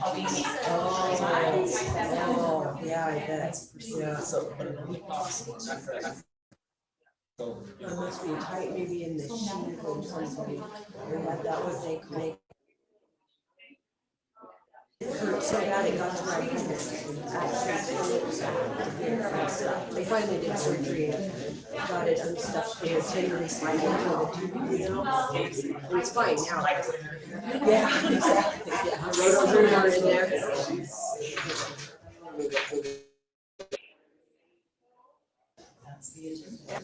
I'll be Oh, yeah, I bet. Yeah. So, but it'll be possible. It must be tight, maybe in the sheet or something. Yeah, that was they call. It hurt so bad it got to my They finally did surgery and got it unstuck from the tendon spine into the tube. It's fine now. Yeah, exactly. Yeah, rotor in there. That's the agenda.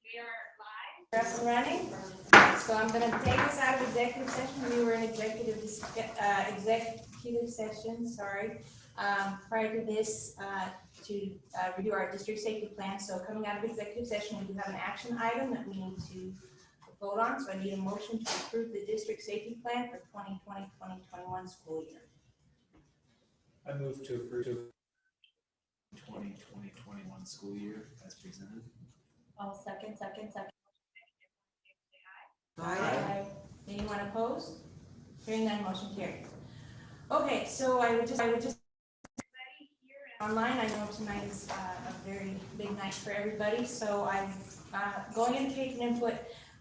We are live. Up and running. So I'm going to take us out of executive session. We were in executive session, prior to this to review our district safety plan. So coming out of executive session, we do have an action item that we need to vote on. So I need a motion to approve the district safety plan for 2020-2021 school year. I move to approve 2020-2021 school year as presented. I'll second. Aye. Anyone opposed? Hearing none, motion carries. Okay, so I would just here and online. I know tonight is a very big night for everybody. So I'm going into patron input.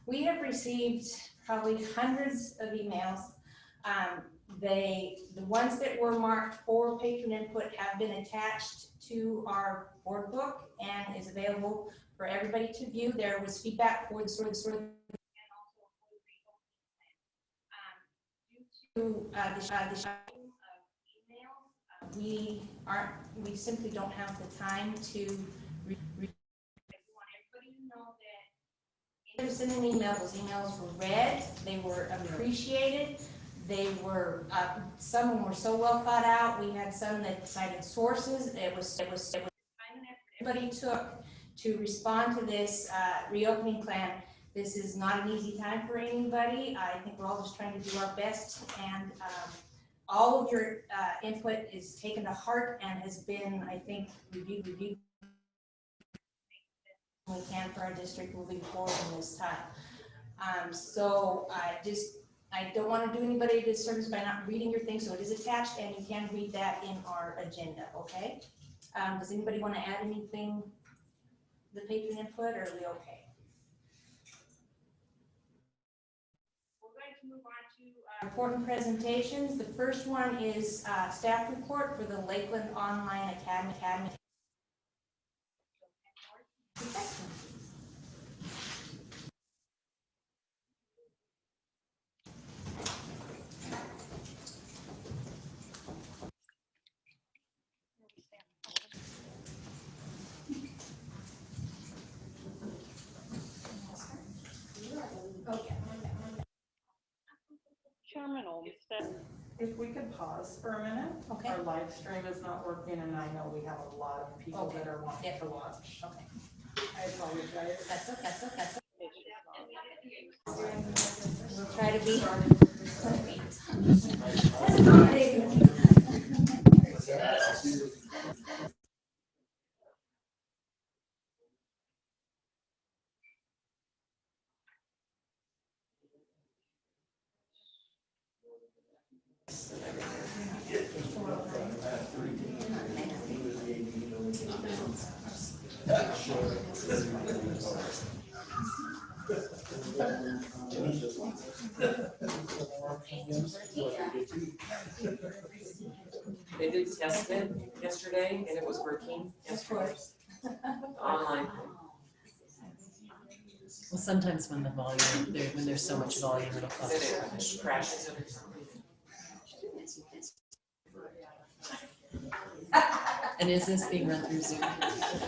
We have received probably hundreds of emails. The ones that were marked for patron input have been attached to our board book and is available for everybody to view. There was feedback for the sort of due to the email, we simply don't have the time to we want everybody to know that if they sent an email, those emails were read, they were appreciated, they were some of them were so well thought out. We had some that cited sources. It was time and effort everybody took to respond to this reopening plan. This is not an easy time for anybody. I think we're all just trying to do our best, and all of your input is taken to heart and has been, I think, reviewed we can for our district moving forward in this time. So I don't want to do anybody a disservice by not reading your thing, so it is attached and you can read that in our agenda, okay? Does anybody want to add anything, the patron input, or are we okay? Move on to important presentations. The first one is staff report for the Lakeland Online Academy. Chairman Olmstead. If we could pause for a minute. Okay. Our live stream is not working and I know we have a lot of people that are wanting to watch. Okay. I apologize. That's okay. We'll try to be. They did test it yesterday and it was working. Of course. Online. Well, sometimes when the volume, when there's so much volume, it'll cause It crashes or something. And is this being run through Zoom?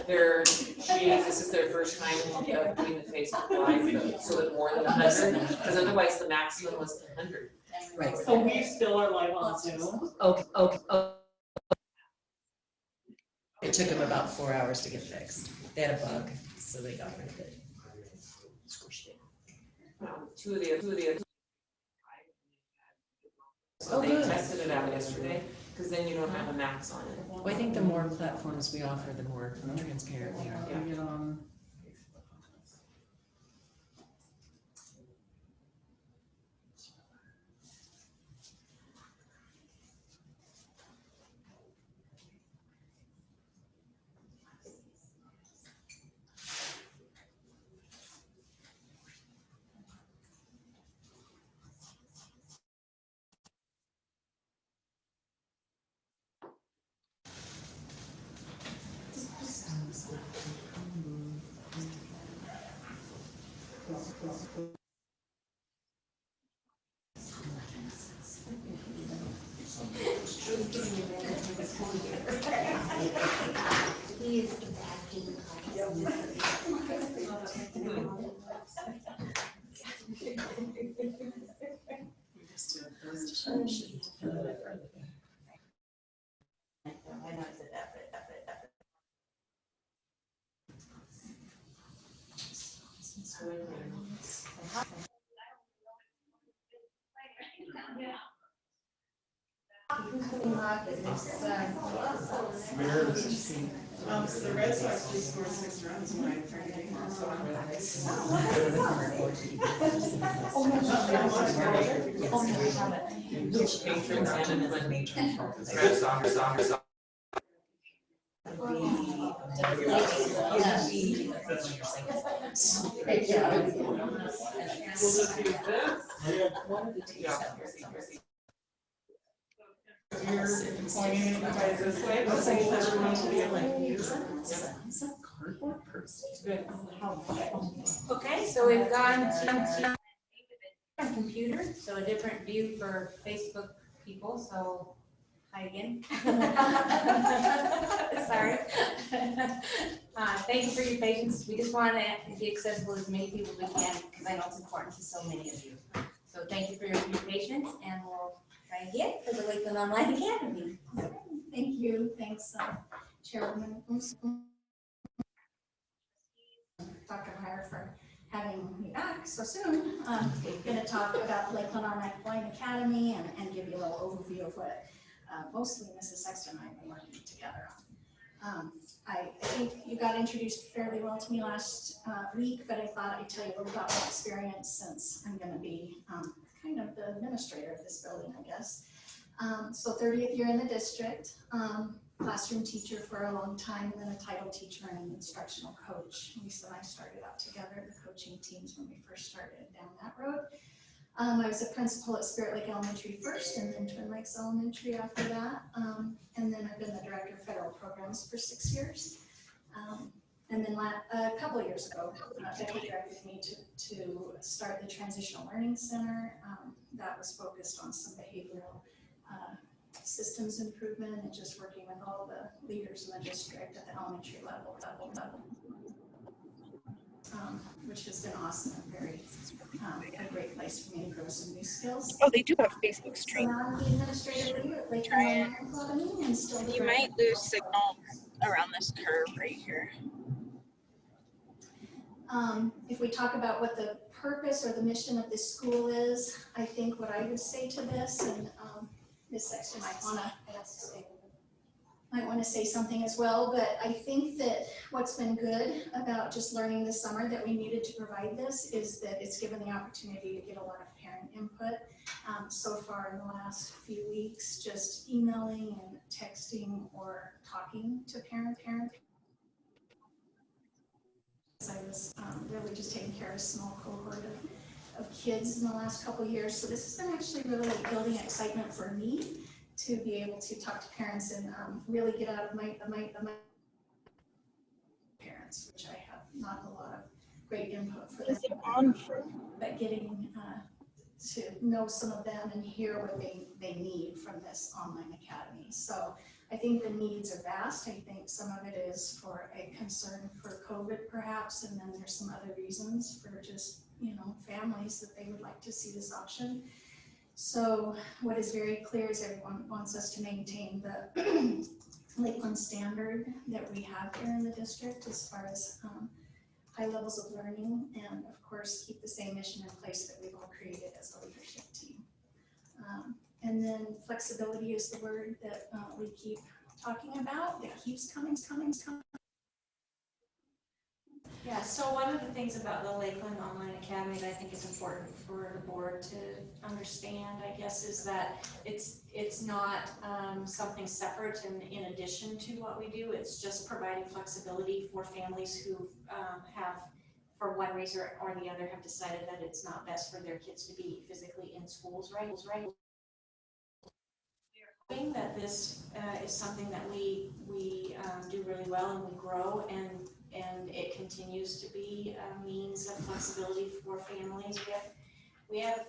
This is their first time of doing the Facebook Live, so that more than 100, because otherwise the maximum was 100. Right. So we still are live on Zoom. Okay. It took them about 4 hours to get fixed. They had a bug, so they got rid of it. Two of the so Oh, they good. tested it out yesterday, because then you don't have a max on it. Well, I think the more platforms we offer, the more transparent we are. Get on. He is the vacuum I know it's a effort. So the Red Sox just scored 6 runs when I turned it on. So Patrons and when pointing you guys this way, but saying that everyone should be like, Okay, so we've gone to a computer, so a different view for Facebook people, so hi again. Sorry. Thank you for your patience. We just want to be accessible to as many people as we can, because I know it's important to so many of you. So thank you for your patience, and we'll try again for the Lakeland Online Academy. Thank you. Thanks, Chairwoman Dr. Meyer for having me back so soon. I'm going to talk about Lakeland Online Academy and give you a little overview of what mostly Mrs. Sexton and I have been working together on. I think you got introduced fairly well to me last week, but I thought I'd tell you a little about my experience since I'm going to be kind of the administrator of this building, I guess. So 30th year in the district, classroom teacher for a long time, and then a title teacher and an instructional coach. Lisa and I started out together, the coaching teams, when we first started down that road. I was a principal at Spirit Lake Elementary first, and then Twin Lakes Elementary after that. And then I've been the director of federal programs for 6 years. And then a couple of years ago, Becky directed me to start the Transitional Learning Center. That was focused on some behavioral systems improvement and just working with all the leaders in the district at the elementary level, which has been awesome and very a great place for me to grow some new skills. Oh, they do have Facebook So stream. now I'm the administrative leader at Lakeland Online Academy and still the You might lose signal around this curve right here. If we talk about what the purpose or the mission of this school is, I think what I would say to this, and Ms. Sexton might want to say something as well, but I think that what's been good about just learning this summer that we needed to provide this is that it's given the opportunity to get a lot of parent input. So far in the last few weeks, just emailing and texting or talking to parents. I was really just taking care of a small cohort of kids in the last couple of years. So this has been actually really building excitement for me to be able to talk to parents and really get out of my parents, which I have not a lot of great input for them. Is it on for? But getting to know some of them and hear what they need from this online academy. So I think the needs are vast. I think some of it is for a concern for COVID perhaps, and then there's some other reasons for just, families that they would like to see this option. So what is very clear is everyone wants us to maintain the Lakeland standard that we have here in the district as far as high levels of learning, and of course keep the same mission in place that we've all created as a leadership team. And then flexibility is the word that we keep talking about, that keeps coming. Yeah, so one of the things about the Lakeland Online Academy that I think is important for the board to understand, I guess, is that it's not something separate and in addition to what we do. It's just providing flexibility for families who have, for one reason or the other, have decided that it's not best for their kids to be physically in schools, right? That this is something that we do really well and we grow, and and it continues to be a means of flexibility for families. We have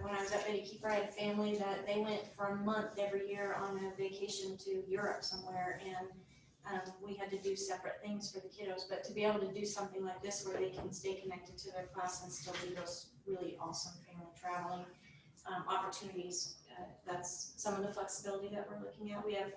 when I was at Betty Keeper, I had a family that they went for a month every year on a vacation to Europe somewhere, and we had to do separate things for the kiddos, but to be able to do something like this where they can stay connected to their class and still do those really awesome family traveling opportunities, that's some of the flexibility that we're looking at. We have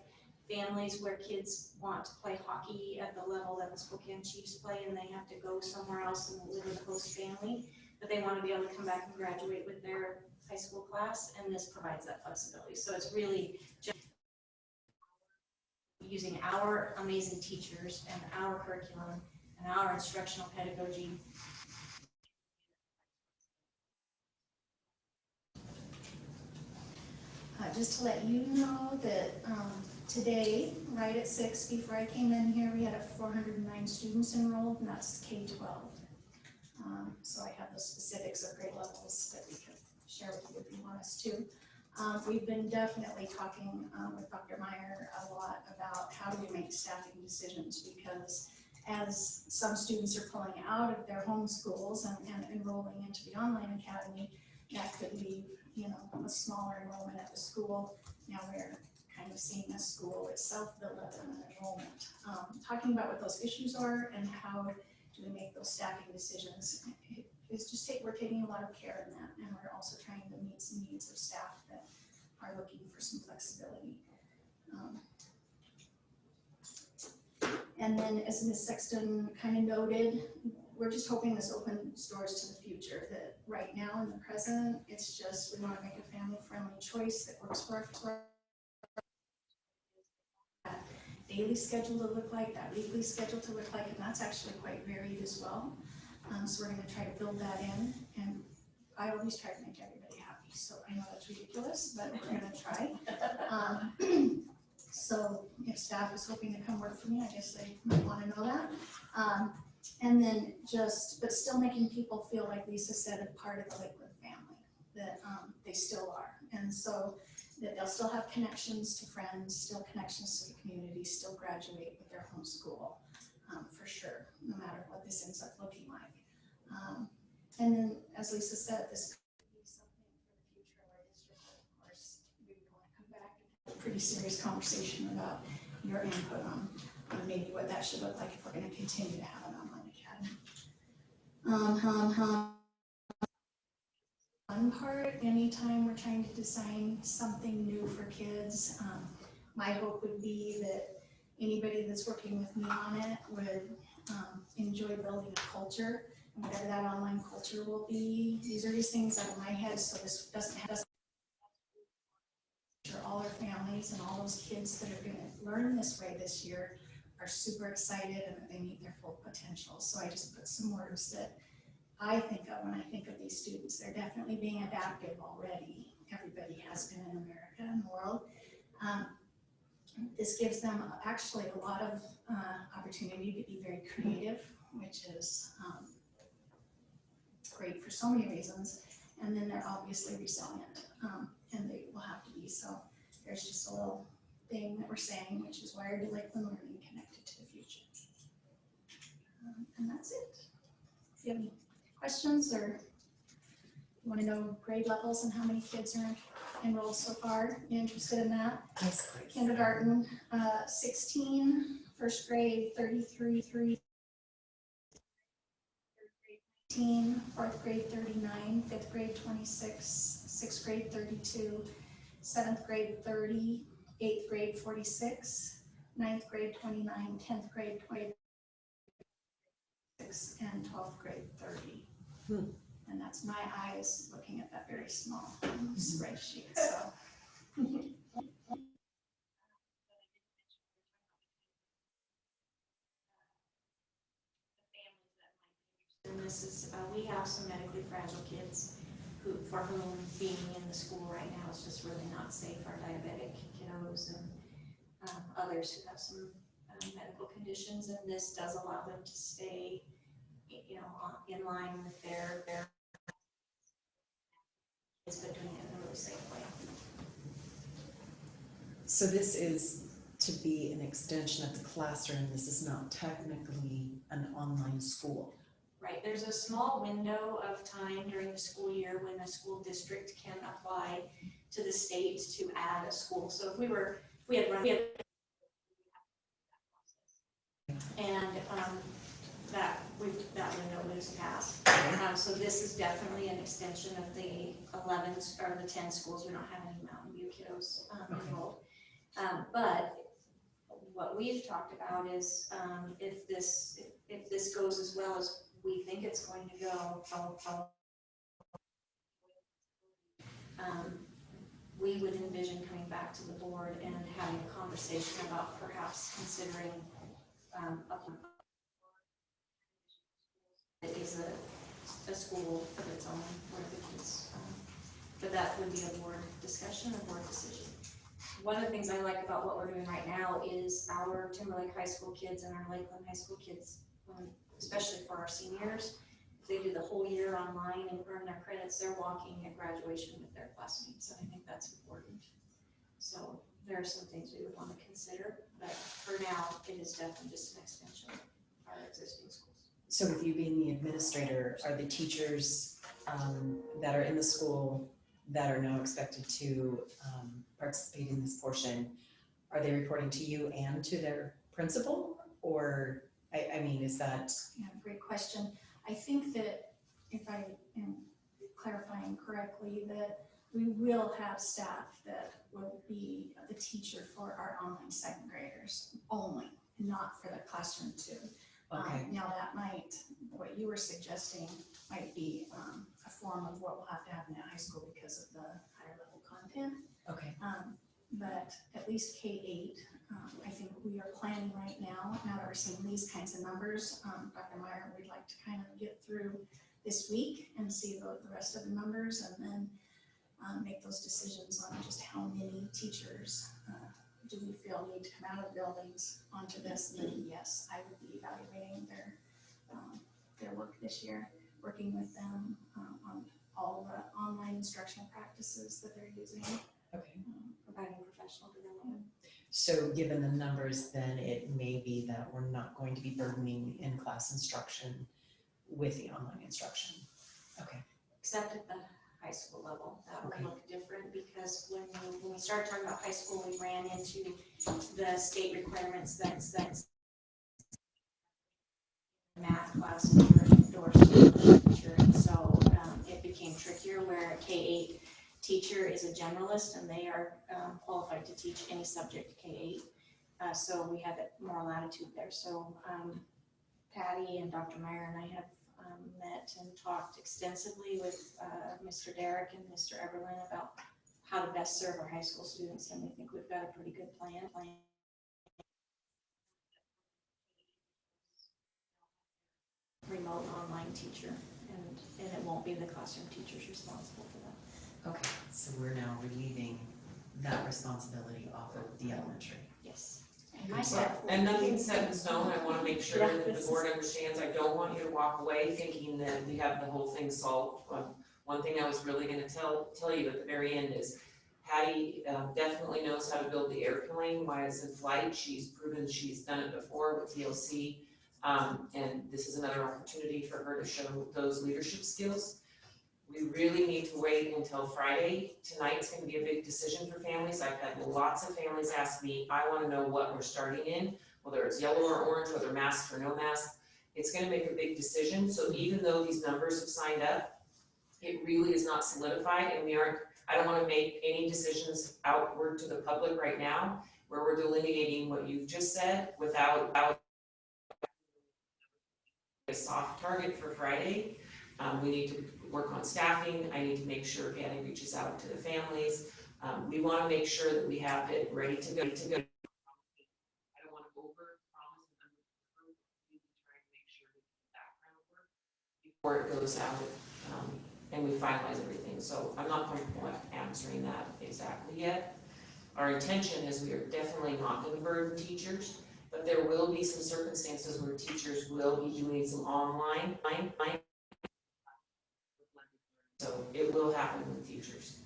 families where kids want to play hockey at the level that the Spokane Chiefs play, and they have to go somewhere else and live with a host family, but they want to be able to come back and graduate with their high school class, and this provides that flexibility. So it's really just using our amazing teachers and our curriculum and our instructional pedagogy. Just to let you know that today, right at 6, before I came in here, we had 409 students enrolled, and that's K-12. So I have the specifics of grade levels that we can share with you if you want us to. We've been definitely talking with Dr. Meyer a lot about how do we make staffing decisions, because as some students are pulling out of their home schools and enrolling into the online academy, that could leave, you know, a smaller enrollment at the school. Now we're kind of seeing the school itself build up an enrollment. Talking about what those issues are and how do we make those staffing decisions, we're taking a lot of care in that, and we're also trying to meet some needs of staff that are looking for some flexibility. And then, as Ms. Sexton kind of noted, we're just hoping this opens doors to the future, that right now in the present, it's just, we want to make a family-friendly choice that works for our daily schedule to look like, that weekly schedule to look like, and that's actually quite varied as well. So we're going to try to build that in, and I always try to make everybody happy, so I know that's ridiculous, but we're going to try. So if staff is hoping to come work for me, I guess they might want to know that. And then but still making people feel, like Lisa said, a part of the Lakeland family, that they still are. And so that they'll still have connections to friends, still connections to the community, still graduate with their home school, for sure, no matter what this ends up looking like. And then, as Lisa said, this could be something for the future of our district. Of course, we want to come back and have a pretty serious conversation about your input on maybe what that should look like if we're going to continue to have an online academy. One part, anytime we're trying to design something new for kids, my hope would be that anybody that's working with me on it would enjoy building a culture, and whatever that online culture will be. These are just things out of my head, so this doesn't all our families and all those kids that are going to learn this way this year are super excited and that they meet their full potential. So I just put some words that I think of when I think of these students. They're definitely being adaptive already. Everybody has been in America and the world. This gives them actually a lot of opportunity to be very creative, which is great for so many reasons. And then they're obviously resilient, and they will have to be. So there's just a little thing that we're saying, which is wired to Lakeland learning, connected to the future. And that's it. If you have any questions, or you want to know grade levels and how many kids are enrolled so far, you're interested in that? Kindergarten, 16, first grade, 33, 3, 19, fourth grade, 39, fifth grade, 26, sixth grade, 32, seventh grade, 30, eighth grade, 46, ninth grade, 29, 10th grade, 26, and 12th grade, 30. And that's my eyes looking at that very small spreadsheet, so. And this is, we have some medically fragile kids for whom being in the school right now is just really not safe. Our diabetic kiddos and others who have some medical conditions, and this does allow them to stay, you know, in line with their kids, but doing it in a really safe way. So this is to be an extension of the classroom. This is not technically an online school. Right, there's a small window of time during the school year when the school district can apply to the state to add a school. So if we had and that window is passed. So this is definitely an extension of the 11 or the 10 schools. We don't have any Mountain View kiddos enrolled. But what we've talked about is if this goes as well as we think it's going to go, we would envision coming back to the board and having a conversation about perhaps considering it is a school of its own where the kids, but that would be a board discussion, a board decision. One of the things I like about what we're doing right now is our Timberlake High School kids and our Lakeland High School kids, especially for our seniors, if they do the whole year online and earn their credits, they're walking at graduation with their classmates, and I think that's important. So there are some things we would want to consider, but for now, it is definitely just an extension of our existing schools. So with you being the administrator, are the teachers that are in the school that are now expected to participate in this portion, are they reporting to you and to their principal? Or, I mean, is that? Yeah, great question. I think that if I am clarifying correctly, that we will have staff that will be the teacher for our online second graders only, not for the classroom too. Okay. Now that might, what you were suggesting might be a form of what we'll have to have in that high school because of the higher level content. Okay. But at least K-8, I think we are planning right now that we're seeing these kinds of numbers, Dr. Meyer, we'd like to kind of get through this week and see the rest of the numbers and then make those decisions on just how many teachers do we feel need to come out of buildings onto this. And then yes, I would be evaluating their work this year, working with them on all the online instructional practices that they're using. Okay. Providing professional development. So given the numbers, then it may be that we're not going to be burdening in-class instruction with the online instruction. Okay. Except at the high school level, that Okay. would look different because when we started talking about high school, we ran into the state requirements that's math class and teacher. So it became trickier where a K-8 teacher is a generalist and they are qualified to teach any subject K-8. So we had more latitude there. So Patty and Dr. Meyer and I have met and talked extensively with Mr. Derrick and Mr. Everlin about how to best serve our high school students, and we think we've got a pretty good plan. Remote online teacher, and it won't be the classroom teachers responsible for that. Okay, so we're now relieving that responsibility off of the elementary. Yes. And my staff will And be- nothing's set in stone, I wanna make sure Yeah, that this the is- board understands, I don't want you to walk away thinking that we have the whole thing solved. One thing I was really gonna tell you at the very end is Patty definitely knows how to build the airplane while it's in flight. She's proven she's done it before with TLC. And this is another opportunity for her to show those leadership skills. We really need to wait until Friday. Tonight's gonna be a big decision for families. I've had lots of families ask me, I wanna know what we're starting in, whether it's yellow or orange, whether masks or no masks. It's gonna make a big decision, so even though these numbers have signed up, it really is not solidified, and I don't wanna make any decisions outward to the public right now, where we're delineating what you've just said without a soft target for Friday. We need to work on staffing. I need to make sure Patty reaches out to the families. We wanna make sure that we have it ready to go. I don't wanna over-promise the numbers. We need to try and make sure we do the background work before it goes out, and we finalize everything. So I'm not comfortable answering that exactly yet. Our intention is we are definitely not gonna burden teachers, but there will be some circumstances where teachers will be doing some online. So it will happen with teachers.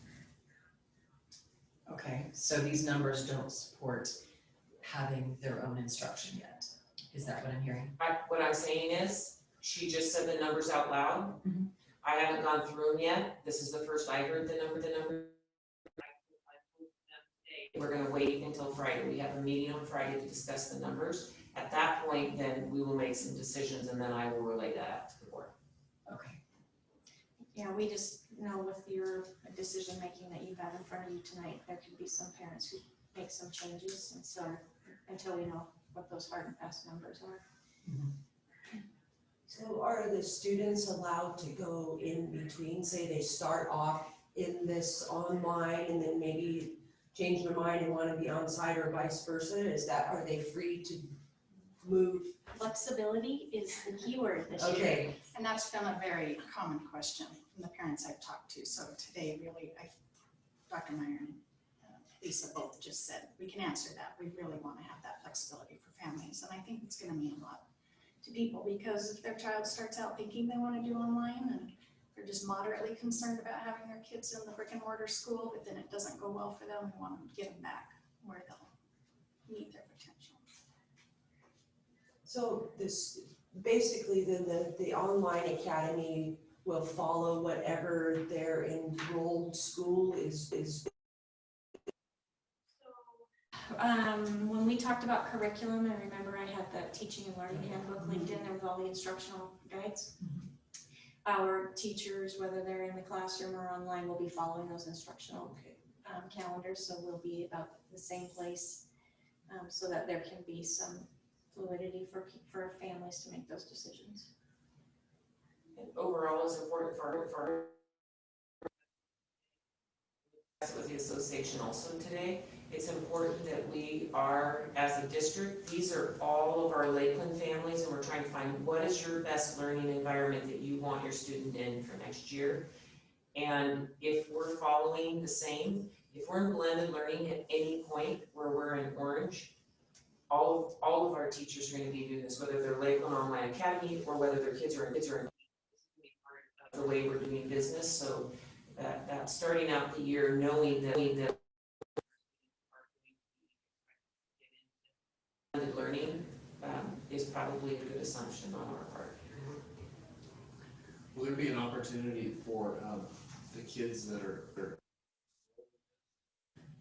Okay, so these numbers don't support having their own instruction yet. Is that what I'm hearing? What I'm saying is, she just said the numbers out loud. Mhm. I haven't gone through them yet. This is the first I heard the number. We're gonna wait until Friday. We have a meeting on Friday to discuss the numbers. At that point, then we will make some decisions and then I will relay that out to the board. Okay. Yeah, we just know with your decision-making that you've had in front of you tonight, there could be some parents who make some changes, and so until we know what those hard and fast numbers are. So are the students allowed to go in between, say they start off in this online and then maybe change their mind and want to be on site or vice versa? Are they free to move? Flexibility is the key word this year. Okay, And that's been a very common question from the parents I've talked to. So today, really, Dr. Meyer and Lisa both just said, we can answer that. We really want to have that flexibility for families. And I think it's going to mean a lot to people, because if their child starts out thinking they want to do online and they're just moderately concerned about having their kids in the brick and mortar school, but then it doesn't go well for them, we want to get them back where they'll meet their potential. so this, basically then the online academy will follow whatever their enrolled school is. When we talked about curriculum, and remember I had the teaching and learning handbook linked in there with all the instructional guides. Our teachers, whether they're in the classroom or online, will be following those instructional calendars, so we'll be about the same place, so that there can be some fluidity for families to make those decisions. And overall, it's important for with the association also today. It's important that we are, as a district, these are all of our Lakeland families, and we're trying to find what is your best learning environment that you want your student in for next year. And if we're following the same, if we're in blended learning at any point where we're in orange, all of our teachers are going to be doing this, whether they're Lakeland Online Academy or whether their kids are in the way we're doing business. So that starting out the year knowing that learning is probably a good assumption on our part. Will there be an opportunity for the kids that are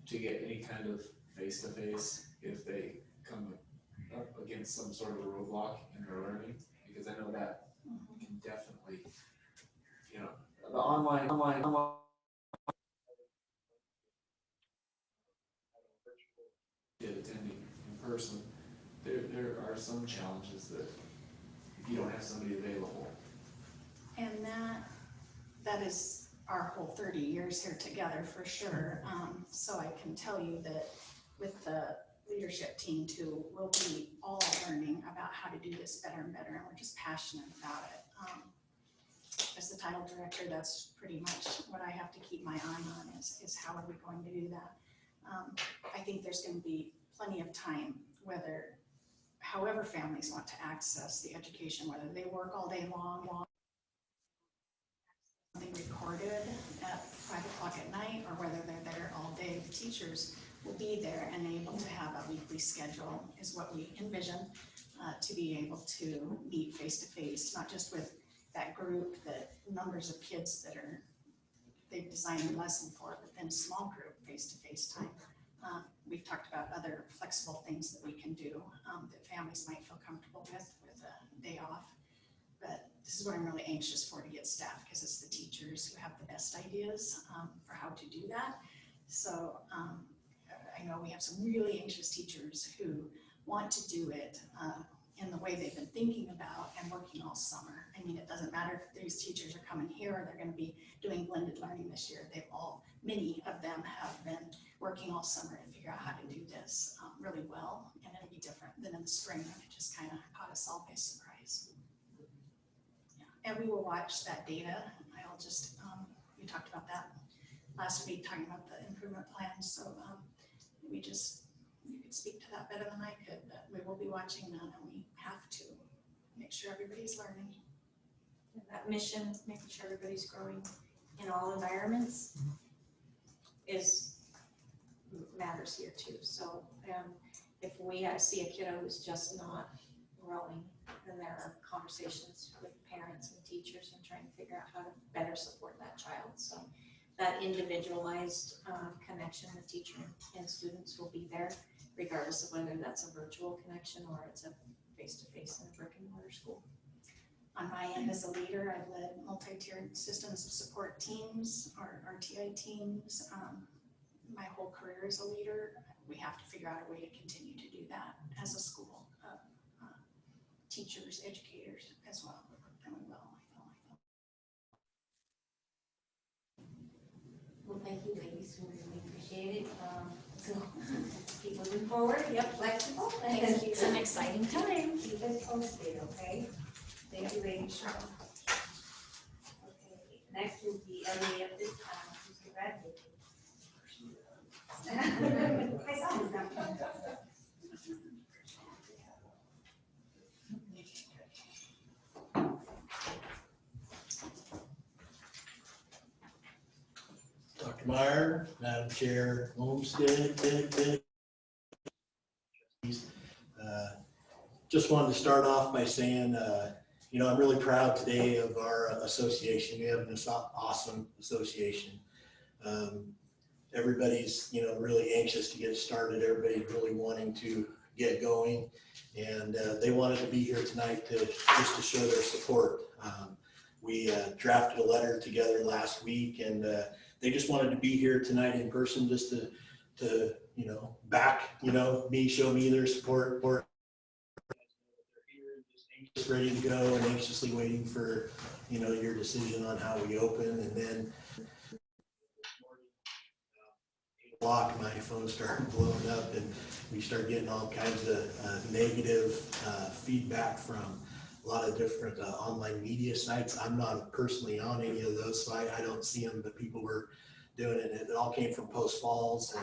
to get any kind of face-to-face if they come up against some sort of a roadblock in their learning? Because I know that can definitely, you know, the online attending in person, there are some challenges that if you don't have somebody available. And that is our whole 30 years here together for sure. So I can tell you that with the leadership team too, we'll be all learning about how to do this better and better, and we're just passionate about it. As the title director, that's pretty much what I have to keep my eye on is how are we going to do that. I think there's going to be plenty of time, however families want to access the education, whether they work all day long, something recorded at 5 o'clock at night, or whether they're there all day, the teachers will be there and able to have a weekly schedule is what we envision, to be able to meet face to face, not just with that group, the numbers of kids that they've designed a lesson for, but then a small group face to face time. We've talked about other flexible things that we can do that families might feel comfortable with a day off. But this is what I'm really anxious for, to get staff, because it's the teachers who have the best ideas for how to do that. So I know we have some really anxious teachers who want to do it in the way they've been thinking about and working all summer. I mean, it doesn't matter if these teachers are coming here or they're going to be doing blended learning this year. Many of them have been working all summer to figure out how to do this really well, and it'll be different than in the spring when it just kind of caught us all by surprise. And we will watch that data. I'll just, we talked about that last week, talking about the improvement plans. So you could speak to that better than I could, but we will be watching that, and we have to make sure everybody's learning. And that mission, making sure everybody's growing in all environments, matters here too. So if we see a kiddo who's just not growing, then there are conversations with parents and teachers and trying to figure out how to better support that child. So that individualized connection with teacher and students will be there, regardless of whether that's a virtual connection or it's a face-to-face in a brick and mortar school. On my end as a leader, I've led multi-tiered systems of support teams, or RTI teams. My whole career as a leader, we have to figure out a way to continue to do that as a school of teachers, educators as well. And we will. Well, thank you, ladies, we really appreciate it. So keep moving forward, yep, flexible. Thank you. It's an exciting time. Keep us posted, okay? Thank you, ladies. Okay, next will be LJSD, Mr. Bradley. I saw him down. Dr. Meyer, Madam Chair, Olmsted, just wanted to start off by saying, you know, I'm really proud today of our association. We have an awesome association. Everybody's, you know, really anxious to get started. Everybody's really wanting to get going, and they wanted to be here tonight to just to show their support. We drafted a letter together last week, and they just wanted to be here tonight in person just to you know, back, you know, me, show me their support. Just ready to go and anxiously waiting for, you know, your decision on how we open. And then 8 o'clock, my phone started blowing up, and we started getting all kinds of negative feedback from a lot of different online media sites. I'm not personally on any of those, so I don't see them, but people were doing it. It all came from Post Falls,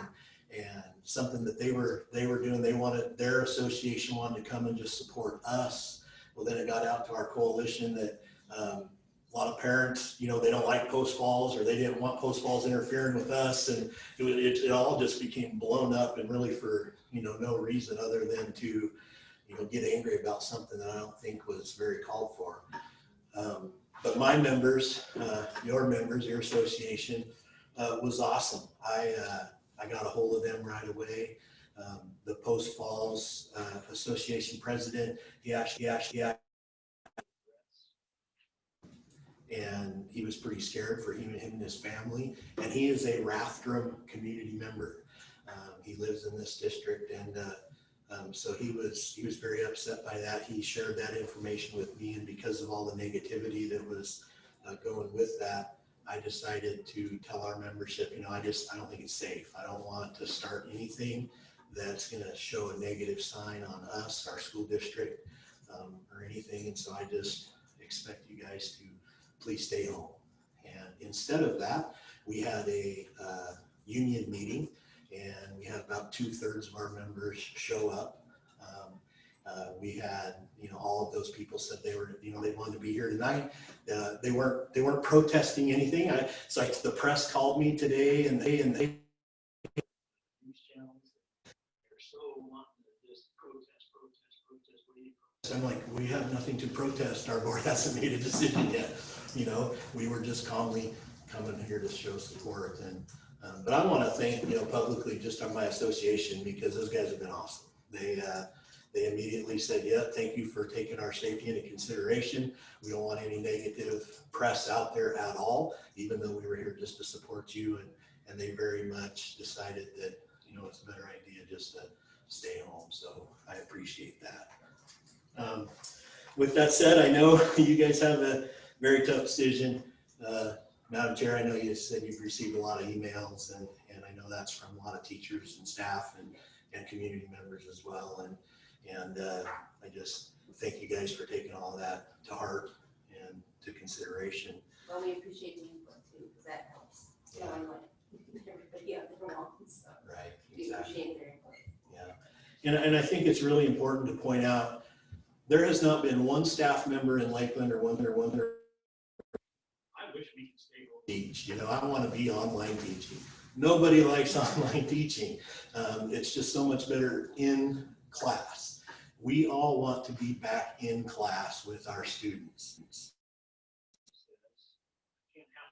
and something that they were doing. They wanted, their association wanted to come and just support us. Well, then it got out to our coalition that a lot of parents, you know, they don't like Post Falls, or they didn't want Post Falls interfering with us, and it all just became blown up, and really for, you know, no reason other than to, you know, get angry about something that I don't think was very called for. But my members, your members, your association was awesome. I got a hold of them right away. The Post Falls Association president, he actually, and he was pretty scared for him and his family. And he is a Rathdrum community member. He lives in this district, and so he was very upset by that. He shared that information with me, and because of all the negativity that was going with that, I decided to tell our membership, you know, I don't think it's safe. I don't want to start anything that's going to show a negative sign on us, our school district, or anything. And so I just expect you guys to please stay home. And instead of that, we had a union meeting, and we had about 2/3 of our members show up. We had, you know, all of those people said they were, you know, they wanted to be here tonight. They weren't protesting anything. It's like the press called me today, and they news channels, they're so wanting to just protest. I'm like, we have nothing to protest. Our board hasn't made a decision yet. You know, we were just calmly coming here to show support. And but I want to thank, you know, publicly just on my association, because those guys have been awesome. They immediately said, yeah, thank you for taking our safety into consideration. We don't want any negative press out there at all, even though we were here just to support you. And they very much decided that, you know, it's a better idea just to stay home. So I appreciate that. With that said, I know you guys have a very tough decision. Madam Chair, I know you said you've received a lot of emails, and I know that's from a lot of teachers and staff and community members as well. And I just thank you guys for taking all of that to heart and to consideration. Well, we appreciate the input too, because that helps. Yeah. Knowing what everybody else wants, so Right, we exactly. appreciate their input. Yeah, and I think it's really important to point out, there has not been one staff member in Lakeland or one. I wish we could stay home. Teach, you know, I want to be online teaching. Nobody likes online teaching. It's just so much better in class. We all want to be back in class with our students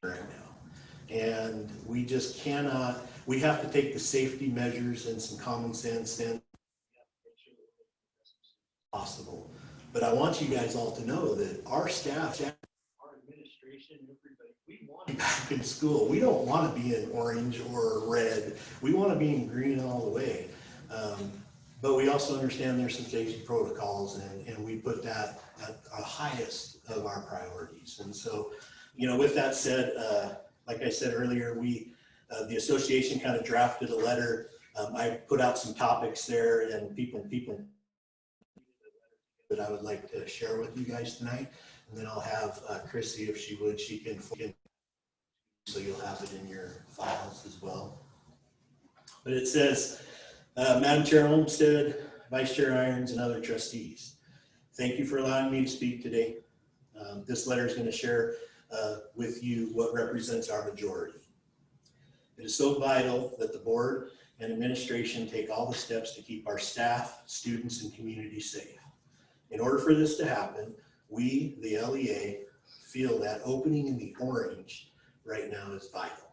right now. And we just cannot, we have to take the safety measures and some common sense and possible. But I want you guys all to know that our staff, our administration, everybody, we want to be back in school. We don't want to be in orange or red. We want to be in green all the way. But we also understand there's some safety protocols, and we put that at the highest of our priorities. And so, you know, with that said, like I said earlier, the association kind of drafted a letter. I put out some topics there, and people that I would like to share with you guys tonight. And then I'll have Chrissy, if she would, she can, so you'll have it in your files as well. But it says, Madam Chair Olmsted, Vice Chair Irons, and other trustees, thank you for allowing me to speak today. This letter is going to share with you what represents our majority. It is so vital that the board and administration take all the steps to keep our staff, students, and community safe. In order for this to happen, we, the LEA, feel that opening in the orange right now is vital.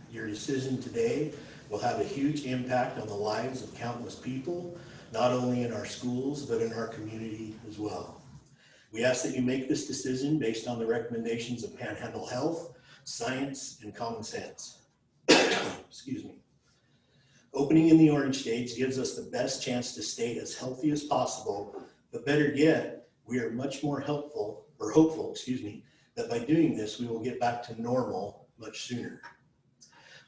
Your decision today will have a huge impact on the lives of countless people, not only in our schools, but in our community as well. We ask that you make this decision based on the recommendations of Panhandle Health, science, and common sense. Excuse me. Opening in the orange states gives us the best chance to stay as healthy as possible, but better yet, we are much more hopeful, that by doing this, we will get back to normal much sooner.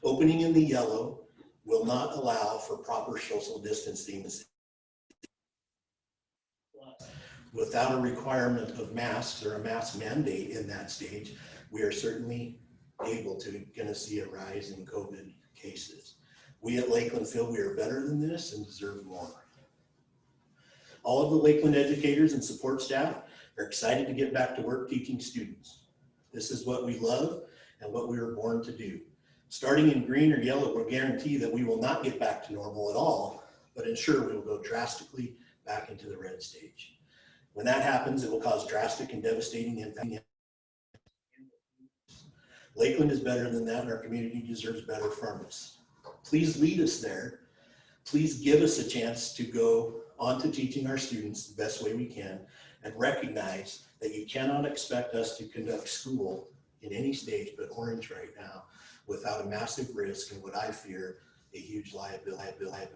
Opening in the yellow will not allow for proper social distancing. Without a requirement of masks or a mask mandate in that stage, we are certainly going to see a rise in COVID cases. We at Lakeland feel we are better than this and deserve more. All of the Lakeland educators and support staff are excited to get back to work teaching students. This is what we love and what we were born to do. Starting in green or yellow will guarantee that we will not get back to normal at all, but ensure we will go drastically back into the red stage. When that happens, it will cause drastic and devastating impact. Lakeland is better than that, and our community deserves better from us. Please lead us there. Please give us a chance to go on to teaching our students the best way we can, and recognize that you cannot expect us to conduct school in any stage but orange right now without a massive risk and what I fear a huge liability.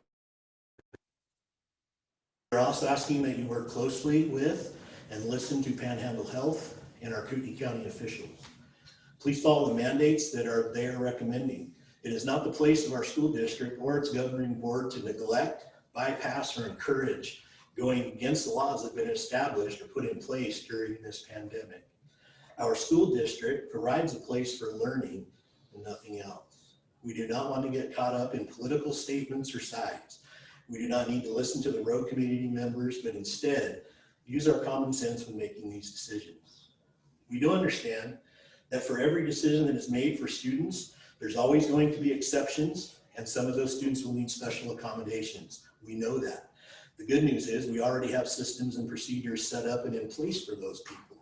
We're also asking that you work closely with and listen to Panhandle Health and our Kootenai County officials. Please follow the mandates that they are recommending. It is not the place of our school district or its governing board to neglect, bypass, or encourage going against the laws that have been established or put in place during this pandemic. Our school district provides a place for learning and nothing else. We do not want to get caught up in political statements or sides. We do not need to listen to the road community members, but instead use our common sense when making these decisions. We do understand that for every decision that is made for students, there's always going to be exceptions, and some of those students will need special accommodations. We know that. The good news is we already have systems and procedures set up and in place for those people.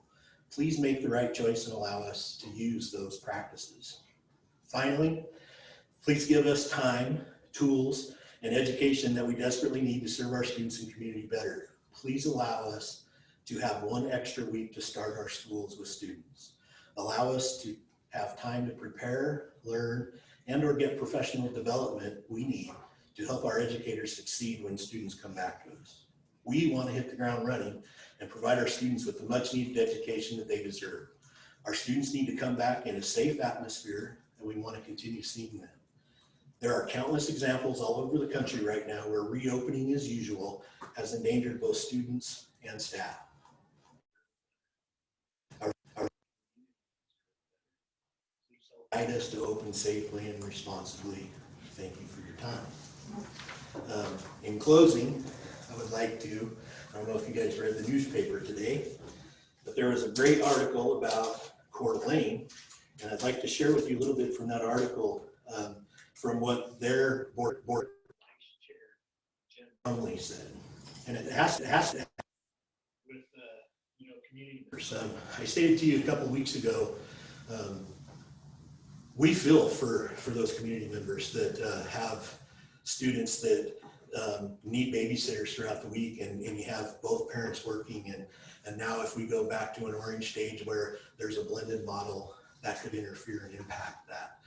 Please make the right choice and allow us to use those practices. Finally, please give us time, tools, and education that we desperately need to serve our students and community better. Please allow us to have one extra week to start our schools with students. Allow us to have time to prepare, learn, and or get professional development we need to help our educators succeed when students come back to us. We want to hit the ground running and provide our students with the much needed education that they deserve. Our students need to come back in a safe atmosphere, and we want to continue seeing them. There are countless examples all over the country right now where reopening as usual has endangered both students and staff. Guide us to open safely and responsibly. Thank you for your time. In closing, I would like to, I don't know if you guys read the newspaper today, But there was a great article about Coeur d'Alene, and I'd like to share with you a little bit from that article, from what their board chair Jen said. And it has to with community members. I stated to you a couple weeks ago, we feel for those community members that have students that need babysitters throughout the week, and you have both parents working, and now if we go back to an orange stage where there's a blended model, that could interfere and impact that.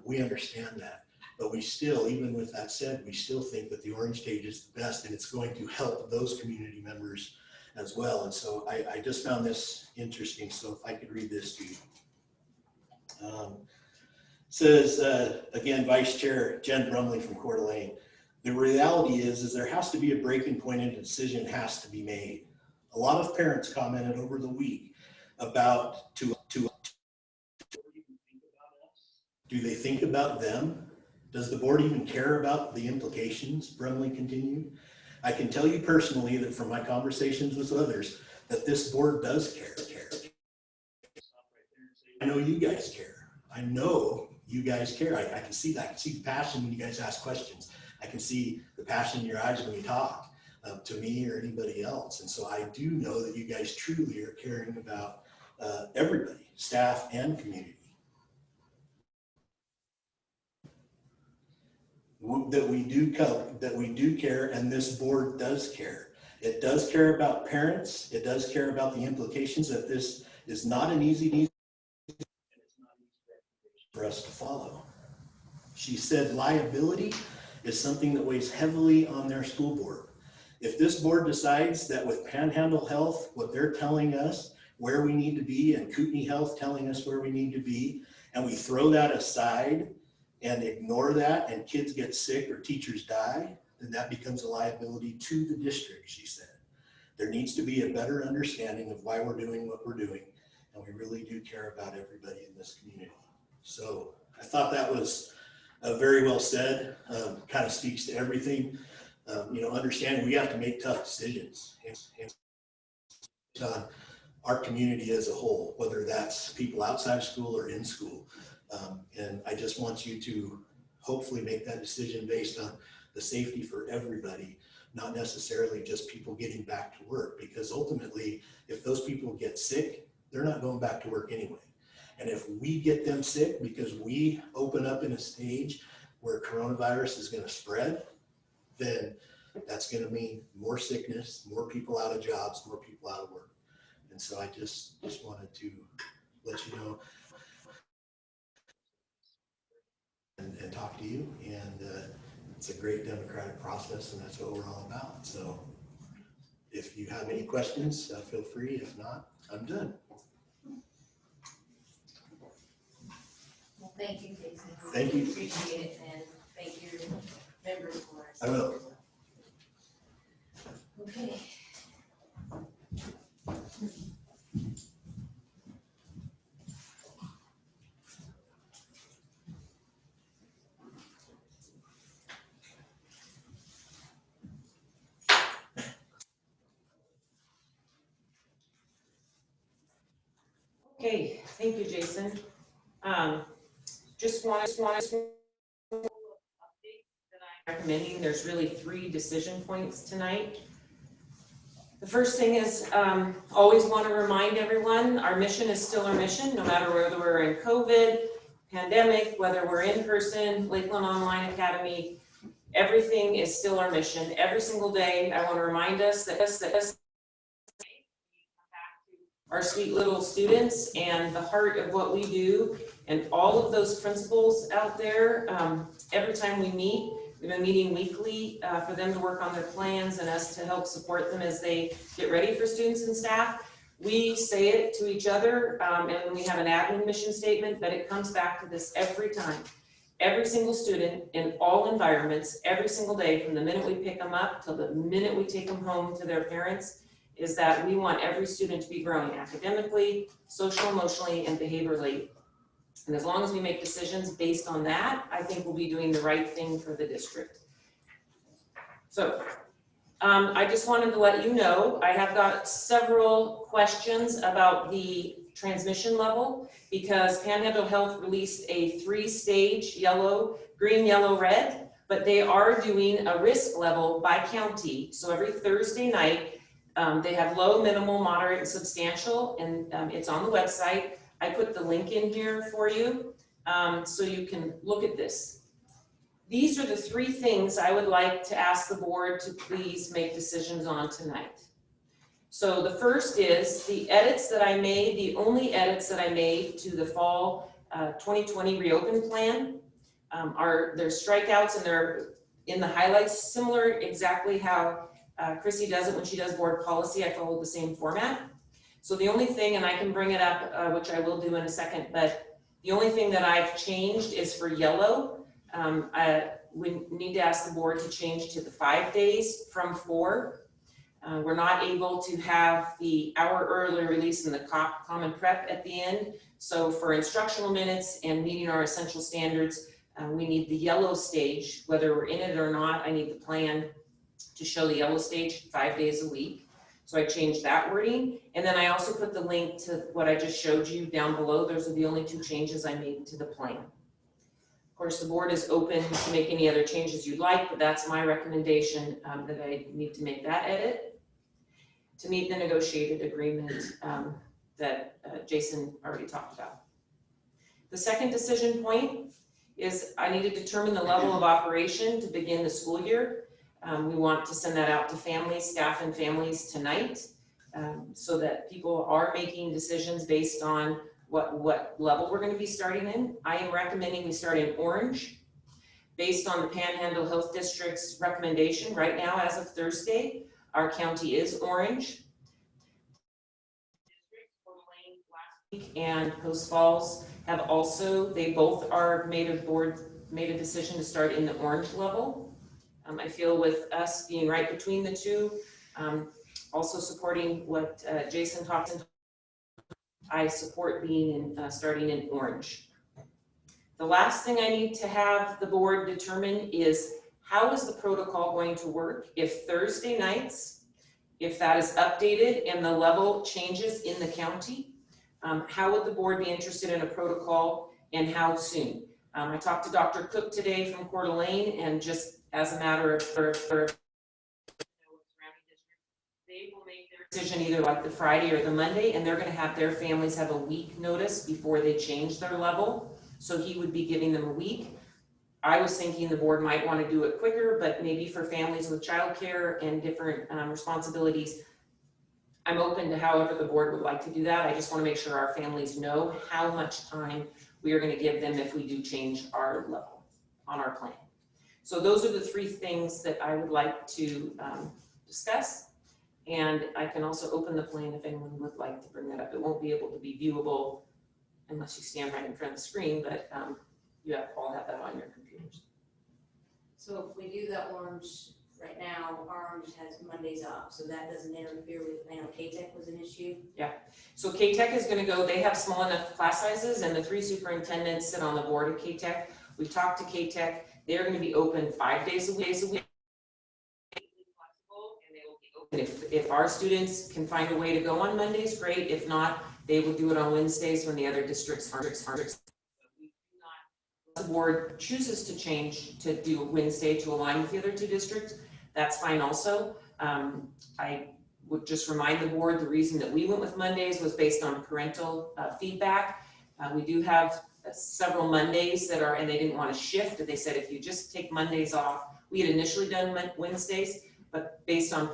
We understand that, but we still, even with that said, we still think that the orange stage is the best, and it's going to help those community members as well. And so I just found this interesting, so if I could read this to you. Says, again, Vice Chair Jen Brumley from Coeur d'Alene, the reality is there has to be a breaking point and a decision has to be made. A lot of parents commented over the week about do they think about them? Does the board even care about the implications? Brumley continued. I can tell you personally that from my conversations with others that this board does care. I know you guys care. I know you guys care. I can see that. I can see the passion when you guys ask questions. I can see the passion in your eyes when you talk to me or anybody else. And so I do know that you guys truly are caring about everybody, staff and community. That we do care, and this board does care. It does care about parents. It does care about the implications that this is not an easy for us to follow. She said liability is something that weighs heavily on their school board. If this board decides that with Panhandle Health, what they're telling us where we need to be, and Kootenai Health telling us where we need to be, and we throw that aside and ignore that, and kids get sick or teachers die, then that becomes a liability to the district, she said. There needs to be a better understanding of why we're doing what we're doing, and we really do care about everybody in this community. So I thought that was very well said, kind of speaks to everything. Understanding we have to make tough decisions on our community as a whole, whether that's people outside of school or in school. And I just want you to hopefully make that decision based on the safety for everybody, not necessarily just people getting back to work, because ultimately, if those people get sick, they're not going back to work anyway. And if we get them sick because we open up in a stage where coronavirus is going to spread, then that's going to mean more sickness, more people out of jobs, more people out of work. And so I just wanted to let you know and talk to you. And it's a great democratic process, and that's what we're all about. So if you have any questions, feel free. If not, I'm done. Well, thank you, Jason. Thank you. Appreciate it, and thank your members for us. I will. Okay. Okay, thank you, Jason. Just want to update that I'm recommending. There's really 3 decision points tonight. The first thing is, always want to remind everyone, our mission is still our mission, no matter whether we're in COVID, pandemic, whether we're in person, Lakeland Online Academy, everything is still our mission. Every single day, I want to remind us that our sweet little students and the heart of what we do, and all of those principals out there. Every time we meet, we've been meeting weekly for them to work on their plans and us to help support them as they get ready for students and staff. We say it to each other, and we have an admin mission statement, but it comes back to this every time. Every single student in all environments, every single day, from the minute we pick them up till the minute we take them home to their parents, is that we want every student to be growing academically, social, emotionally, and behaviorally. And as long as we make decisions based on that, I think we'll be doing the right thing for the district. So I just wanted to let you know, I have got several questions about the transmission level because Panhandle Health released a 3-stage yellow, green, yellow, red, but they are doing a risk level by county. So every Thursday night, they have low, minimal, moderate, and substantial, and it's on the website. I put the link in here for you so you can look at this. These are the 3 things I would like to ask the board to please make decisions on tonight. So the first is the edits that I made, the only edits that I made to the fall 2020 reopen plan are there's strikeouts and they're in the highlights, similar exactly how Chrissy does it when she does board policy. I follow the same format. So the only thing, and I can bring it up, which I will do in a second, but the only thing that I've changed is for yellow. We need to ask the board to change to the 5 days from 4. We're not able to have the hour early release in the common prep at the end. So for instructional minutes and meeting our essential standards, we need the yellow stage, whether we're in it or not. I need the plan to show the yellow stage 5 days a week. So I changed that wording. And then I also put the link to what I just showed you down below. Those are the only 2 changes I made to the plan. Of course, the board is open to make any other changes you'd like, but that's my recommendation that I need to make that edit to meet the negotiated agreement that Jason already talked about. The second decision point is I need to determine the level of operation to begin the school year. We want to send that out to families, staff and families tonight so that people are making decisions based on what level we're going to be starting in. I am recommending we start in orange based on the Panhandle Health District's recommendation. Right now, as of Thursday, our county is orange. And Post Falls have also, they both are made a decision to start in the orange level. I feel with us being right between the 2, also supporting what Jason talked about, I support being in, starting in orange. The last thing I need to have the board determine is how is the protocol going to work if Thursday nights, if that is updated and the level changes in the county, how would the board be interested in a protocol and how soon? I talked to Dr. Cook today from Coeur d'Alene, and just as a matter of they will make their decision either like the Friday or the Monday, and they're going to have their families have a week notice before they change their level. So he would be giving them a week. I was thinking the board might want to do it quicker, but maybe for families with childcare and different responsibilities, I'm open to however the board would like to do that. I just want to make sure our families know how much time we are going to give them if we do change our level on our plan. So those are the 3 things that I would like to discuss. And I can also open the plan if anyone would like to bring that up. It won't be able to be viewable unless you stand right in front of the screen, but you all have that on your computers. So if we do the orange right now, our orange has Mondays off, so that doesn't interfere with, I know KTEC was an issue. Yeah, so KTEC is going to go, they have small enough class sizes and the 3 superintendents sit on the board of KTEC. We talked to KTEC, they're going to be open 5 days a week. If our students can find a way to go on Mondays, great. If not, they will do it on Wednesdays when the other districts aren't. If the board chooses to change to do Wednesday to align with the other 2 districts, that's fine also. I would just remind the board the reason that we went with Mondays was based on parental feedback. We do have several Mondays that are, and they didn't want to shift. They said if you just take Mondays off, we had initially done Wednesdays, but based on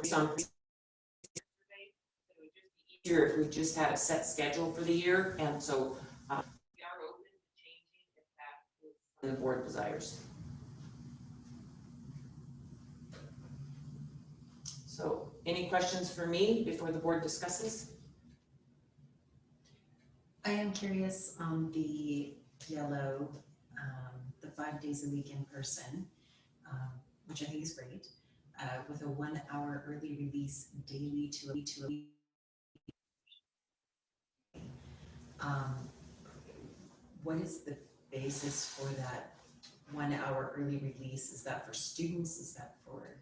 easier if we just had a set schedule for the year, and so we are open to changing if that is what the board desires. So, any questions for me before the board discusses? I am curious on the yellow, the 5 days a week in person, which I think is great, with a 1 hour early release daily to a week. What is the basis for that 1 hour early release? Is that for students? Is that for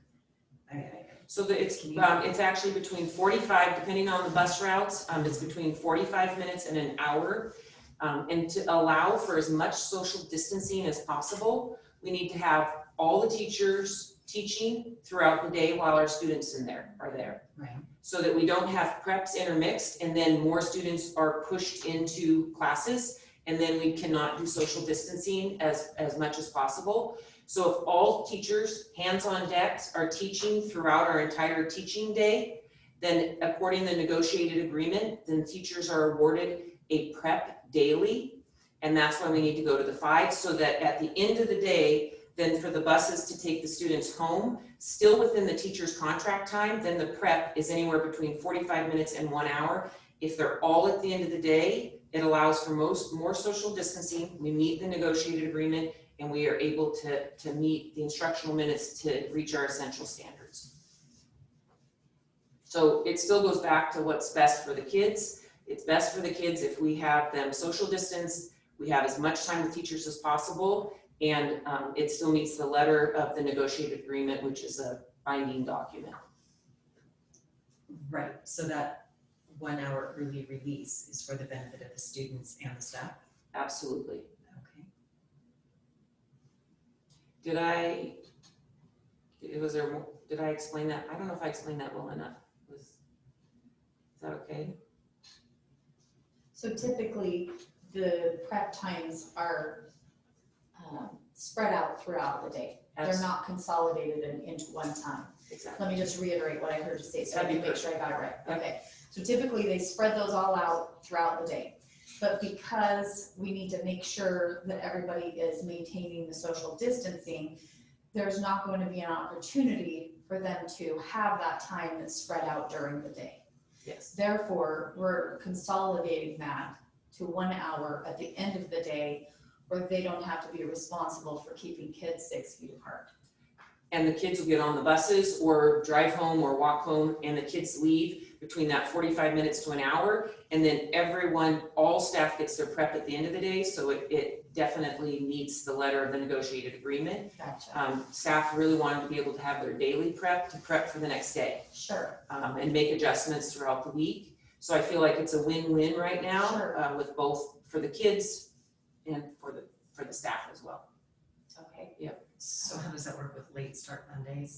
So that it's actually between 45, depending on the bus routes, it's between 45 minutes and an hour. And to allow for as much social distancing as possible, we need to have all the teachers teaching throughout the day while our students are there. Right. So that we don't have preps intermixed and then more students are pushed into classes and then we cannot do social distancing as much as possible. So if all teachers, hands on decks, are teaching throughout our entire teaching day, then according to the negotiated agreement, then teachers are awarded a prep daily. And that's when we need to go to the 5, so that at the end of the day, then for the buses to take the students home, still within the teacher's contract time, then the prep is anywhere between 45 minutes and 1 hour. If they're all at the end of the day, it allows for more social distancing. We meet the negotiated agreement and we are able to meet the instructional minutes to reach our essential standards. So it still goes back to what's best for the kids. It's best for the kids if we have them social distance, we have as much time with teachers as possible, and it still meets the letter of the negotiated agreement, which is a binding document. Right, so that 1 hour early release is for the benefit of the students and the staff? Absolutely. Okay. Did I explain that? I don't know if I explained that well enough. Is that okay? So typically, the prep times are spread out throughout the day. They're not consolidated into one time. Exactly. Let me just reiterate what I heard you say, so I That'd can be make sure I got it right. Yep. Okay, so typically they spread those all out throughout the day. But because we need to make sure that everybody is maintaining the social distancing, there's not going to be an opportunity for them to have that time that's spread out during the day. Yes. Therefore, we're consolidating that to 1 hour at the end of the day, where they don't have to be responsible for keeping kids 6 feet apart. And the kids will get on the buses or drive home or walk home, and the kids leave between that 45 minutes to an hour. And then all staff gets their prep at the end of the day. So it definitely meets the letter of the negotiated agreement. Gotcha. Staff really wanted to be able to have their daily prep to prep for the next day. Sure. And make adjustments throughout the week. So I feel like it's a win-win right now. Sure. With both for the kids and for the staff as well. Okay. Yep. So how does that work with late start Mondays?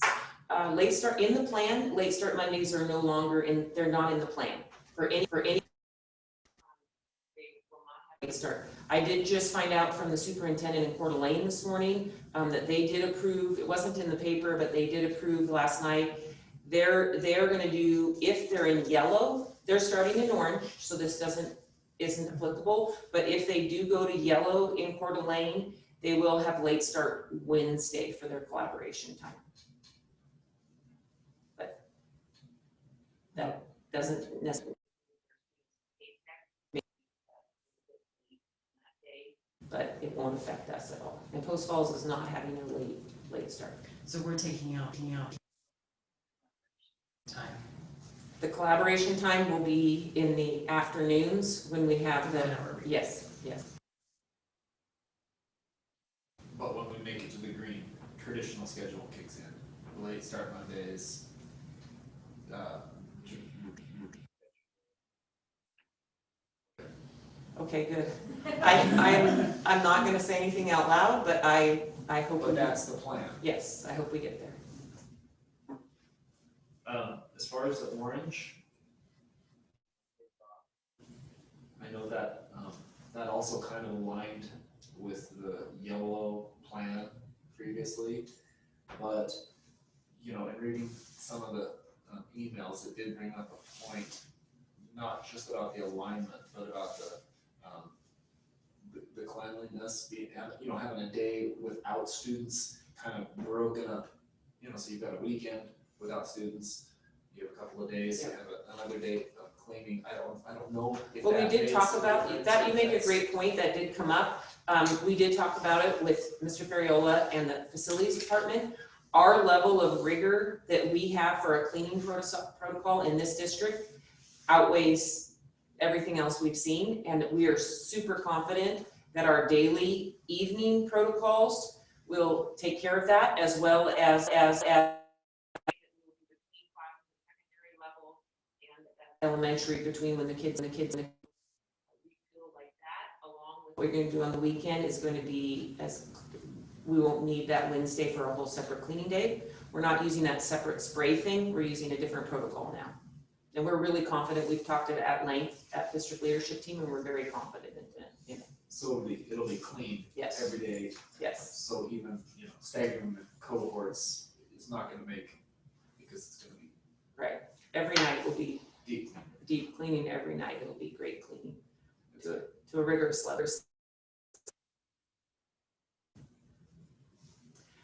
Late start in the plan, late start Mondays are no longer they're not in the plan for any. Late start. I did just find out from the superintendent in Cohort A this morning that they did approve, it wasn't in the paper, but they did approve last night. They're gonna do, if they're in yellow, they're starting in orange, so this isn't applicable, but if they do go to yellow in Coeur d'Alene, they will have late start Wednesday for their collaboration time. But that doesn't necessarily. But it won't affect us at all. And Post Falls is not having a late start. So we're taking out time. The collaboration time will be in the afternoons when we have the, 1 hour release. yes. But when we make it to the green, traditional schedule kicks in. Late start Mondays. Okay, good. I'm not gonna say anything out loud, but I hope. But that's the plan. Yes, I hope we get there. As far as the orange, I know that That also kind of aligned with the yellow plan previously, but, in reading some of the emails, it did bring up a point, not just about the alignment, but about the cleanliness, having a day without students kind of broken up, so you've got a weekend without students, you have a couple of days, you have another day of cleaning. I don't know if Well, we that did makes talk a about difference, that. You if make a that's- great point. That did come up. We did talk about it with Mr. Ferriola and the facilities department. Our level of rigor that we have for a cleaning protocol in this district outweighs everything else we've seen. And we are super confident that our daily evening protocols will take care of that, as well as elementary between when the kids we feel like that, along with what we're going to do on the weekend is going to be we won't need that Wednesday for a whole separate cleaning day. We're not using that separate spray thing. We're using a different protocol now. And we're really confident. We've talked at length at district leadership team, and we're very confident in it. So it'll be clean Yes. every day. Yes. So even, staggering the cohorts is not gonna make, because it's gonna be Right. Every night will be deep. deep cleaning. Every night it'll be great cleaning to a rigorous level.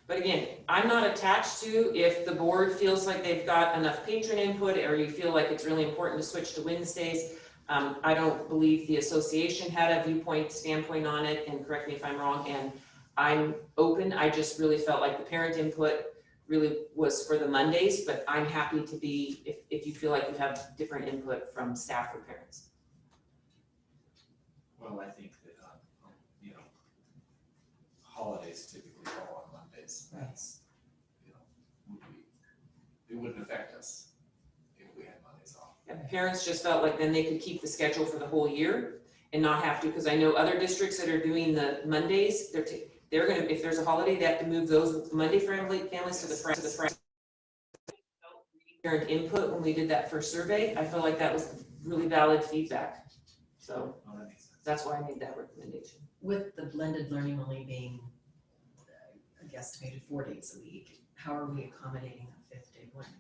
But again, I'm not attached to if the board feels like they've got enough patron input or you feel like it's really important to switch to Wednesdays. I don't believe the association had a standpoint on it, and correct me if I'm wrong, and I'm open. I just really felt like the parent input really was for the Mondays, but I'm happy to be, if you feel like you have different input from staff or parents. Well, I think that, holidays typically fall on Mondays. That's, it wouldn't affect us if we had Mondays off. Yeah, parents just felt like then they could keep the schedule for the whole year and not have to, because I know other districts that are doing the Mondays, they're gonna, if there's a holiday, they have to move those Monday families to the Friday. Parent input when we did that first survey, I felt like that was really valid feedback. So that's why I made that recommendation. With the blended learning only being guesstimated 4 days a week, how are we accommodating that 5th day learning?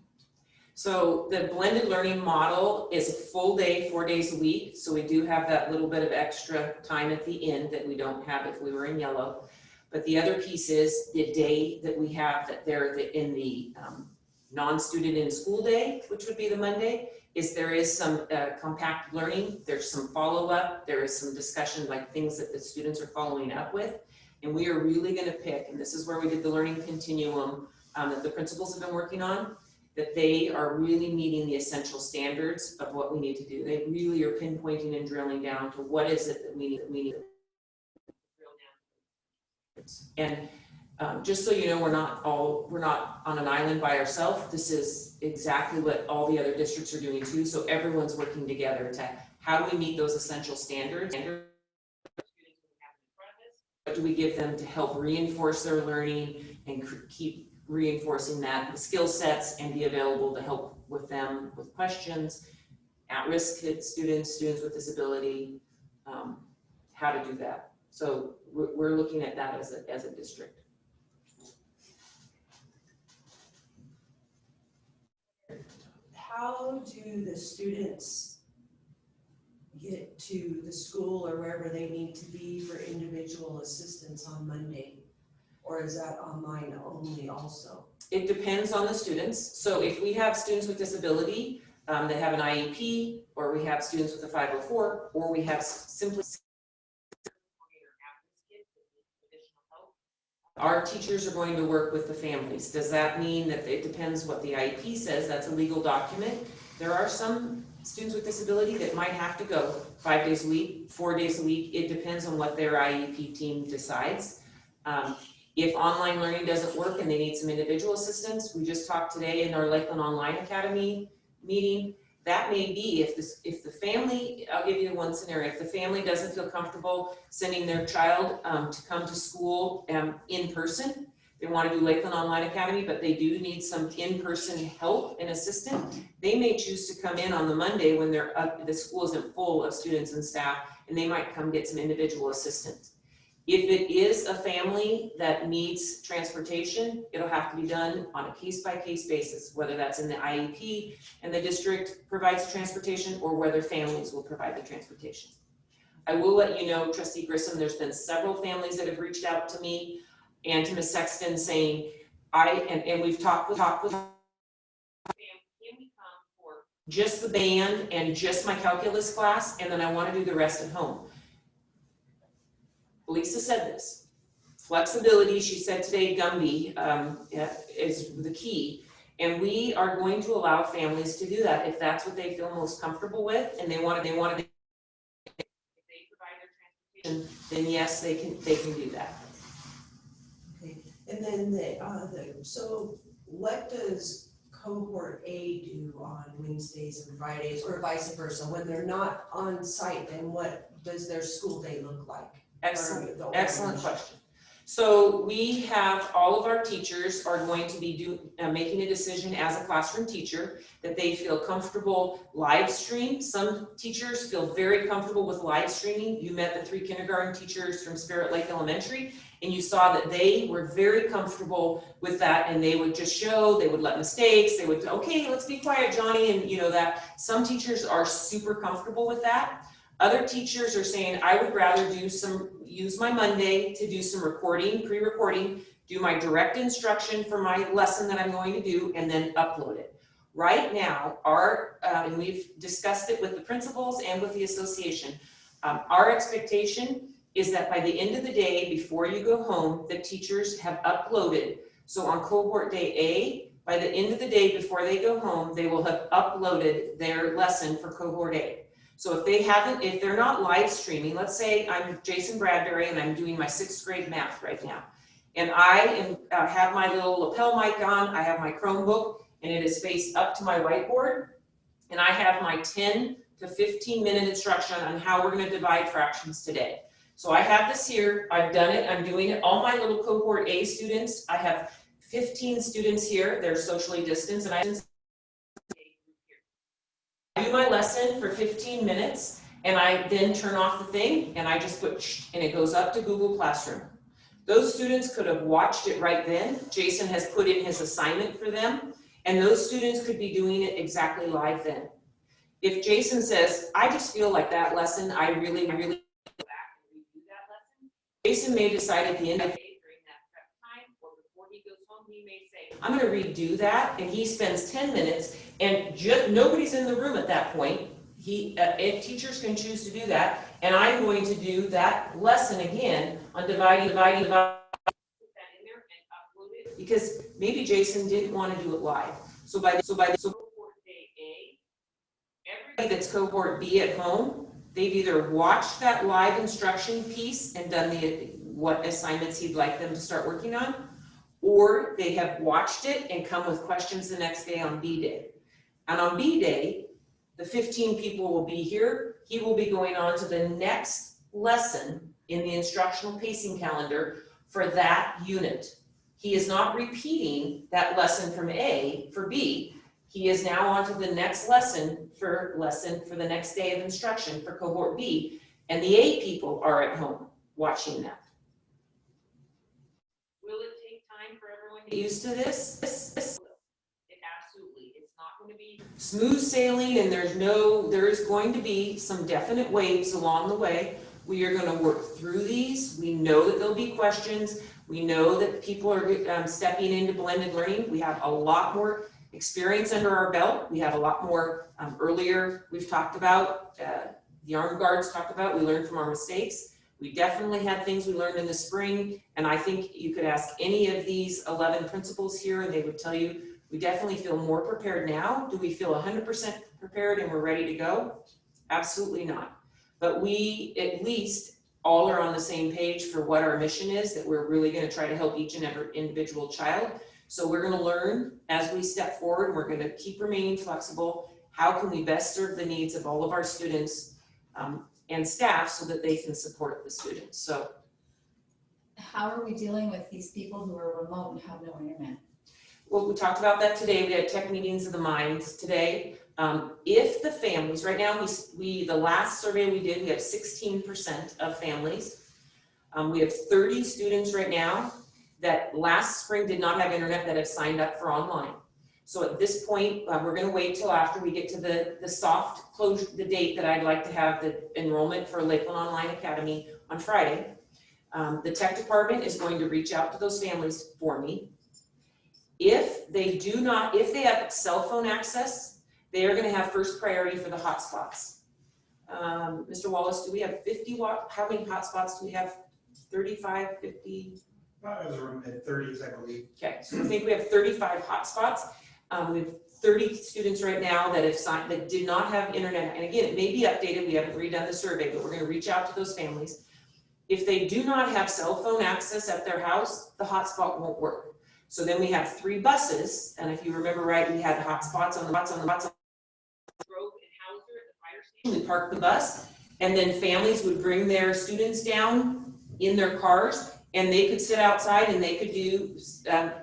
So the blended learning model is a full day, 4 days a week. So we do have that little bit of extra time at the end that we don't have if we were in yellow. But the other piece is the day that we have that they're in the non-student in school day, which would be the Monday, is there is some compact learning. There's some follow-up. There is some discussion, like things that the students are following up with. And we are really going to pick, and this is where we did the learning continuum that the principals have been working on, that they are really meeting the essential standards of what we need to do. They really are pinpointing and drilling down to what is it that we need to drill down. And just so you know, we're not on an island by ourselves. This is exactly what all the other districts are doing too. So everyone's working together to how do we meet those essential standards? What do we give them to help reinforce their learning and keep reinforcing that, the skill sets, and be available to help with them with questions, at-risk students with disability, how to do that. So we're looking at that as a district. How do the students get to the school or wherever they need to be for individual assistance on Monday? Or is that online only also? It depends on the students. So if we have students with disability that have an IEP, or we have students with a 504, or we have simply our teachers are going to work with the families. Does that mean that it depends what the IEP says? That's a legal document. There are some students with disability that might have to go 5 days a week, 4 days a week. It depends on what their IEP team decides. If online learning doesn't work and they need some individual assistance, we just talked today in our Lakeland Online Academy meeting, that may be if the family, I'll give you one scenario, if the family doesn't feel comfortable sending their child to come to school in person, they want to do Lakeland Online Academy, but they do need some in-person help and assistance, they may choose to come in on the Monday when the school isn't full of students and staff, and they might come get some individual assistance. If it is a family that needs transportation, it'll have to be done on a case-by-case basis, whether that's in the IEP and the district provides transportation, or whether families will provide the transportation. I will let you know, Trustee Grissom, there's been several families that have reached out to me and to Ms. Sexton saying, and we've talked with can we come for just the band and just my calculus class, and then I want to do the rest at home. Lisa said this, flexibility, she said today, Gumby is the key. And we are going to allow families to do that if that's what they feel most comfortable with, and they want to, if they provide their transportation, then yes, they can do that. Okay, and then so what does Cohort A do on Wednesdays and Fridays, or vice versa? When they're not on site, then what does their school day look like? Excellent question. So we have, all of our teachers are going to be making a decision as a classroom teacher that they feel comfortable live stream. Some teachers feel very comfortable with live streaming. You met the 3 kindergarten teachers from Spirit Lake Elementary, and you saw that they were very comfortable with that, and they would just show, they would let mistakes, they would, okay, let's be quiet, Johnny, and you know that. Some teachers are super comfortable with that. Other teachers are saying, I would rather use my Monday to do some recording, pre-recording, do my direct instruction for my lesson that I'm going to do, and then upload it. Right now, and we've discussed it with the principals and with the association, our expectation is that by the end of the day, before you go home, the teachers have uploaded. So on Cohort Day A, by the end of the day before they go home, they will have uploaded their lesson for Cohort A. So if they're not live streaming, let's say I'm Jason Bradbury and I'm doing my 6th grade math right now, and I have my little lapel mic on, I have my Chromebook, and it is faced up to my whiteboard, and I have my 10 to 15 minute instruction on how we're going to divide fractions today. So I have this here, I've done it, I'm doing it, all my little Cohort A students, I have 15 students here, they're socially distanced, and I do my lesson for 15 minutes, and I then turn off the thing, and I just put and it goes up to Google Classroom. Those students could have watched it right then. Jason has put in his assignment for them, and those students could be doing it exactly live then. If Jason says, I just feel like that lesson, I really go back and redo that lesson, Jason may decide at the end of the day during that prep time or before he goes home, he may say, I'm going to redo that, and he spends 10 minutes, and nobody's in the room at that point. If teachers can choose to do that, and I'm going to do that lesson again on dividing, put that in there and upload it, because maybe Jason didn't want to do it live. So by Cohort Day A, everybody that's Cohort B at home, they've either watched that live instruction piece and done what assignments he'd like them to start working on, or they have watched it and come with questions the next day on B Day. And on B Day, the 15 people will be here. He will be going on to the next lesson in the instructional pacing calendar for that unit. He is not repeating that lesson from A for B. He is now on to the next lesson for the next day of instruction for Cohort B, and the A people are at home watching that. Will it take time for everyone to get used to this? It absolutely. It's not going to be smooth sailing, and there is going to be some definite waves along the way. We are going to work through these. We know that there'll be questions. We know that people are stepping into blended learning. We have a lot more experience under our belt. We have a lot more earlier we've talked about, the armed guards talked about, we learned from our mistakes. We definitely had things we learned in the spring, and I think you could ask any of these 11 principals here and they would tell you, we definitely feel more prepared now. Do we feel 100% prepared and we're ready to go? Absolutely not. But we at least all are on the same page for what our mission is, that we're really going to try to help each and every individual child. So we're going to learn as we step forward, and we're going to keep remaining flexible. How can we best serve the needs of all of our students and staff so that they can support the students? So how are we dealing with these people who are remote and have no internet? Well, we talked about that today. We had tech meetings of the minds today. If the families, right now, the last survey we did, we have 16% of families. We have 30 students right now that last spring did not have internet that have signed up for online. So at this point, we're going to wait till after we get to the soft close, the date that I'd like to have the enrollment for Lakeland Online Academy on Friday. The tech department is going to reach out to those families for me. If they have cell phone access, they are going to have first priority for the hotspots. Mr. Wallace, do we have 50 watt? How many hotspots do we have? 35, 50? At 30s, I believe. Okay, so I think we have 35 hotspots. We have 30 students right now that have signed, that did not have internet. And again, it may be updated. We haven't redone the survey, but we're going to reach out to those families. If they do not have cell phone access at their house, the hotspot won't work. So then we have 3 buses, and if you remember right, we had hotspots on the Grove and Hauser at the fire station. We parked the bus, and then families would bring their students down in their cars, and they could sit outside and they could do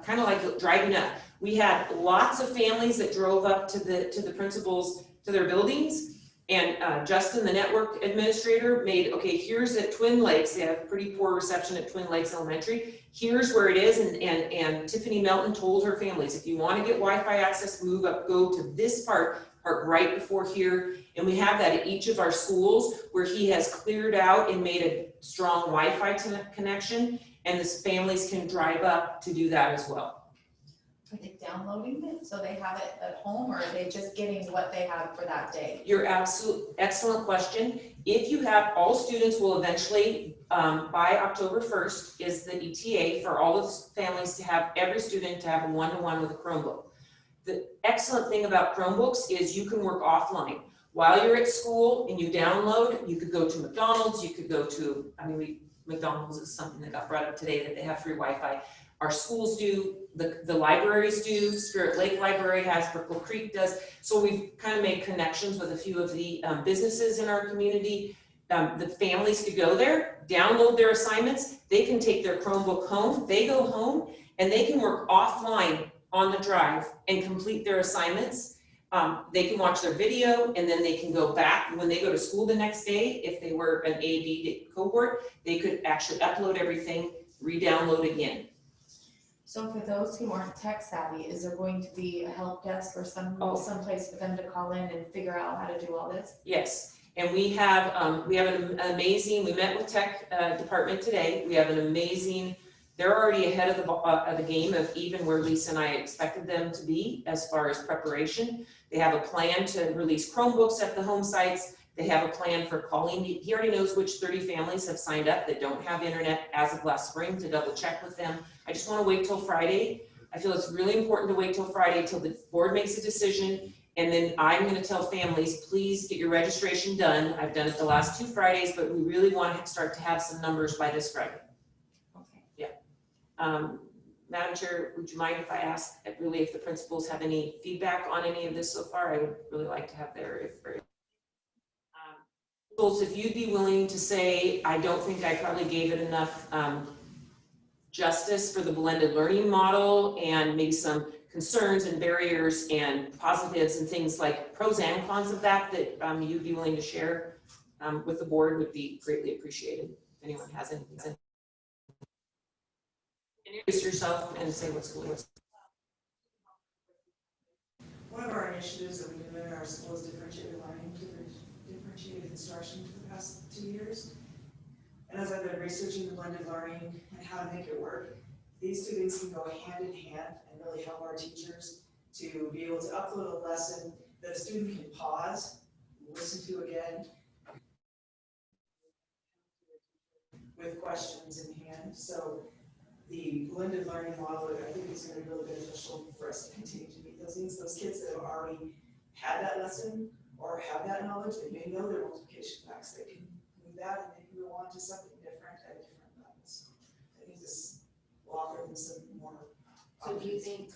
kind of like driving up. We had lots of families that drove up to the principals, to their buildings. And Justin, the network administrator, made, okay, here's at Twin Lakes, they have pretty poor reception at Twin Lakes Elementary. Here's where it is, and Tiffany Melton told her families, if you want to get Wi-Fi access, move up, go to this park right before here. And we have that at each of our schools where he has cleared out and made a strong Wi-Fi connection, and the families can drive up to do that as well. Are they downloading it so they have it at home, or are they just getting what they have for that day? Your excellent question. If you have, all students will eventually, by October 1st is the ETA for all of the families to have, every student to have a one-to-one with a Chromebook. The excellent thing about Chromebooks is you can work offline. While you're at school and you download, you could go to McDonald's, you could go to, McDonald's is something that got brought up today that they have free Wi-Fi. Our schools do, the libraries do, Spirit Lake Library has, Brickell Creek does. So we've kind of made connections with a few of the businesses in our community. The families could go there, download their assignments. They can take their Chromebook home. They go home and they can work offline on the drive and complete their assignments. They can watch their video, and then they can go back when they go to school the next day. If they were an A/B cohort, they could actually upload everything, re-download again. So for those who aren't tech savvy, is there going to be a help desk or some place for them to call in and figure out how to do all this? Yes, and we have an amazing, we met with tech department today. We have an amazing, they're already ahead of the game of even where Lisa and I expected them to be as far as preparation. They have a plan to release Chromebooks at the home sites. They have a plan for calling. He already knows which 30 families have signed up that don't have internet as of last spring, to double check with them. I just want to wait till Friday. I feel it's really important to wait till Friday till the board makes a decision. And then I'm going to tell families, please get your registration done. I've done it the last 2 Fridays, but we really want to start to have some numbers by this Friday. Okay. Yeah. Madam Chair, would you mind if I ask if the principals have any feedback on any of this so far? I would really like to have their, if you'd be willing to say, I don't think I probably gave it enough justice for the blended learning model, and maybe some concerns and barriers and positives and things like pros and cons of that you'd be willing to share with the board would be greatly appreciated. If anyone has anything. Introduce yourself and say what school it is. One of our initiatives that we've been doing in our school is differentiated learning, differentiated instruction for the past 2 years. And as I've been researching the blended learning and how to make it work, these two things can go hand in hand and really help our teachers to be able to upload a lesson that a student can pause, listen to again, with questions in hand. So the blended learning model, I think, is going to be really beneficial for us to continue to meet those needs. Those kids that have already had that lesson or have that knowledge, they may know their multiplication facts. They can move that and they can go on to something different at different levels. I think this will offer them some more. So do you think,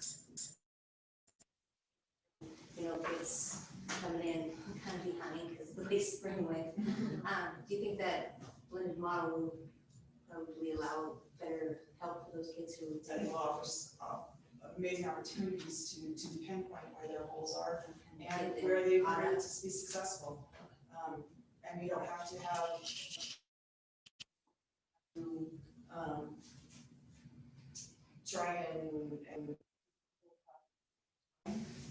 kids coming in kind of behind because the big spring with, do you think that blended model will probably allow better help for those kids who? I think it offers amazing opportunities to pinpoint where their goals are and where they've learned to be successful. And you don't have to have try and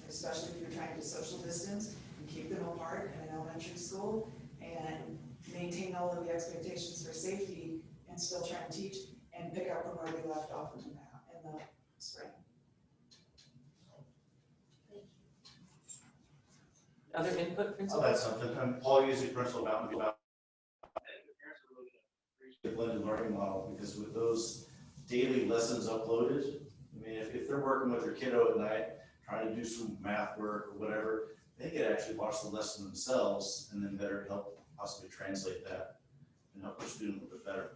especially if you're trying to social distance and keep them apart in an elementary school and maintain all of the expectations for safety and still try and teach and pick up from where they left off in the spring. Other input, principal? I'll add something. I'm Paul Usick, principal of Mountain View. The blended learning model, because with those daily lessons uploaded, I mean, if they're working with their kiddo at night, trying to do some math work or whatever, they could actually watch the lesson themselves and then better help possibly translate that and help their student a little bit better.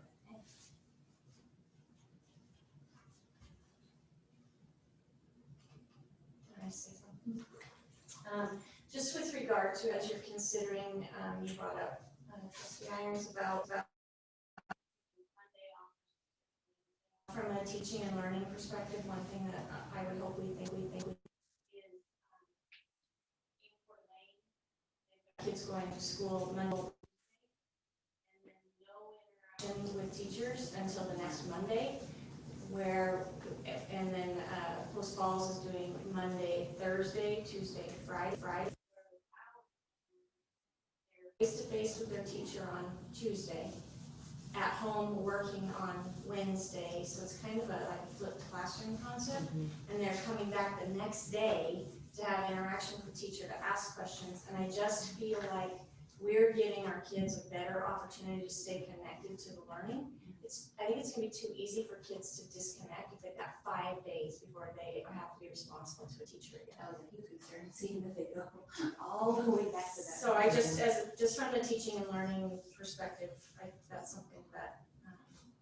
Just with regard to, as you're considering, you brought up Trustee Irons about from a teaching and learning perspective, one thing that I would hope we think is kids going to school Monday and then no interaction with teachers until the next Monday, and then Post Falls is doing Monday, Thursday, Tuesday, Friday. They're face-to-face with their teacher on Tuesday, at home working on Wednesday, so it's kind of a flipped classroom concept. And they're coming back the next day to have interaction with the teacher, to ask questions, and I just feel like we're giving our kids a better opportunity to stay connected to the learning. I think it's gonna be too easy for kids to disconnect if they've got 5 days before they have to be responsible to a teacher again. That was a huge concern, seeing that they go all the way back to that. So I just from the teaching and learning perspective, that's something that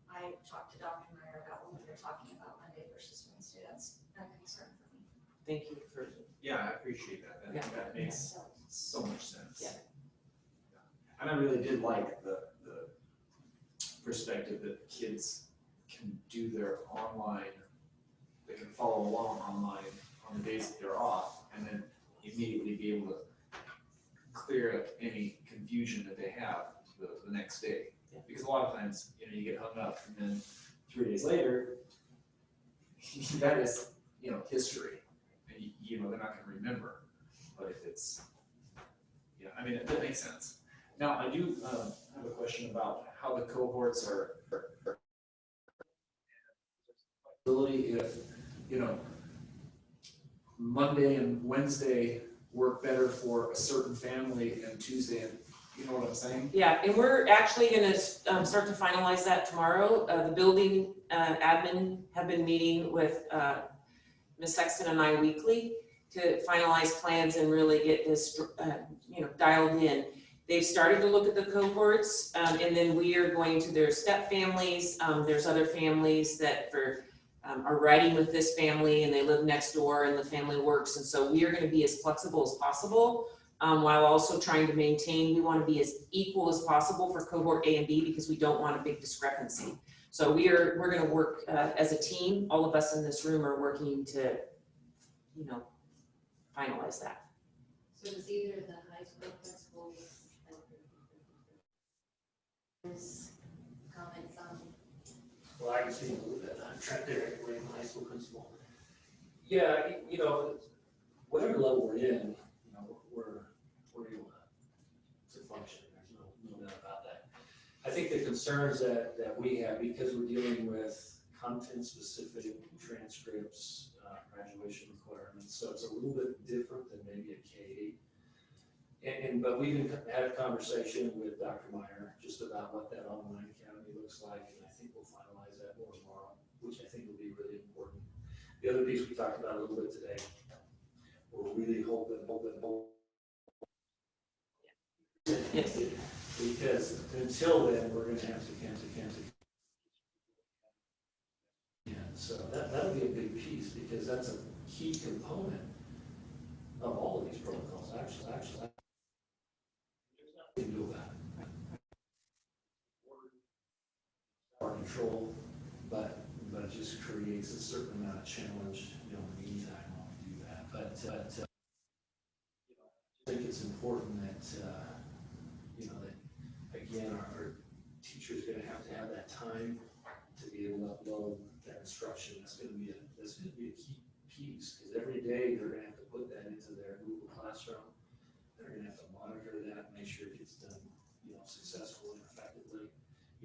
I talked to Dr. Meyer about when we were talking about Monday versus Wednesday. That's a concern for me. Thank you for. Yeah, I appreciate that. Yeah. That makes so much sense. Yeah. And I really did like the perspective that kids can do their online, they can follow along online on the days that they're off, and then immediately be able to clear up any confusion that they have the next day. Because a lot of times, you get hung up, and then 3 days later, that is, history. And they're not gonna remember. But if it's, that makes sense. Now, I do have a question about how the cohorts are ability if, Monday and Wednesday work better for a certain family and Tuesday, and you know what I'm saying? Yeah, and we're actually gonna start to finalize that tomorrow. The building admin have been meeting with Ms. Sexton and I weekly to finalize plans and really get this, dialed in. They've started to look at the cohorts, and then we are going to their step families. There's other families that are riding with this family and they live next door and the family works. And so we are gonna be as flexible as possible, while also trying to maintain, we wanna be as equal as possible for cohort A and B because we don't want a big discrepancy. So we're gonna work as a team. All of us in this room are working to, finalize that. So does either the high school principal comments on? Well, I can see a little bit, I'm trapped there, I'm a high school principal. Yeah, whatever level we're in, we're able to function, there's no doubt about that. I think the concerns that we have, because we're dealing with content-specific transcripts, graduation requirements, so it's a little bit different than maybe a K-8. But we've had a conversation with Dr. Meyer just about what that online academy looks like, and I think we'll finalize that more tomorrow, which I think will be really important. The other piece we talked about a little bit today, we're really hoping. Yes. Because until then, we're gonna have to cancel. Yeah, so that'll be a big piece, because that's a key component of all of these protocols, actually. There's nothing to do about it. Our control, but it just creates a certain amount of challenge, in the meantime while we do that. But I think it's important that, that again, our teacher's gonna have to have that time to be able to upload that instruction. That's gonna be a key piece, because every day they're gonna have to put that into their Google Classroom. They're gonna have to monitor that, make sure it gets done, successfully and effectively,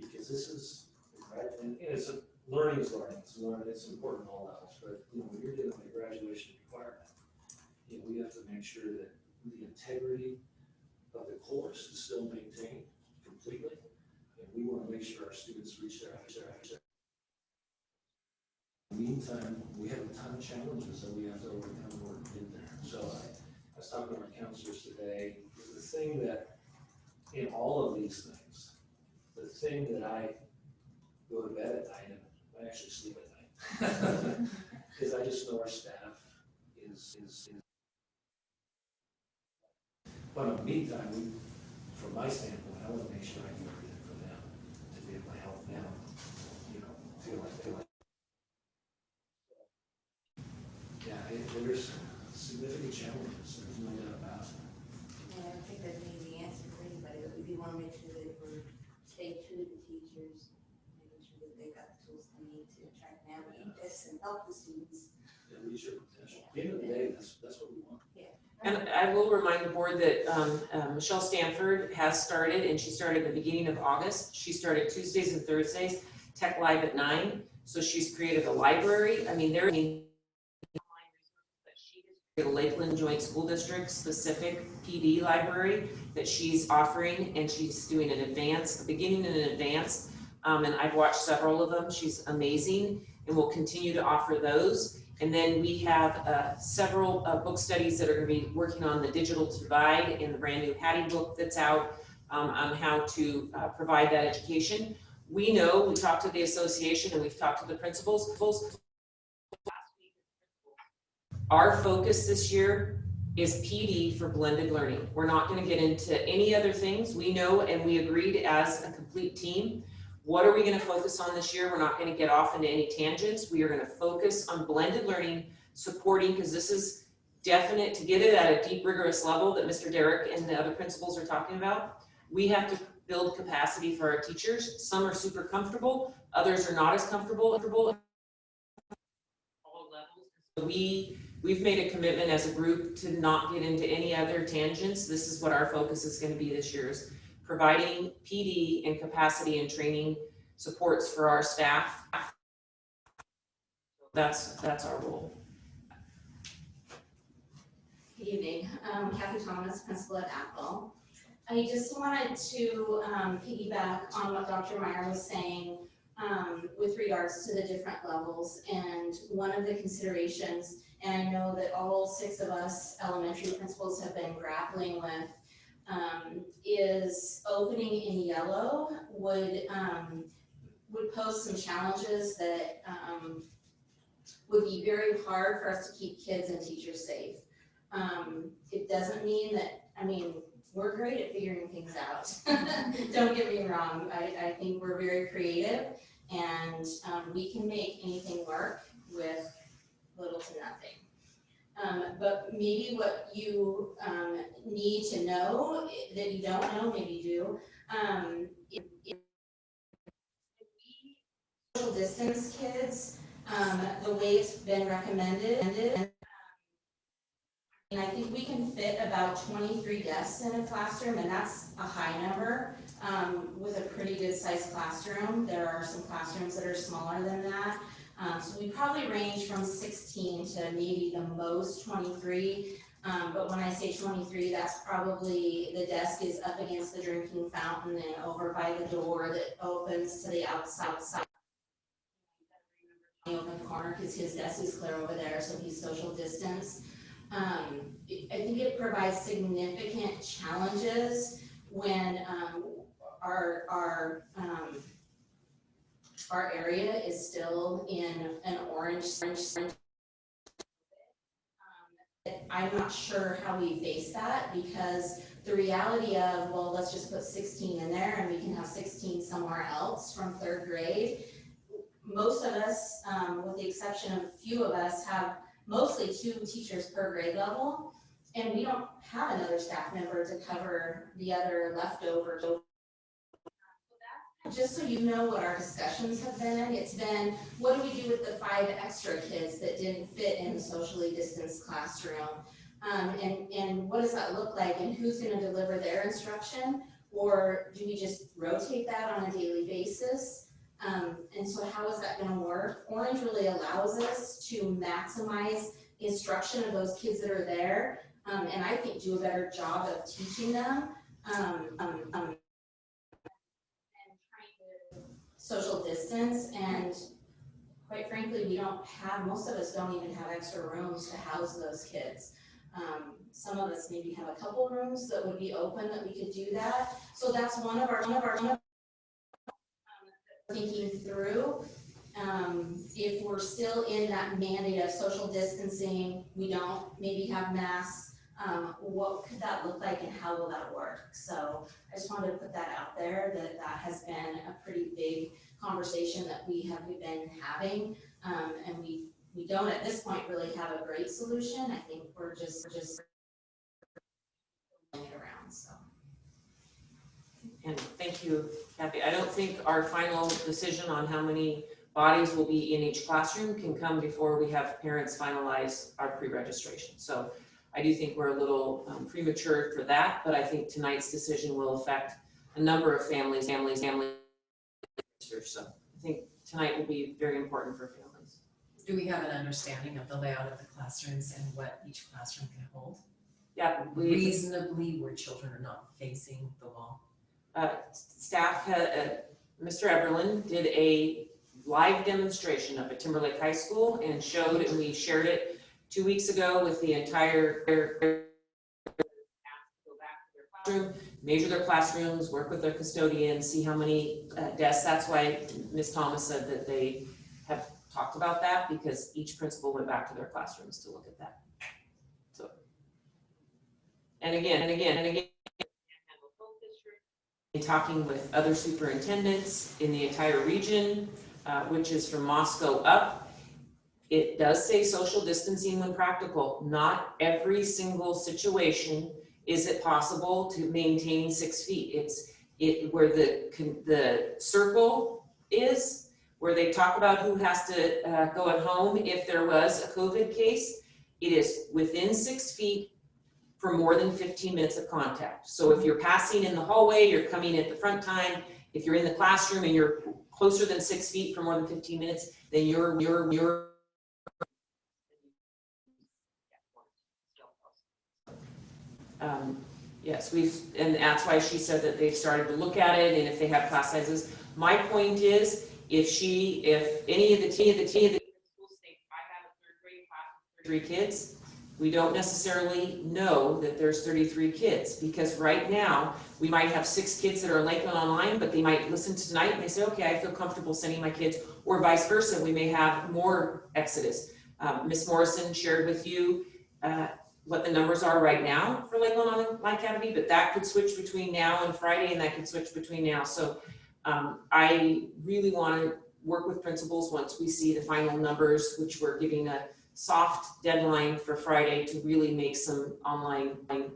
because this is, right, and it's learning is learning. It's important at all levels, but when you're dealing with a graduation requirement, we have to make sure that the integrity of the course is still maintained completely, and we want to make sure our students reach their. In the meantime, we have a ton of challenges that we have to overcome in order to get there. So I was talking to our counselors today. The thing that, in all of these things, the thing that I go to bed at night and I actually sleep at night, because I just know our staff is But in the meantime, from my standpoint, I want to make sure I do everything for them to be able to help them, feel like. Yeah, there's significant challenges, there's no doubt about it. Yeah, I don't think that's an easy answer for anybody, but we do want to make sure that we're stay true to the teachers, making sure that they've got the tools they need to try to navigate this and help the students. Yeah, reach their potential. At the end of the day, that's what we want. And I will remind the board that Michelle Stanford has started, and she started at the beginning of August. She started Tuesdays and Thursdays, Tech Live at 9. So she's created a library. I mean, there are the Lakeland Joint School District specific PD library that she's offering, and she's doing an advance, beginning and an advance. And I've watched several of them. She's amazing, and we'll continue to offer those. And then we have several book studies that are going to be working on the digital divide and the brand new Hattie book that's out on how to provide that education. We know, we talked to the association and we've talked to the principals. Our focus this year is PD for blended learning. We're not going to get into any other things. We know and we agreed as a complete team. What are we going to focus on this year? We're not going to get off into any tangents. We are going to focus on blended learning, supporting, because this is definite to get it at a deep, rigorous level that Mr. Derrick and the other principals are talking about. We have to build capacity for our teachers. Some are super comfortable, others are not as comfortable. All levels. We've made a commitment as a group to not get into any other tangents. This is what our focus is going to be this year, is providing PD and capacity and training supports for our staff. That's our role. Good evening, Kathy Thomas, principal at Apple. I just wanted to piggyback on what Dr. Meyer was saying with regards to the different levels. And one of the considerations, and I know that all 6 of us elementary principals have been grappling with, is opening in yellow would pose some challenges that would be very hard for us to keep kids and teachers safe. It doesn't mean that, we're great at figuring things out. Don't get me wrong. I think we're very creative, and we can make anything work with little to nothing. But maybe what you need to know that you don't know, maybe you do, social distance kids, the way it's been recommended, and I think we can fit about 23 desks in a classroom, and that's a high number with a pretty good sized classroom. There are some classrooms that are smaller than that. So we probably range from 16 to maybe the most 23. But when I say 23, that's probably the desk is up against the drinking fountain and over by the door that opens to the outside. Open corner, because his desk is clear over there, so he's social distance. I think it provides significant challenges when our area is still in an orange. I'm not sure how we face that, because the reality of, well, let's just put 16 in there and we can have 16 somewhere else from 3rd grade. Most of us, with the exception of a few of us, have mostly 2 teachers per grade level, and we don't have another staff member to cover the other leftovers. Just so you know what our discussions have been, it's been, what do we do with the 5 extra kids that didn't fit in the socially distanced classroom? And what does that look like, and who's going to deliver their instruction? Or do we just rotate that on a daily basis? And so how is that going to work? Orange really allows us to maximize instruction of those kids that are there, and I think do a better job of teaching them and trying to social distance. And quite frankly, most of us don't even have extra rooms to house those kids. Some of us maybe have a couple rooms that would be open that we could do that. So that's one of our thinking through. If we're still in that mandate of social distancing, we don't maybe have masks, what could that look like and how will that work? So I just wanted to put that out there, that has been a pretty big conversation that we have been having. And we don't at this point really have a great solution. I think we're just going it around, so. And thank you, Kathy. I don't think our final decision on how many bodies will be in each classroom can come before we have parents finalize our pre-registration. So I do think we're a little premature for that, but I think tonight's decision will affect a number of families. So I think tonight will be very important for families. Do we have an understanding of the layout of the classrooms and what each classroom can hold? Yeah, reasonably where children are not facing the wall. Staff had, Mr. Everlin did a live demonstration up at Timberlake High School and showed, and we shared it 2 weeks ago with the entire classroom, measure their classrooms, work with their custodians, see how many desks. That's why Ms. Thomas said that they have talked about that, because each principal went back to their classrooms to look at that. So, and again, in talking with other superintendents in the entire region, which is from Moscow up, it does say social distancing when practical. Not every single situation is it possible to maintain 6 feet. It's where the circle is, where they talk about who has to go at home if there was a COVID case. It is within 6 feet for more than 15 minutes of contact. So if you're passing in the hallway, you're coming at the front time. If you're in the classroom and you're closer than 6 feet for more than 15 minutes, then you're yes, and that's why she said that they've started to look at it, and if they have class sizes. My point is, if any of the principals think I have a 3rd grade class with 33 kids, we don't necessarily know that there's 33 kids, because right now we might have 6 kids that are in Lakeland online, but they might listen to tonight and they say, okay, I feel comfortable sending my kids, or vice versa. We may have more exodus. Ms. Morrison shared with you what the numbers are right now for Lakeland Online Academy, but that could switch between now and Friday, and that could switch between now. So I really want to work with principals once we see the final numbers, which we're giving a soft deadline for Friday to really make some online and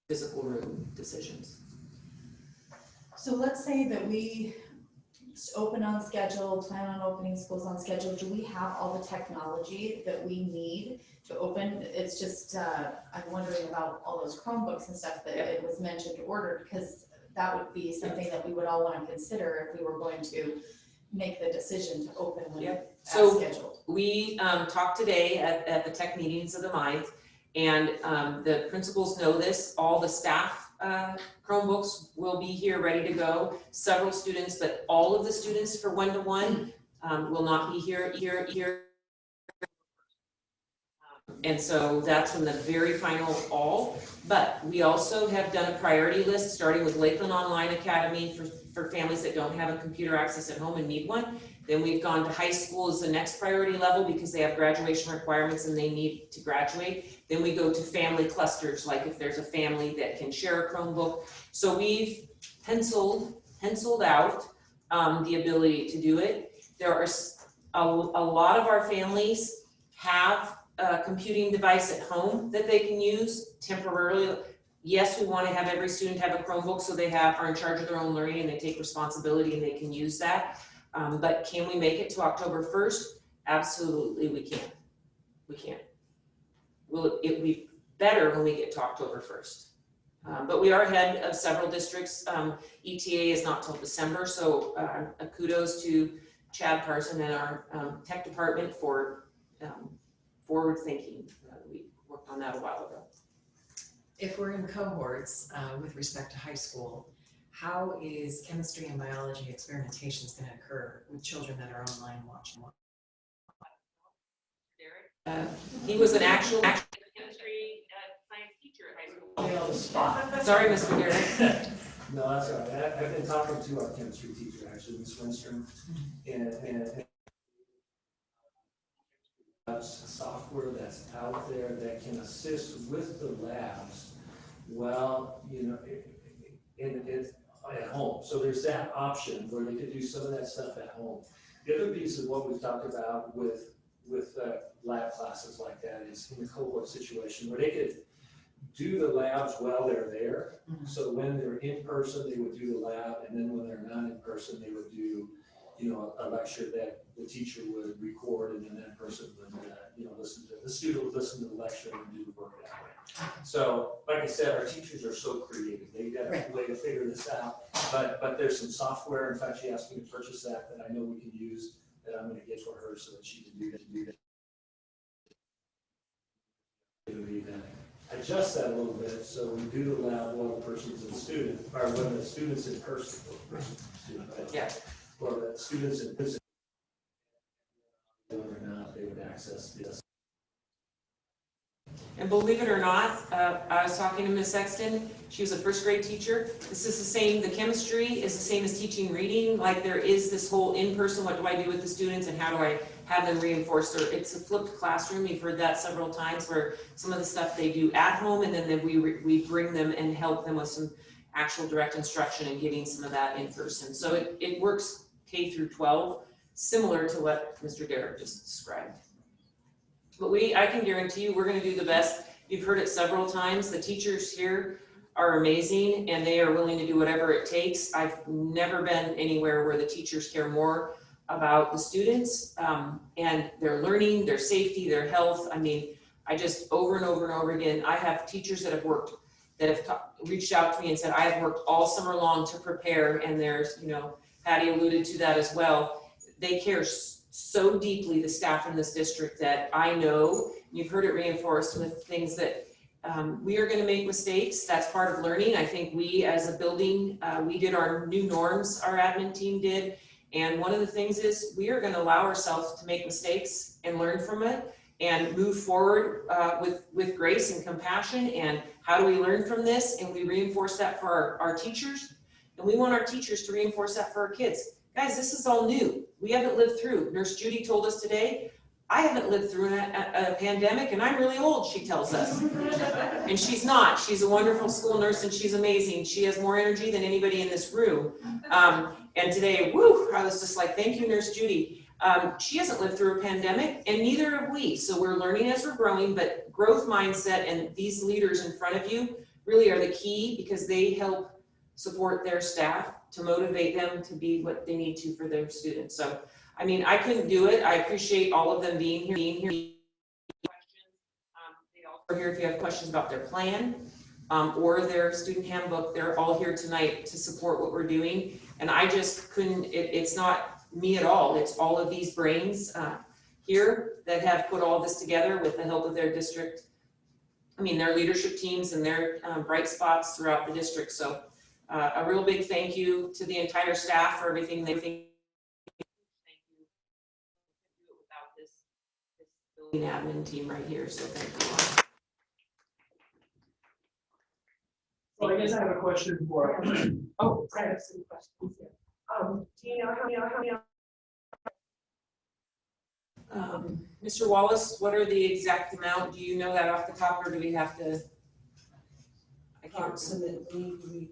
physical room decisions. So let's say that we open on schedule, plan on opening schools on schedule. Do we have all the technology that we need to open? It's just, I'm wondering about all those Chromebooks and stuff that it was mentioned to order, because that would be something that we would all want to consider if we were going to make the decision to open when as scheduled. We talked today at the tech meetings of the month, and the principals know this. All the staff Chromebooks will be here ready to go. Several students, but all of the students for one-to-one will not be here. And so that's in the very final all. But we also have done a priority list, starting with Lakeland Online Academy for families that don't have a computer access at home and need one. Then we've gone to high school as the next priority level, because they have graduation requirements and they need to graduate. Then we go to family clusters, like if there's a family that can share a Chromebook. So we've penciled out the ability to do it. There are a lot of our families have a computing device at home that they can use temporarily. Yes, we want to have every student have a Chromebook so they are in charge of their own learning and they take responsibility and they can use that. But can we make it to October 1st? Absolutely, we can. We can. Will it be better when we get to October 1st? But we are ahead of several districts. ETA is not till December, so kudos to Chad Parson and our tech department for forward thinking. We worked on that a while ago. If we're in cohorts with respect to high school, how is chemistry and biology experimentations going to occur with children that are online watching? He was an actual chemistry science teacher at high school. Sorry, Mr. Garrett. No, that's all right. I've been talking to our chemistry teacher, actually, Ms. Winstrom, and sophomore software that's out there that can assist with the labs, well, you know, it's at home. So there's that option where they could do some of that stuff at home. The other piece of what we've talked about with lab classes like that is in the cohort situation where they could do the labs while they're there. So when they're in person, they would do the lab, and then when they're not in person, they would do, you know, a lecture that the teacher would record, and then that person would, you know, the student would listen to the lecture and do the work that way. So, like I said, our teachers are so creative. They've got a way to figure this out. But there's some software. In fact, she asked me to purchase that I know we can use, that I'm going to get for her so that she can do that. Adjust that a little bit, so we do allow one person's in student, or when the student's in person, or the students in person, whether or not they would access this. And believe it or not, I was talking to Ms. Sexton. She was a first grade teacher. This is the same, the chemistry is the same as teaching reading. Like there is this whole in-person, what do I do with the students and how do I have them reinforce their, it's a flipped classroom. You've heard that several times where some of the stuff they do at home and then we bring them and help them with some actual direct instruction and getting some of that in person. So it works K through 12, similar to what Mr. Derrick just described. But I can guarantee you, we're going to do the best. You've heard it several times. The teachers here are amazing and they are willing to do whatever it takes. I've never been anywhere where the teachers care more about the students and their learning, their safety, their health. I mean, I just over and over and over again, I have teachers that have reached out to me and said, I have worked all summer long to prepare, and there's, you know, Patty alluded to that as well. They care so deeply, the staff in this district, that I know, you've heard it reinforced with things that we are going to make mistakes. That's part of learning. I think we as a building, we did our new norms, our admin team did. And one of the things is we are going to allow ourselves to make mistakes and learn from it and move forward with grace and compassion. And how do we learn from this? And we reinforce that for our teachers. And we want our teachers to reinforce that for our kids. Guys, this is all new. We haven't lived through. Nurse Judy told us today, I haven't lived through a pandemic and I'm really old, she tells us. And she's not. She's a wonderful school nurse and she's amazing. She has more energy than anybody in this room. And today, woo, I was just like, thank you, Nurse Judy. She hasn't lived through a pandemic and neither have we. So we're learning as we're growing, but growth mindset and these leaders in front of you really are the key because they help support their staff to motivate them to be what they need to for their students. So, I mean, I couldn't do it. I appreciate all of them being here. They all are here if you have questions about their plan or their student handbook. They're all here tonight to support what we're doing. And I just couldn't, it's not me at all. It's all of these brains here that have put all this together with the help of their district. I mean, their leadership teams and their bright spots throughout the district. So a real big thank you to the entire staff for everything they think. Thank you. Without this building admin team right here, so thank you. Well, I guess I have a question for. Oh, I have some questions here. Do you know how many? Mr. Wallace, what are the exact amount? Do you know that off the top, or do we have to? I can't. Approximately.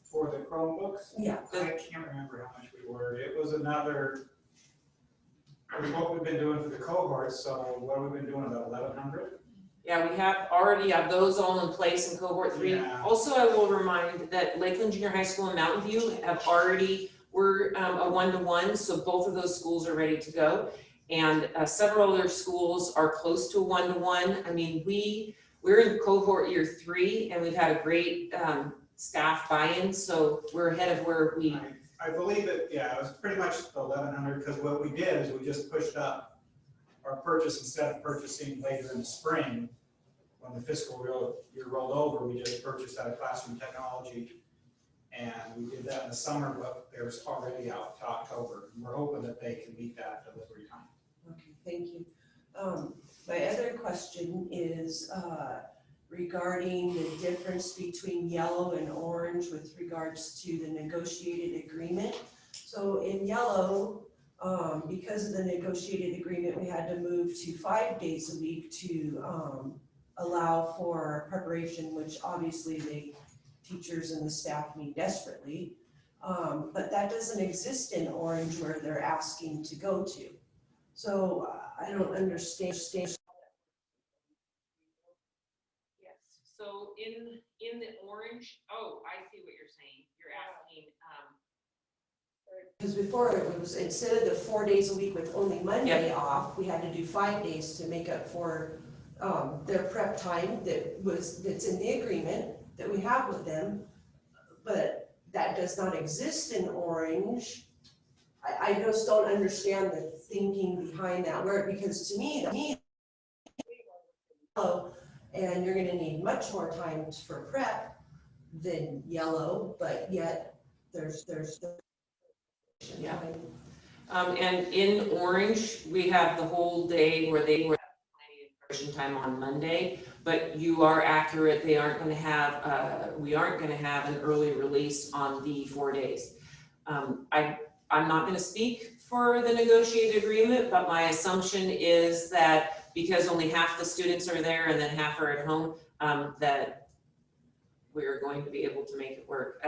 For the Chromebooks? Yeah. I can't remember how much we ordered. It was another, I mean, what we've been doing for the cohorts, so what have we been doing, about 1,100? Yeah, we have already have those all in place in cohort 3. Yeah. Also, I will remind that Lakeland Junior High School and Mountain View have already, we're a 1-to-1, so both of those schools are ready to go. And several other schools are close to a 1-to-1. I mean, we're in cohort year 3 and we've had a great staff buy-in, so we're ahead of where we. I believe it, yeah, it was pretty much the 1,100, because what we did is we just pushed up our purchase. Instead of purchasing later in the spring, when the fiscal year rolled over, we just purchased out of Classroom Technology. And we did that in the summer, but there's already out to October. And we're hoping that they can meet that delivery time. Okay, thank you. My other question is regarding the difference between yellow and orange with regards to the negotiated agreement. So in yellow, Because of the negotiated agreement, we had to move to 5 days a week to allow for preparation, which obviously the teachers and the staff need desperately. But that doesn't exist in Orange where they're asking to go to. So I don't understand. Yes, so in the orange, oh, I see what you're saying. You're asking, Because before it was, instead of the 4 days a week with only Monday off, we had to do 5 days to make up for their prep time that's in the agreement that we have with them. But that does not exist in Orange. I just don't understand the thinking behind that word, because to me, and you're gonna need much more time for prep than yellow, but yet there's yeah. And in orange, we have the whole day where they were plenty of preparation time on Monday, but you are accurate, they aren't gonna have, we aren't gonna have an early release on the 4 days. I'm not gonna speak for the negotiated agreement, but my assumption is that because only half the students are there and then half are at home, that we're going to be able to make it work.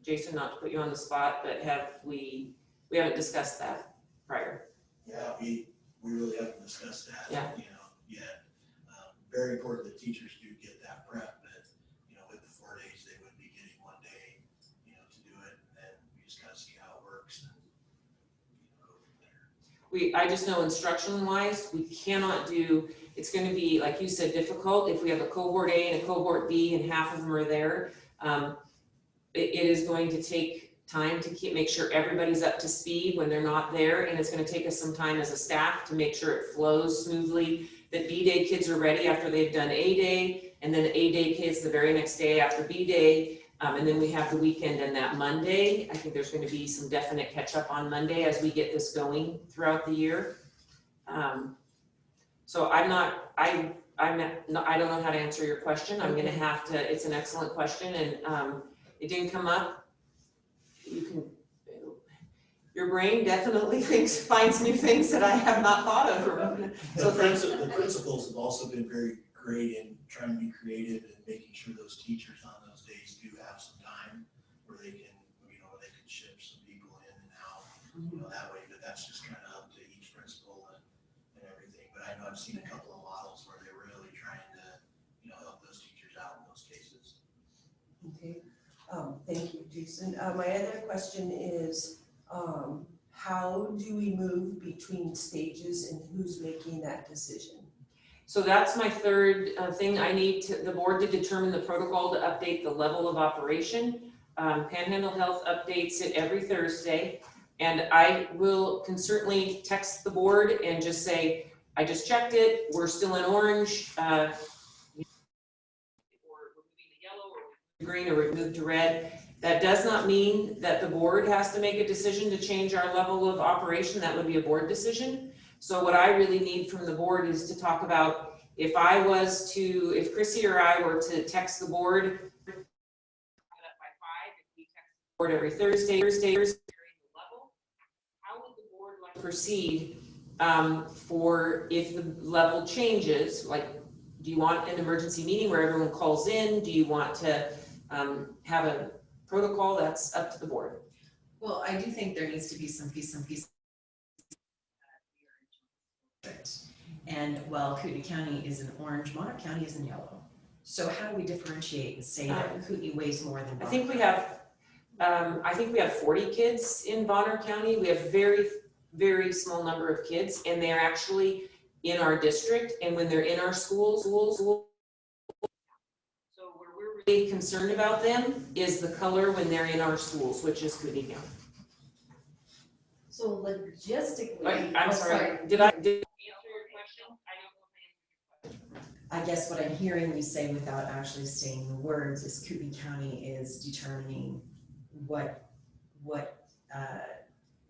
Jason, not to put you on the spot, but we haven't discussed that prior. Yeah, we really haven't discussed that, Yeah. Yet. Very important that teachers do get that prep, but, with the 4 days, they would be getting 1 day, to do it, and then we just gotta see how it works and, go from there. I just know instruction wise, we cannot do, it's gonna be, like you said, difficult if we have a cohort A and a cohort B and half of them are there. It is going to take time to make sure everybody's up to speed when they're not there, and it's gonna take us some time as a staff to make sure it flows smoothly, that B day kids are ready after they've done A day, and then A day kids the very next day after B day, and then we have the weekend and that Monday. I think there's gonna be some definite catch up on Monday as we get this going throughout the year. So I don't know how to answer your question. I'm gonna have to, it's an excellent question, and it didn't come up. Your brain definitely finds new things that I have not thought of. So The principals have also been very great in trying to be creative and making sure those teachers on those days do have some time where they can, where they can shift some people in and out, that way, but that's just kind of up to each principal and everything. But I know I've seen a couple of models where they're really trying to, help those teachers out in those cases. Okay, thank you, Jason. My other question is, how do we move between stages and who's making that decision? So that's my third thing. I need the board to determine the protocol to update the level of operation. Panhandle Health updates it every Thursday, and I can certainly text the board and just say, I just checked it, we're still in orange, or we're moving to yellow, or green, or we moved to red. That does not mean that the board has to make a decision to change our level of operation. That would be a board decision. So what I really need from the board is to talk about if Chrissy or I were to text the board by 5, if we text the board every Thursday, level, how would the board like to proceed for if the level changes? Like, do you want an emergency meeting where everyone calls in? Do you want to have a protocol? That's up to the board. Well, I do think there needs to be some piece. And while Kootenai County is in orange, Monarch County is in yellow. So how do we differentiate and say that Kootenai weighs more than Bonner? I think we have 40 kids in Bonner County. We have very, very small number of kids, and they're actually in our district. And when they're in our schools, so where we're really concerned about them is the color when they're in our schools, which is Kootenai County. So logistically. I'm sorry. Did I answer your question? I don't know if I answered your question. I guess what I'm hearing you say without actually saying the words is Kootenai County is determining what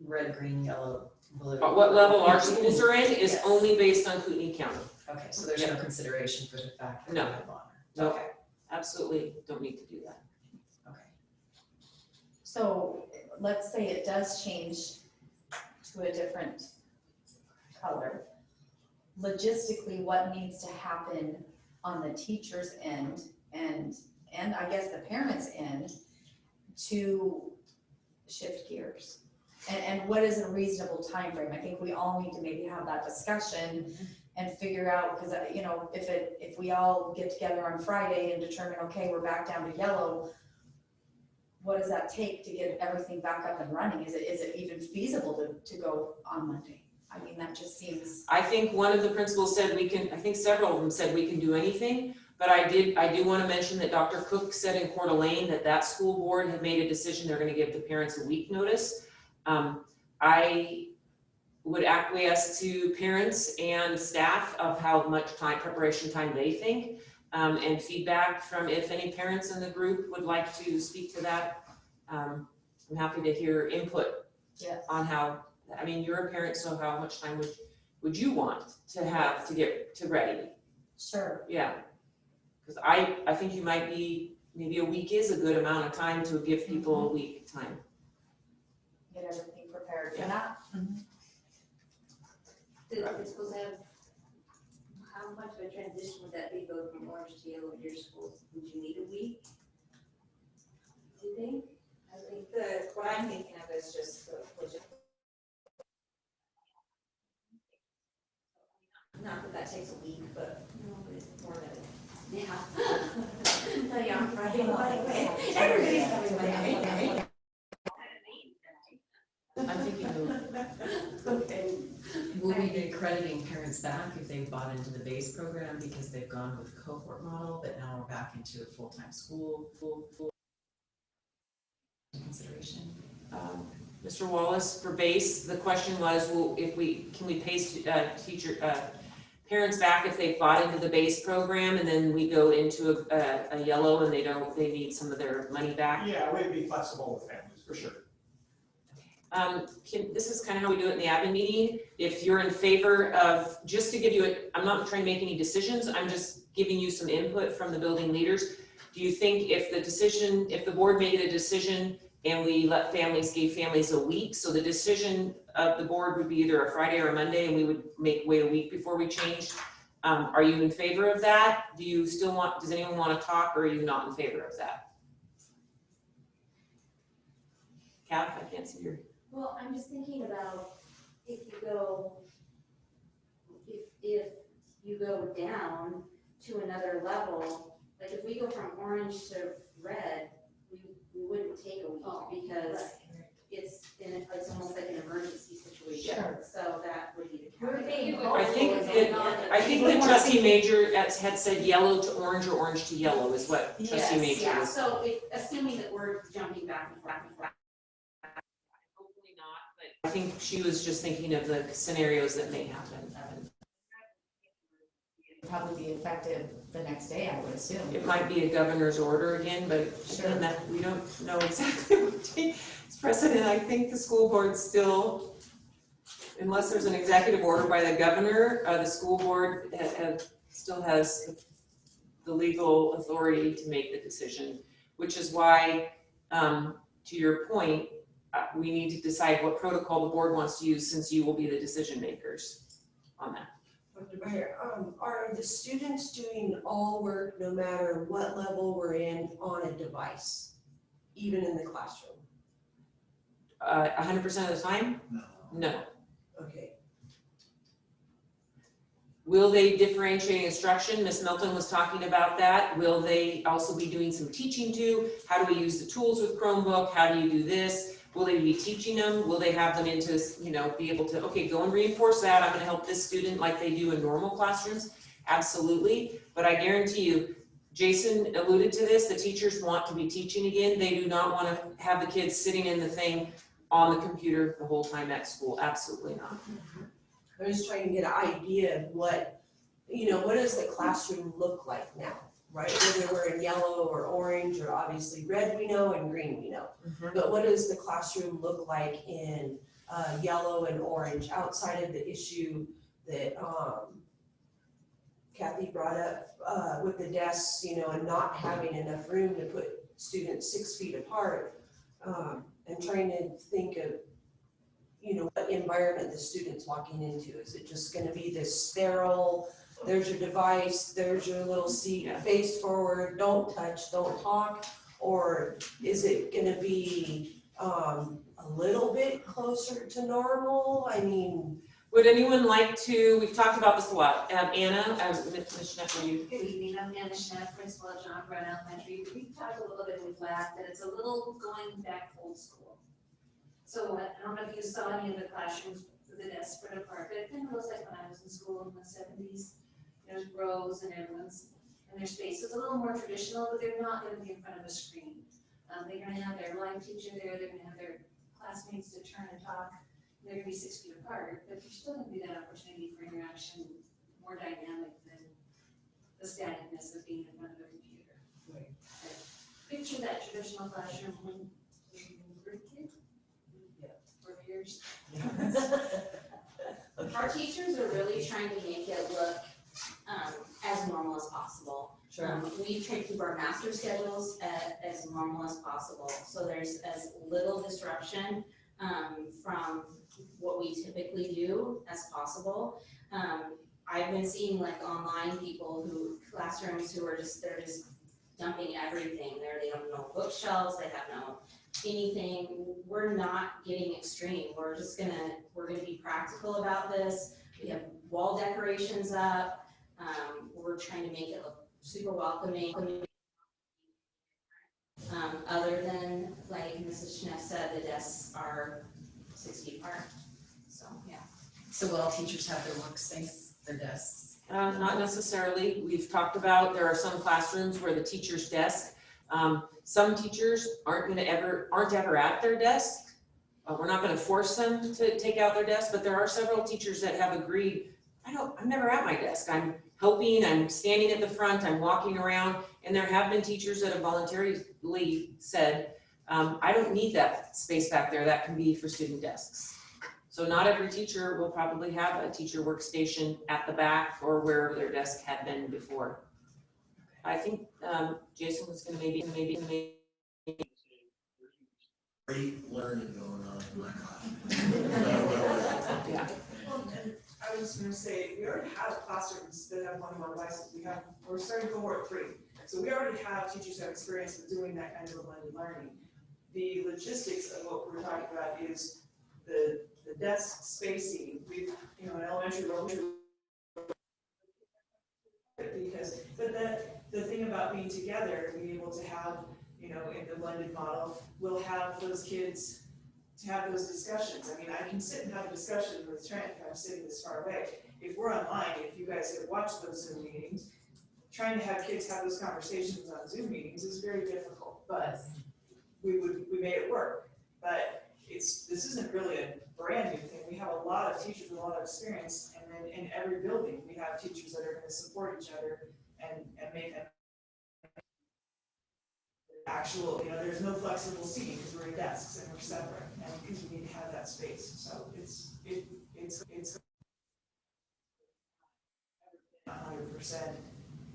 red, green, yellow, blue. What level our schools are in is only based on Kootenai County. Okay, so there's no consideration for the fact that we have Bonner. No, Okay. Absolutely don't need to do that. Okay. So let's say it does change to to a different color. Logistically, what needs to happen on the teacher's end and I guess the parents' end to shift gears? And what is a reasonable time frame? I think we all need to maybe have that discussion and figure out, because you know, if we all get together on Friday and determine, okay, we're back down to yellow, what does that take to get everything back up and running? Is it even feasible to go on Monday? I mean, that just seems. I think one of the principals said we can, I think several of them said we can do anything, but I do want to mention that Dr. Cook said in Coeur d'Alene that school board had made a decision, they're going to give the parents a week notice. I would acquiesce to parents and staff of how much preparation time they think, and feedback from if any parents in the group would like to speak to that. I'm happy to hear input on how, I mean, you're a parent, so how much time would you want to have to get to ready? Sure. Yeah, because I think you might be, maybe a week is a good amount of time to give people a week time. Get everything prepared for that. Did the schools have, how much of a transition would that be going from orange to yellow in your schools? Would you need a week? Do you think? I think what I'm thinking of is just the not that takes a week, but more than Yeah, on Friday, everybody's coming Monday. I'm thinking of. Okay. Will we be crediting parents back if they bought into the base program because they've gone with cohort model, but now we're back into a full-time school, full consideration? Mr. Wallace, for base, the question was, well, can we pay parents back if they bought into the base program and then we go into a yellow and they need some of their money back? Yeah, we'd be flexible with families, for sure. This is kind of how we do it in the admin meeting. If you're in favor of, just to give you I'm not trying to make any decisions, I'm just giving you some input from the building leaders. Do you think if the board made a decision and we gave families a week, so the decision of the board would be either a Friday or a Monday and we would wait a week before we changed? Are you in favor of that? Does anyone want to talk, or are you not in favor of that? Kat, I can't see your. Well, I'm just thinking about if you go down to another level, like if we go from orange to red, we wouldn't take a week because it's almost like an emergency situation. Sure. So that would be the I think the trustee major had said yellow to orange or orange to yellow is what trustee major yeah. was. So assuming that we're jumping back and forth. Hopefully not, but I think she was just thinking of the scenarios that may happen. Probably be effective the next day, I would assume. It might be a governor's order again, but again, that we don't know exactly what is precedent. I think the school board still, unless there's an executive order by the governor, the school board still has the legal authority to make the decision, which is why, to your point, we need to decide what protocol the board wants to use, since you will be the decision makers on that. Dr. Beyer, are the students doing all work, no matter what level we're in, on a device, even in the classroom? 100% of the time? No. Okay. Will they differentiate instruction? Ms. Milton was talking about that. Will they also be doing some teaching too? How do we use the tools with Chromebook? How do you do this? Will they be teaching them? Will they have them into, be able to, okay, go and reinforce that. I'm going to help this student like they do in normal classrooms. Absolutely. But I guarantee you, Jason alluded to this, the teachers want to be teaching again. They do not want to have the kids sitting in the thing on the computer the whole time at school. Absolutely not. I'm just trying to get an idea of what does the classroom look like now, right? Whether we're in yellow or orange, or obviously red we know and green we know. But what does the classroom look like in yellow and orange, outside of the issue that Kathy brought up with the desks, and not having enough room to put students 6 feet apart, and trying to think of, you know, what environment the student's walking into. Is it just gonna be this sterile, there's your device, there's your little seat, face forward, don't touch, don't talk? Or is it gonna be a little bit closer to normal? I mean, would anyone like to, we've talked about this a lot, Anna, Ms. Schnepp, will you? Good evening, I'm Anna Schnepp, principal at John Brown Elementary. We talked a little bit, we've laughed, that it's a little going back old school. So I don't know if you saw any of the classrooms with the desks spread apart, but it kind of looks like when I was in school in the 70s. There's rows and everyone's in their space. So it's a little more traditional, but they're not going to be in front of a screen. They're going to have their line teacher there, they're going to have their classmates to turn and talk. They're going to be 6 feet apart, but there's still going to be that opportunity for interaction, more dynamic than the staticness of being in front of a computer. Right. Picture that traditional classroom when you were a kid. For years. Our teachers are really trying to make it look as normal as possible. Sure. We try to keep our master schedules as normal as possible, so there's as little disruption from what we typically do as possible. I've been seeing like online people classrooms who are they're just dumping everything there. They have no bookshelves, they have no anything. We're not getting extreme. We're gonna be practical about this. We have wall decorations up. We're trying to make it look super welcoming. Other than, like Mrs. Schnepp said, the desks are 6 feet apart. So, yeah. So will all teachers have their workspace, their desks? Not necessarily. We've talked about, there are some classrooms where the teacher's desk, some teachers aren't ever at their desk. We're not gonna force them to take out their desk, but there are several teachers that have agreed, I'm never at my desk. I'm helping, I'm standing at the front, I'm walking around, and there have been teachers that have voluntarily said, I don't need that space back there, that can be for student desks. So not every teacher will probably have a teacher workstation at the back or wherever their desk had been before. I think Jason was gonna maybe. Great learning going on in my class. Yeah. Well, and I was gonna say, we already have classrooms that have one-on-one devices. We're starting Cohort 3. So we already have teachers who have experience with doing that kind of blended learning. The logistics of what we're talking about is the desk spacing. We've, in elementary, but the thing about being together, being able to have, in the blended model, we'll have those kids to have those discussions. I mean, I can sit and have a discussion with Trent if I'm sitting this far away. If we're online, if you guys have watched those Zoom meetings, trying to have kids have those conversations on Zoom meetings is very difficult, but we made it work. But this isn't really a brand new thing. We have a lot of teachers with a lot of experience, and then in every building, we have teachers that are gonna support each other and make them actual, there's no flexible seating because we're in desks and we're separate, and because we need to have that space. So it's 100%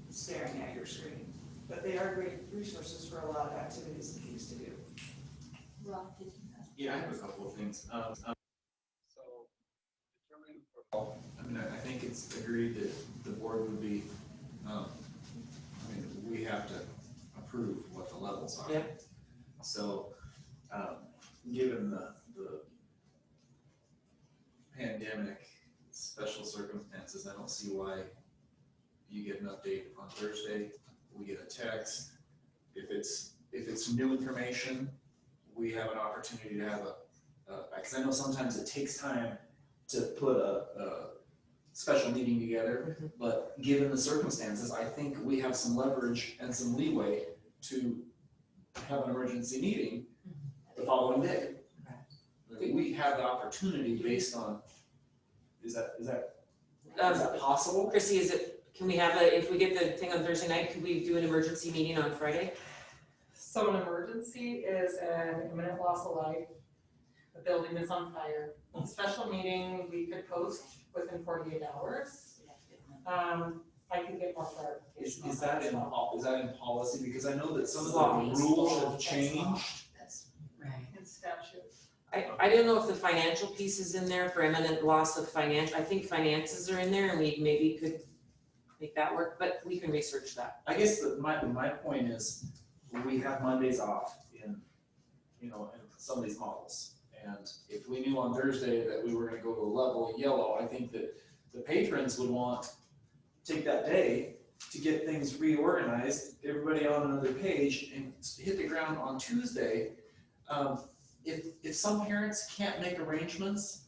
staring at your screen, but they are great resources for a lot of activities and things to do. Well, Yeah, I have a couple of things. So, determining protocol, I think it's agreed that the board would be, we have to approve what the levels are. Yeah. So, given the pandemic special circumstances, I don't see why you get an update on Thursday, we get a text. If it's new information, we have an opportunity to have because I know sometimes it takes time to put a special meeting together, but given the circumstances, I think we have some leverage and some leeway to have an emergency meeting the following day. We have the opportunity based on, is that possible? Chrissy, can we have if we get the thing on Thursday night, could we do an emergency meeting on Friday? So an emergency is an imminent loss of life. The building is on fire. A special meeting we could post within 48 hours. I could get more clarification. Is that in policy? Because I know that some of the rules have changed. Right. In statute. I don't know if the financial piece is in there for imminent loss of I think finances are in there and we maybe could make that work, but we can research that. I guess my point is, we have Mondays off in some of these models. And if we knew on Thursday that we were gonna go to a level yellow, I think that the patrons would want to take that day to get things reorganized, everybody on another page, and hit the ground on Tuesday. If some parents can't make arrangements,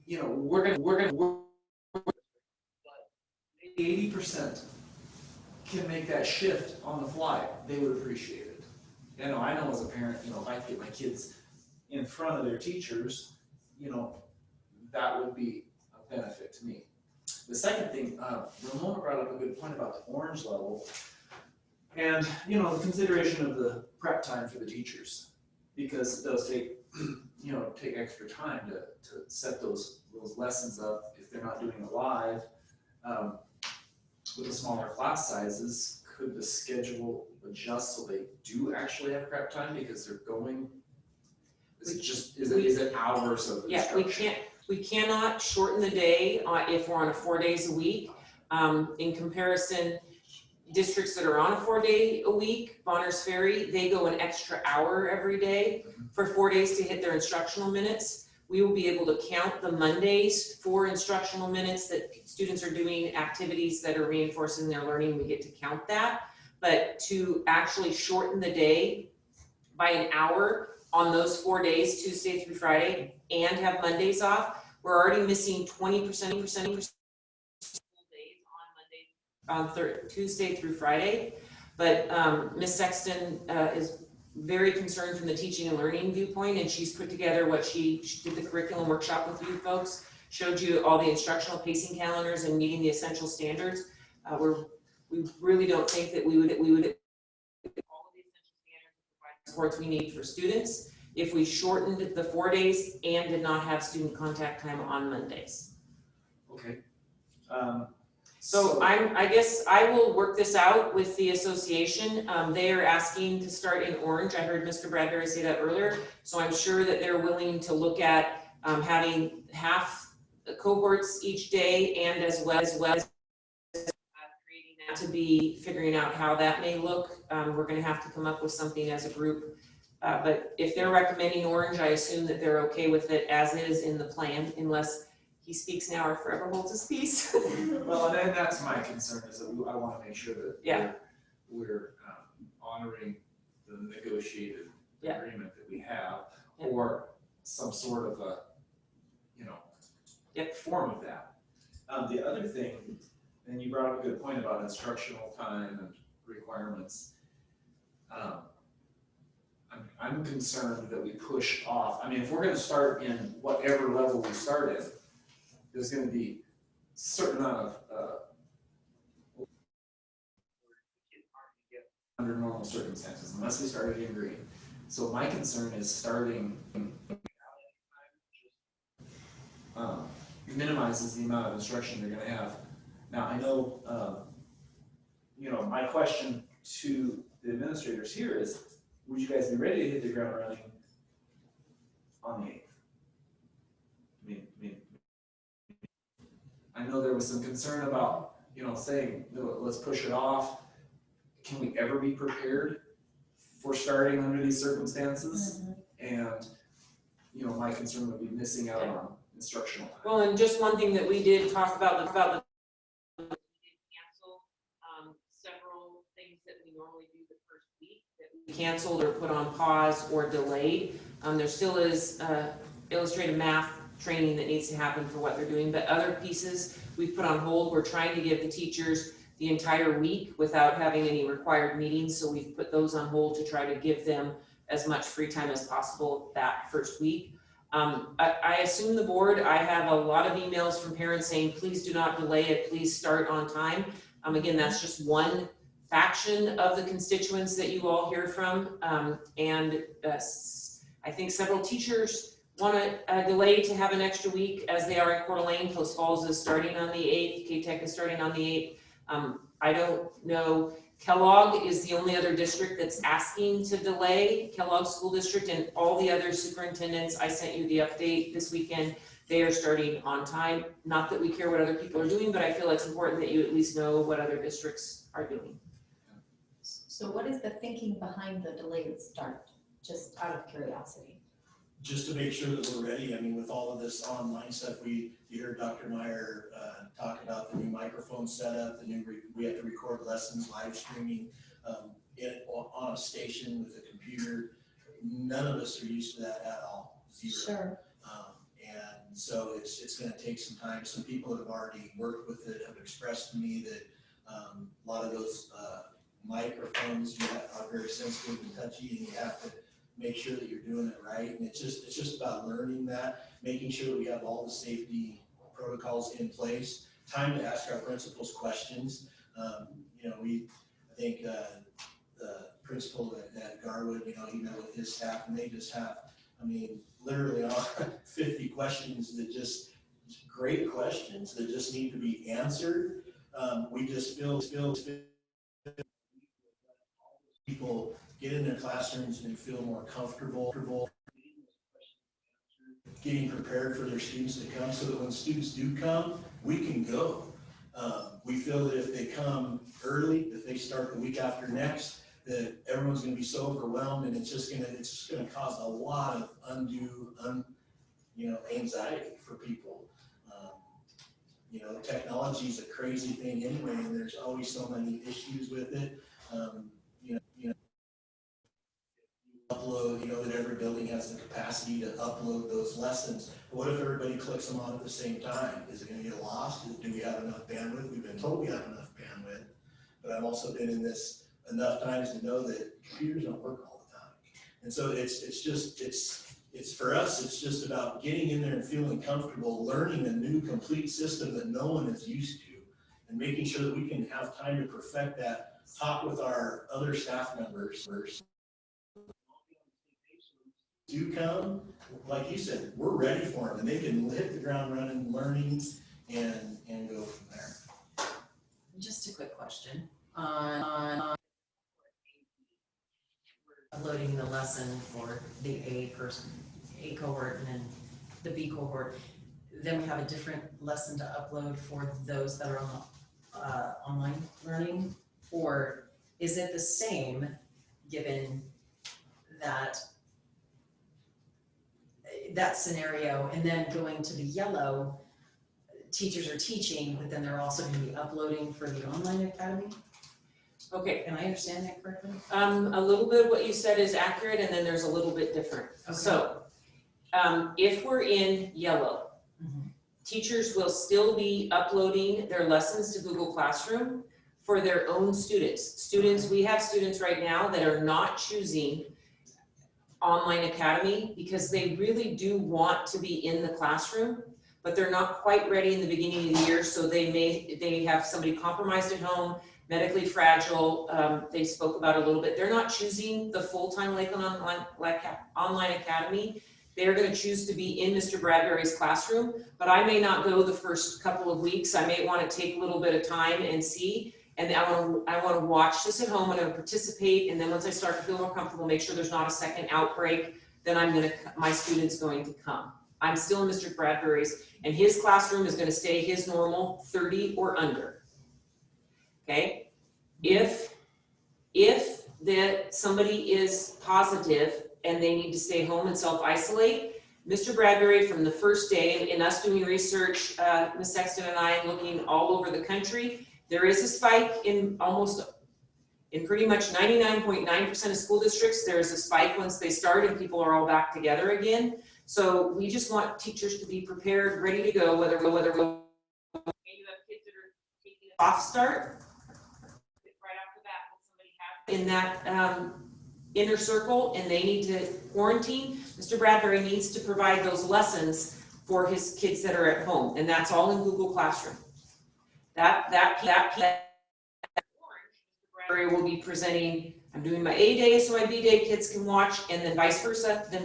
we're gonna 80% can make that shift on the fly, they would appreciate it. I know as a parent, if I could get my kids in front of their teachers, that would be a benefit to me. The second thing, Ramona brought up a good point about the orange level and, the consideration of the prep time for the teachers, because it does take, take extra time to set those lessons up if they're not doing it live. With the smaller class sizes, could the schedule adjust so they do actually have prep time because they're going? Is it hours of instruction? We cannot shorten the day if we're on a 4 days a week. In comparison, districts that are on a 4 day a week, Bonners Ferry, they go an extra hour every day for 4 days to hit their instructional minutes. We will be able to count the Mondays for instructional minutes that students are doing activities that are reinforcing their learning. We get to count that. But to actually shorten the day by an hour on those 4 days, Tuesday through Friday, and have Mondays off, we're already missing 20% days on Tuesday through Friday. But Ms. Sexton is very concerned from the teaching and learning viewpoint, and she's put together what she did the curriculum workshop with you folks, showed you all the instructional pacing calendars and meeting the essential standards. We really don't think that we would all of the essential standards and provide supports we need for students if we shortened the 4 days and did not have student contact time on Mondays. Okay. So I guess I will work this out with the association. They are asking to start in orange. I heard Mr. Bradbury say that earlier. So I'm sure that they're willing to look at having half the cohorts each day, and as well as creating that to be figuring out how that may look. We're going to have to come up with something as a group. But if they're recommending orange, I assume that they're okay with it as is in the plan, unless he speaks now or forever holds his peace. Well, and that's my concern, is that I want to make sure that we're honoring the negotiated agreement that we have, or some sort of a, form of that. The other thing, and you brought up a good point about instructional time and requirements. I'm concerned that we push off. I mean, if we're going to start in whatever level we start in, there's going to be a certain amount of under normal circumstances, unless we started in green. So my concern is starting minimizes the amount of instruction they're going to have. Now I know, my question to the administrators here is, would you guys be ready to hit the ground running on the 8th? I know there was some concern about, saying, no, let's push it off. Can we ever be prepared for starting under these circumstances? And, my concern would be missing out on instructional time. Well, and just one thing that we did talk about we did cancel several things that we normally do the first week that we canceled or put on pause or delayed. There still is illustrated math training that needs to happen for what they're doing, but other pieces we've put on hold. We're trying to give the teachers the entire week without having any required meetings, so we've put those on hold to try to give them as much free time as possible that first week. I assume the board, I have a lot of emails from parents saying, please do not delay it, please start on time. Again, that's just one faction of the constituents that you all hear from. I think several teachers want to delay to have an extra week, as they are in Coeur d'Alene. Post Falls is starting on the 8th, KTEC is starting on the 8th. I don't know Kellogg is the only other district that's asking to delay, Kellogg School District, and all the other superintendents, I sent you the update this weekend, they are starting on time. Not that we care what other people are doing, but I feel it's important that you at least know what other districts are doing. So what is the thinking behind the delayed start, just out of curiosity? Just to make sure that we're ready. I mean, with all of this online stuff, you heard Dr. Meyer talk about the new microphone setup, we have to record lessons, live streaming on a station with a computer. None of us are used to that at all, zero. Sure. And so it's going to take some time. Some people that have already worked with it have expressed to me that a lot of those microphones are very sensitive and touchy, and you have to make sure that you're doing it right. And it's just about learning that, making sure that we have all the safety protocols in place, time to ask our principals questions. I think the principal at Garwood, he met with his staff, and they just have, literally 50 questions that just great questions that just need to be answered. We just feel people get in their classrooms and feel more comfortable getting prepared for their students to come, so that when students do come, we can go. We feel that if they come early, if they start the week after next, that everyone's going to be so overwhelmed, and it's just going to cause a lot of undue anxiety for people. Technology is a crazy thing anyway, and there's always so many issues with it. Upload, that every building has the capacity to upload those lessons. But what if everybody clicks them on at the same time? Is it going to get lost? Do we have enough bandwidth? We've been told we have enough bandwidth, but I've also been in this enough times to know that computers don't work all the time. And so it's for us, it's just about getting in there and feeling comfortable, learning a new complete system that no one is used to, and making sure that we can have time to perfect that, talk with our other staff members. Do come, like you said, we're ready for them, and they can hit the ground running, learning, and go from there. Just a quick question on uploading the lesson for the A cohort and then the B cohort. Then we have a different lesson to upload for those that are on online learning, or is it the same, given that scenario? And then going to the yellow, teachers are teaching, but then they're also going to be uploading for the online academy. Okay. Can I understand that correctly? A little bit of what you said is accurate, and then there's a little bit different. Okay. So if we're in yellow, teachers will still be uploading their lessons to Google Classroom for their own students. We have students right now that are not choosing online academy because they really do want to be in the classroom, but they're not quite ready in the beginning of the year, so they have somebody compromised at home, medically fragile, they spoke about a little bit. They're not choosing the full-time Lakeland online academy. They're going to choose to be in Mr. Bradbury's classroom, but I may not go the first couple of weeks. I may want to take a little bit of time and see, and I want to watch this at home. I'm going to participate, and then once I start to feel more comfortable, make sure there's not a second outbreak, then my student's going to come. I'm still in Mr. Bradbury's, and his classroom is going to stay his normal 30 or under. Okay? If somebody is positive and they need to stay home and self-isolate, Mr. Bradbury, from the first day, in us doing research, Ms. Sexton and I looking all over the country, there is a spike in pretty much 99.9% of school districts. There is a spike once they start and people are all back together again. So we just want teachers to be prepared, ready to go, whether you have kids that are taking a soft start, right off the bat, when somebody has in that inner circle and they need to quarantine, Mr. Bradbury needs to provide those lessons for his kids that are at home, and that's all in Google Classroom. That Bradbury will be presenting, I'm doing my A day so my B day kids can watch, and then vice versa, then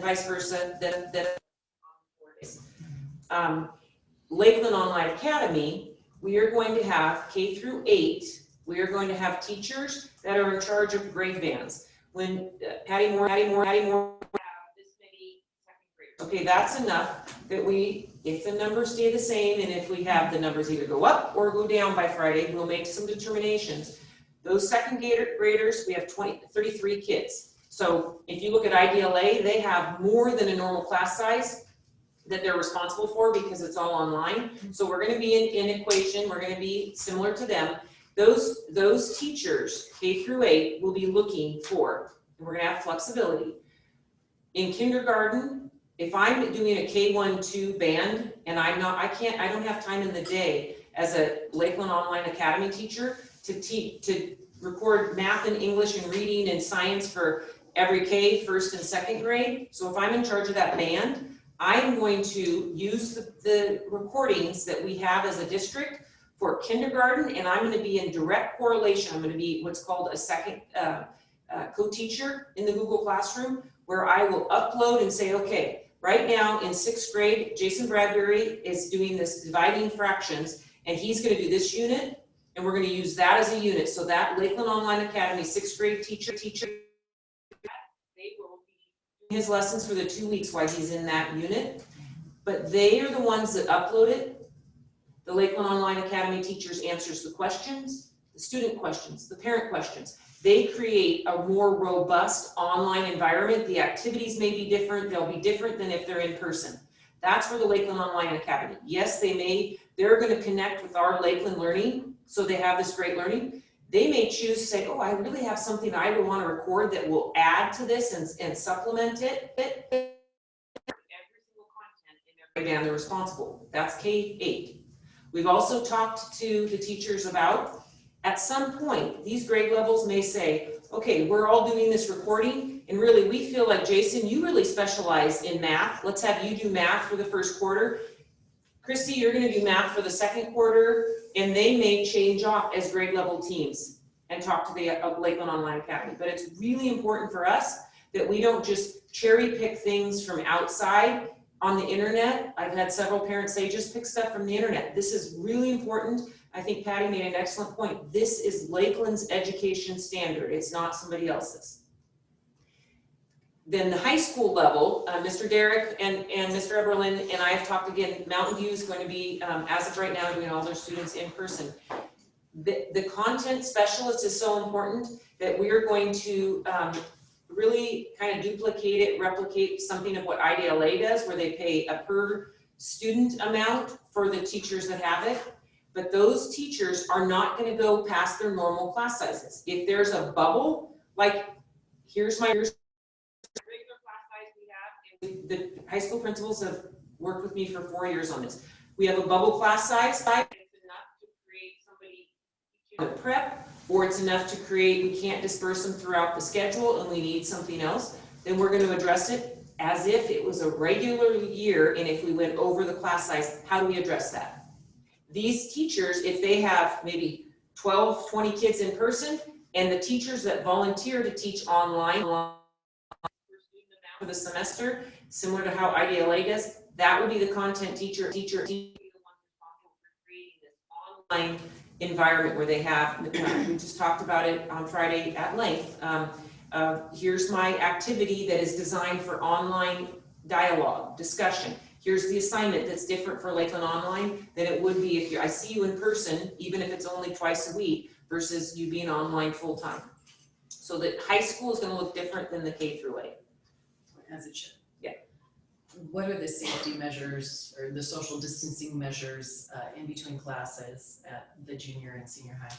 Lakeland Online Academy, we are going to have K through 8 We are going to have teachers that are in charge of grade bands. When Patty Moore have this many second graders. Okay, that's enough that if the numbers stay the same, and if we have the numbers either go up or go down by Friday, we'll make some determinations. Those second graders, we have 33 kids. So if you look at IDLA, they have more than a normal class size that they're responsible for because it's all online. So we're gonna be in equation, we're gonna be similar to them. Those teachers, K through 8, will be looking for, and we're gonna have flexibility. In kindergarten, if I'm doing a K1-2 band and I don't have time in the day as a Lakeland Online Academy teacher to record math and English and reading and science for every K, first and second grade. So if I'm in charge of that band, I'm going to use the recordings that we have as a district for kindergarten, and I'm going to be in direct correlation. I'm going to be what's called a second co-teacher in the Google Classroom, where I will upload and say, okay, right now in 6th grade, Jason Bradbury is doing this dividing fractions, and he's going to do this unit, and we're going to use that as a unit. So that Lakeland Online Academy 6th grade teacher, they will be doing his lessons for the 2 weeks while he's in that unit, but they are the ones that upload it. The Lakeland Online Academy teachers answers the questions, the student questions, the parent questions. They create a more robust online environment. The activities may be different. They'll be different than if they're in person. That's for the Lakeland Online Academy. Yes, they're going to connect with our Lakeland Learning, so they have this great learning. They may choose to say, oh, I really have something I would want to record that will add to this and supplement it. Every single content in every band they're responsible. That's K-8. We've also talked to the teachers about, at some point, these grade levels may say, okay, we're all doing this recording, and really we feel like, Jason, you really specialize in math. Let's have you do math for the first quarter. Christy, you're going to do math for the second quarter, and they may change off as grade level teams and talk to the Lakeland Online Academy. But it's really important for us that we don't just cherry pick things from outside on the internet. I've had several parents say, just pick stuff from the internet. This is really important. I think Patty made an excellent point. This is Lakeland's education standard. It's not somebody else's. Then the high school level, Mr. Derrick and Mr. Eberlin and I have talked again. Mountain View is going to be, as of right now, doing all their students in person. The content specialist is so important that we are going to really kind of duplicate it, replicate something of what IDLA does, where they pay a per student amount for the teachers that have it. But those teachers are not going to go past their normal class sizes. If there's a bubble, like here's my regular class size we have, and the high school principals have worked with me for 4 years on this. We have a bubble class size, it's enough to create somebody to prep, or it's enough to create, we can't disperse them throughout the schedule and we need something else, then we're going to address it as if it was a regular year, and if we went over the class size, how do we address that? These teachers, if they have maybe 12, 20 kids in person, and the teachers that volunteer to teach online for the semester, similar to how IDLA does, that will be the content teacher will be the one responsible for creating this online environment where they have, we just talked about it on Friday at length. Here's my activity that is designed for online dialogue, discussion. Here's the assignment that's different for Lakeland Online than it would be if I see you in person, even if it's only twice a week, versus you being online full time. So that high school is going to look different than the K through 8. As it should. Yeah. What are the safety measures or the social distancing measures in between classes at the junior and senior high?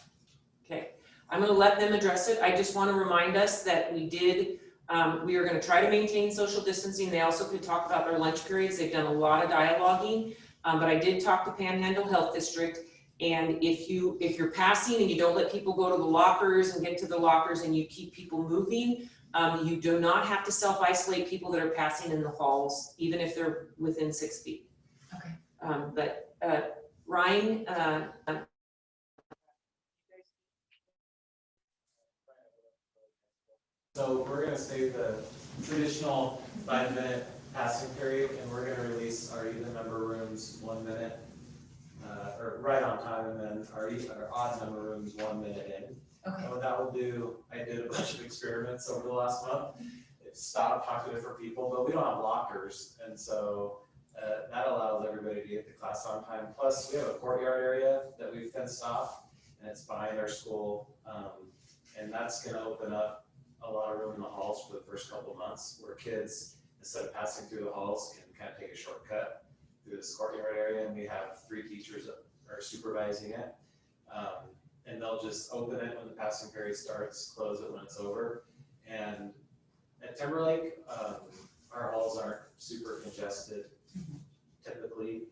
Okay, I'm going to let them address it. I just want to remind us that we are going to try to maintain social distancing. They also could talk about their lunch periods. They've done a lot of dialoguing, but I did talk to Panhandle Health District, and if you're passing and you don't let people go to the lockers and get to the lockers and you keep people moving, you do not have to self-isolate people that are passing in the halls, even if they're within 6 feet. Okay. But Ryan, so we're going to save the traditional 5-minute passing period, and we're going to release our even number rooms 1 minute or right on time, and then our odd number rooms 1 minute in. Okay. And what that will do, I did a bunch of experiments over the last month. Stop, talk to different people, but we don't have lockers, and so that allows everybody to get to class on time. Plus, we have a courtyard area that we've fenced off, and it's behind our school, and that's going to open up a lot of room in the halls for the first couple of months, where kids, instead of passing through the halls, can kind of take a shortcut through this courtyard area, and we have 3 teachers that are supervising it, and they'll just open it when the passing period starts, close it when it's over, and at Timberlake, our halls aren't super congested typically,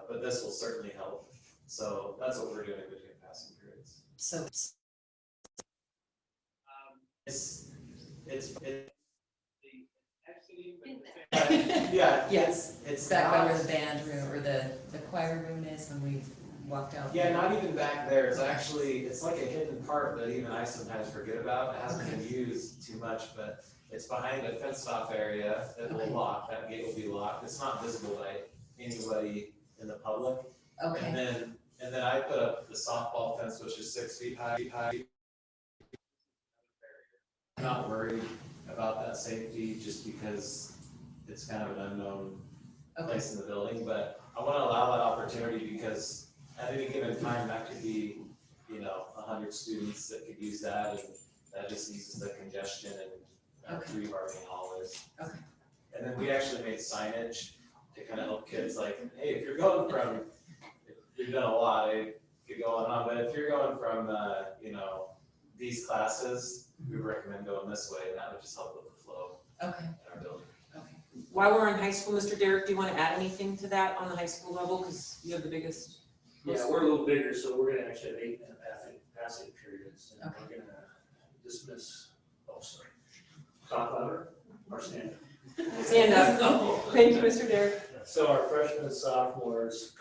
but this will certainly help. So that's what we're doing between passing periods. So it's yeah, yes, it's back by not, where the band room or the choir room is when we walked out. yeah, not even back there. It's actually, it's like a hidden part that even I sometimes forget about. It hasn't been used too much, but it's behind a fenced off area that will lock. That gate will be locked. It's not visible by anybody in the public. Okay. And then I put up the softball fence, which is 6 feet high. I'm not worried about that safety just because it's kind of an unknown place in the building, but I want to allow that opportunity because at any given time, that could be, 100 students that could use that, and that just eases the congestion and 3 of our main hallways. Okay. And then we actually made signage to kind of help kids, like, hey, if you're going from, we've done a lot, it could go on, but if you're going from, these classes, we recommend going this way, and that would just help with the flow in our building. While we're in high school, Mr. Derek, do you want to add anything to that on the high school level? Because you have the biggest. Yeah, we're a little bigger, so we're gonna actually have 8-minute passing periods, and we're gonna dismiss, talk louder or stand up? Stand up. Thank you, Mr. Derek. So our freshmen and sophomores,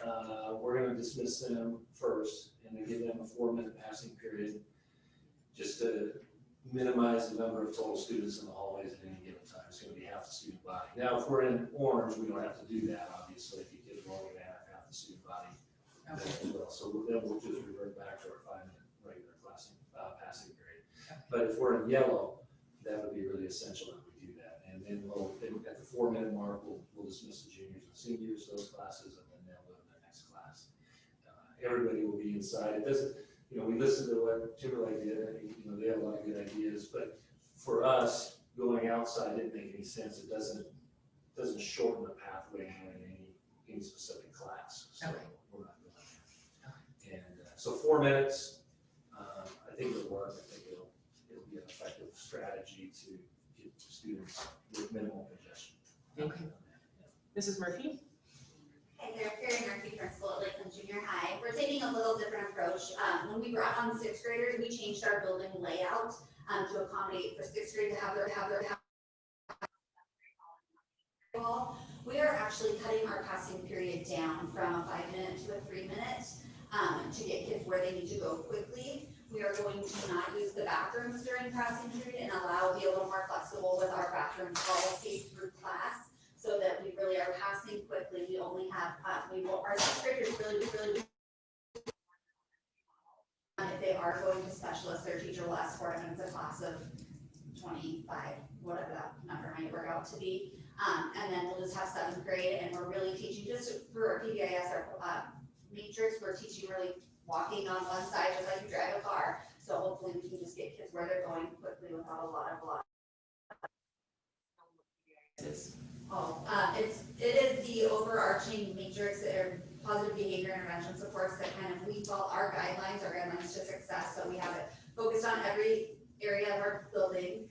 we're gonna dismiss them first, and then give them a 4-minute passing period, just to minimize the number of total students in the hallways at any given time. It's gonna be half the student body. Now, if we're in orange, we don't have to do that, obviously. If you get wrong, we're gonna have half the student body as well. So then we'll just revert back to our 5-minute regular passing period. But if we're in yellow, that would be really essential that we do that. And then at the 4-minute mark, we'll dismiss the juniors and seniors, those classes, and then they'll go to the next class. Everybody will be inside. It doesn't, we listened to what Timberlake did, and, they have a lot of good ideas, but for us, going outside didn't make any sense. It doesn't shorten the pathway in any specific class. So we're not doing that. And so 4 minutes, I think it'll work. I think it'll be an effective strategy to get students with minimal congestion. Okay. Mrs. Murphy? Hey there, Carrie Murphy, principal at Lakeland Junior High. We're taking a little different approach. When we brought on 6th graders, we changed our building layout to accommodate for 6th grade to have their we are actually cutting our passing period down from a 5-minute to a 3-minute to get kids where they need to go quickly. We are going to not use the bathrooms during passing period and be a little more flexible with our bathroom policy through class, so that we really are passing quickly. We only have, our 6th graders really, if they are going to specialists, their teacher will ask for it, and it's a class of 25, whatever that number might work out to be. And then we'll just have 7th grade, and we're really teaching just through our PBIS, our matrix, we're teaching really walking on one side just like you drive a car. So hopefully we can just get kids where they're going quickly without a lot of it is the overarching matrix or positive behavior intervention supports that kind of we follow our guidelines to success. So we have it focused on every area of our building,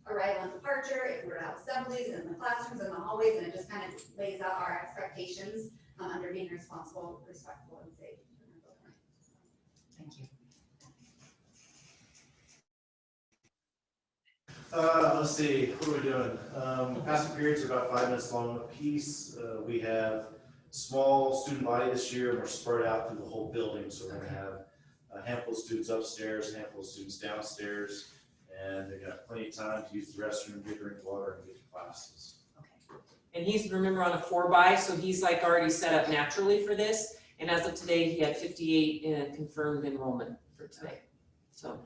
arrival and departure, if we're to have assemblies in the classrooms and the hallways, and it just kind of lays out our expectations under being responsible, respectful, and safe. Thank you. Let's see, what are we doing? Passing periods are about 5 minutes long a piece. We have small student body this year, and we're spread out through the whole building. So we're going to have a handful of students upstairs, a handful of students downstairs, and they've got plenty of time to use the restroom, get drink water, and get to classes. And he's, remember, on a 4x, so he's like already set up naturally for this. And as of today, he had 58 in confirmed enrollment for today, so.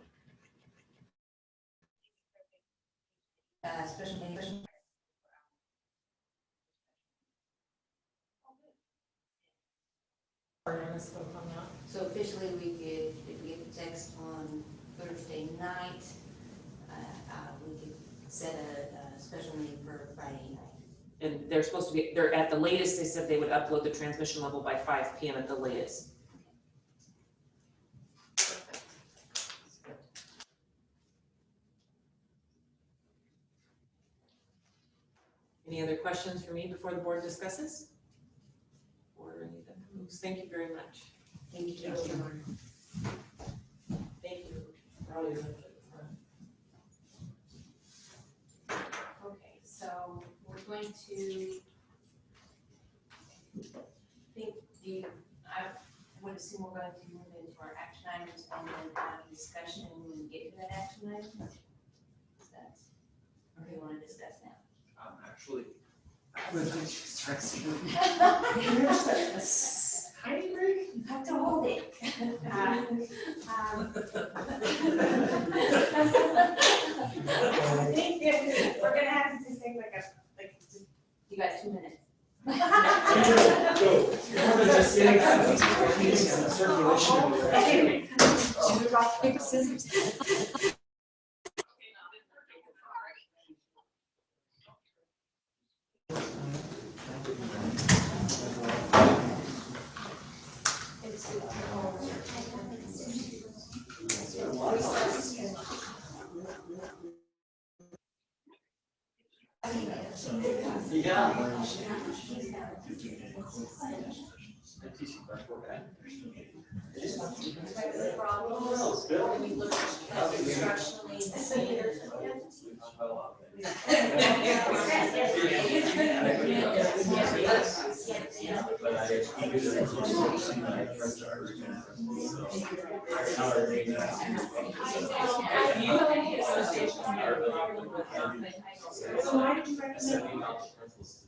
Special meeting. So officially, if we get the text on Thursday night, we could set a special meeting for Friday night. And they're supposed to be, they're at the latest, they said they would upload the transmission level by 5 p.m. at the latest. Any other questions for me before the board discusses? Or any of them moves? Thank you very much. Thank you. Thank you. Okay, so we're going to I would assume we're going to move into our action items and then have a discussion when we get to that action item. Is that, or do you want to discuss now? Actually, Tiny break? You have to hold it. We're gonna have to just take just, you got 2 minutes. Rock, paper, scissors.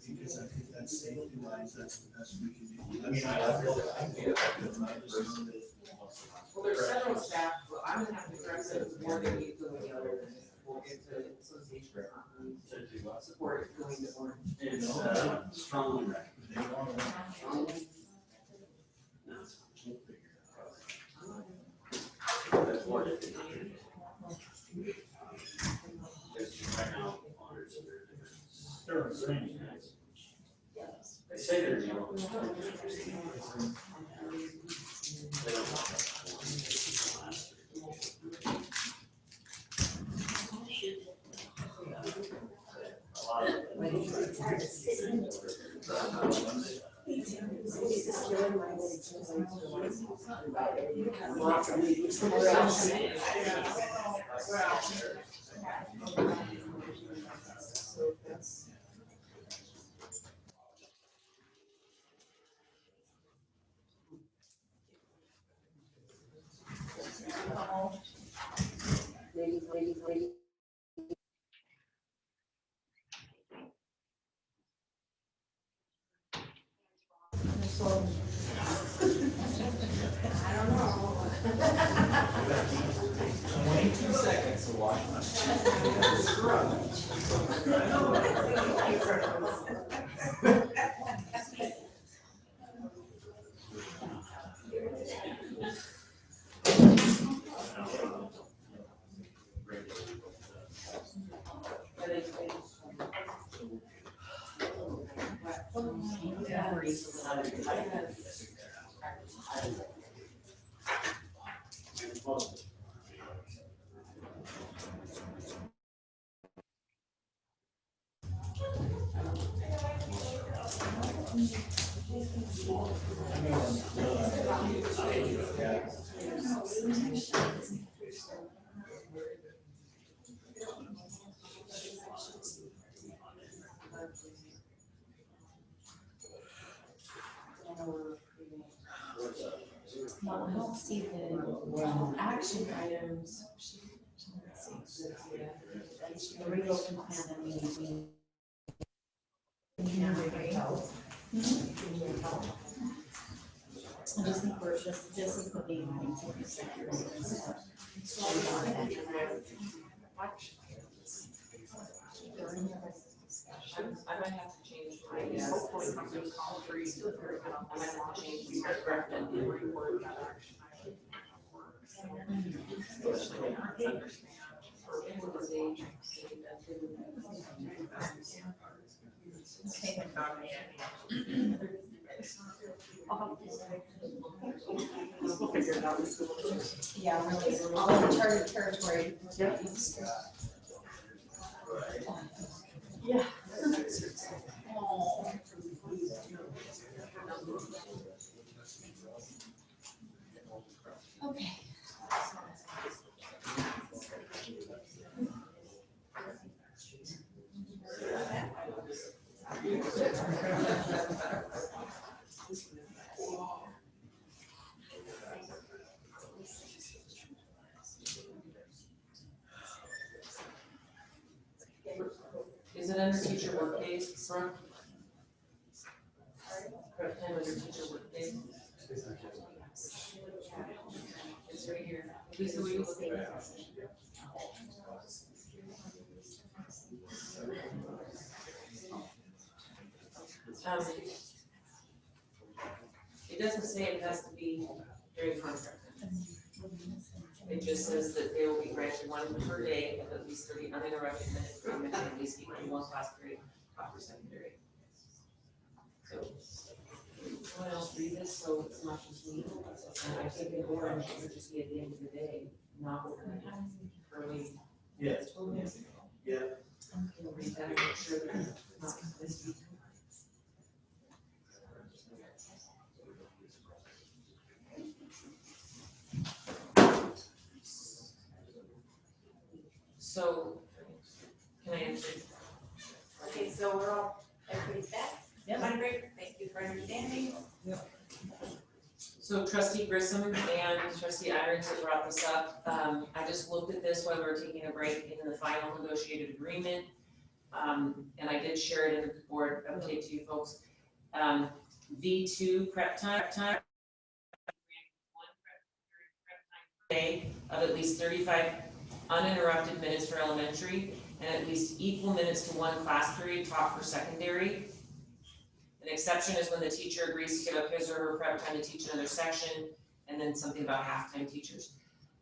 Because I think that's safety wise, that's the best we can do. I mean, I Well, there's several staff, but I'm gonna have to direct them more than you go the other. We'll get to association support going to more. It's strongly recommended. That's what it is. They say they're yellow. I don't know. 22 seconds to watch. No, I don't see the action items. The reopen plan and we. I just think we're just, this is the main thing to be secure. I might have to change my, I might have to change my recommended report. Yeah, really, all uncharted territory. Yep. Yeah. Oh. Okay. Is it under teacher workdays, Brooke? Prep time under teacher workdays? It's right here. Lisa, will you look at it? It doesn't say it has to be during contract. It just says that they will be granted one per day of at least 30 uninterrupted minutes per minute, at least equal to one class period, upper secondary. So, someone else read this, so it's not just me. And I think an orange would just be at the end of the day, not early. Yeah. Yeah. I'm gonna read that and make sure that it's not this week. So, can I answer? Okay, so we're all, everybody's back? Yep. Mind break, thank you for understanding. So trustee Grissom and trustee Irons have brought this up. I just looked at this while we were taking a break in the final negotiated agreement. And I did share it in the board update to you folks. V2 prep time. Day of at least 35 uninterrupted minutes for elementary and at least equal minutes to one class period taught for secondary. An exception is when the teacher agrees to give up his or her prep time to teach another section, and then something about half-time teachers.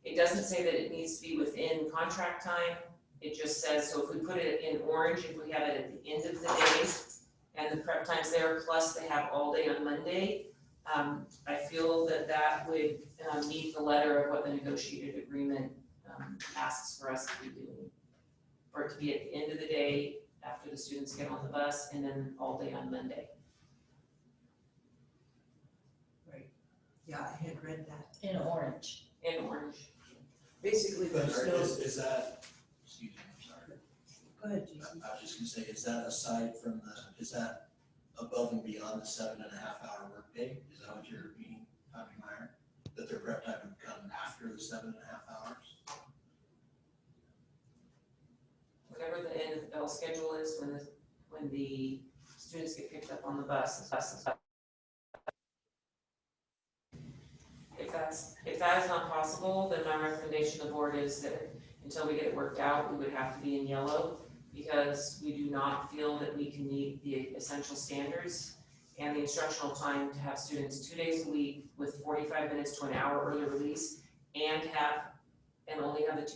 It doesn't say that it needs to be within contract time. It just says, so if we put it in orange, if we have it at the end of the day, and the prep time's there, plus they have all day on Monday, I feel that that would meet the letter of what the negotiated agreement asks for us to be doing. For it to be at the end of the day, after the students get on the bus, and then all day on Monday. Yeah, I had read that. In orange. In orange. Basically, But there's no. is that, excuse me, I'm sorry. Go ahead, Jason. I was just gonna say, is that aside from the, is that above and beyond the 7.5-hour workday? Is that what you're meaning, Dr. Meyer? That their prep time would come after the 7.5 hours? Whatever the end of the bell schedule is when the students get picked up on the bus. If that is not possible, then my recommendation to the board is that until we get it worked out, we would have to be in yellow because we do not feel that we can meet the essential standards and the instructional time to have students 2 days a week with 45 minutes to an hour early release and only have the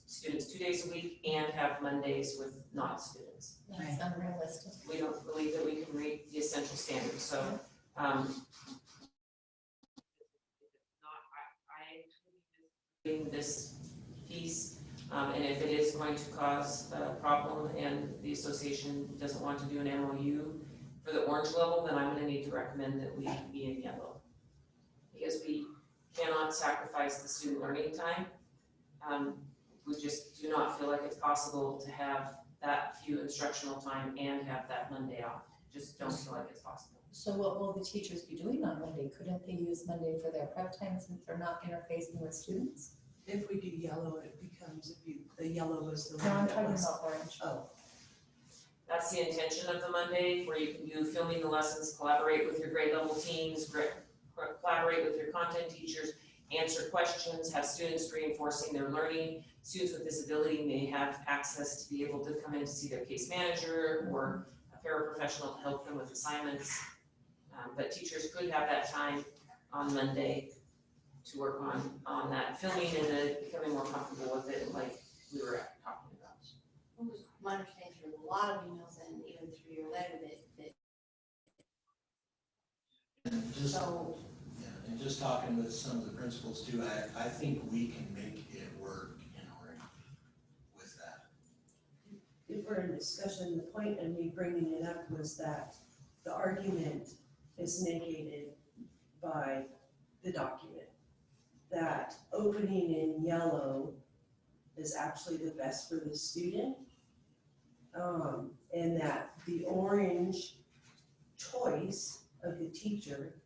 students 2 days a week and have Mondays with non-students. That's unrealistic. We don't believe that we can meet the essential standards, so, in this piece, and if it is going to cause a problem and the association doesn't want to do an MOU for the orange level, then I'm gonna need to recommend that we be in yellow. Because we cannot sacrifice the student learning time. We just do not feel like it's possible to have that few instructional time and have that Monday off. Just don't feel like it's possible. So what will the teachers be doing on Monday? Couldn't they use Monday for their prep time since they're not interfacing with students? If we do yellow, it becomes, the yellow was the No, one I'm that talking was. about orange. Oh, That's the intention of the Monday, where you can do filming the lessons, collaborate with your grade level teams, collaborate collaborate with your content teachers, answer questions, have students reinforcing their learning. Students with disability may have access to be able to come in to see their case manager or a paraprofessional to help them with assignments. But teachers could have that time on Monday to work on that filming and then becoming more comfortable with it, like we were talking about. It was my understanding through a lot of emails and even through your letter that so. Yeah, and just talking with some of the principals too, I think we can make it work in Oregon with that. If we're in discussion, the point of me bringing it up was that the argument is negated by the document. That opening in yellow is actually the best for the student. And that the orange choice of the teacher,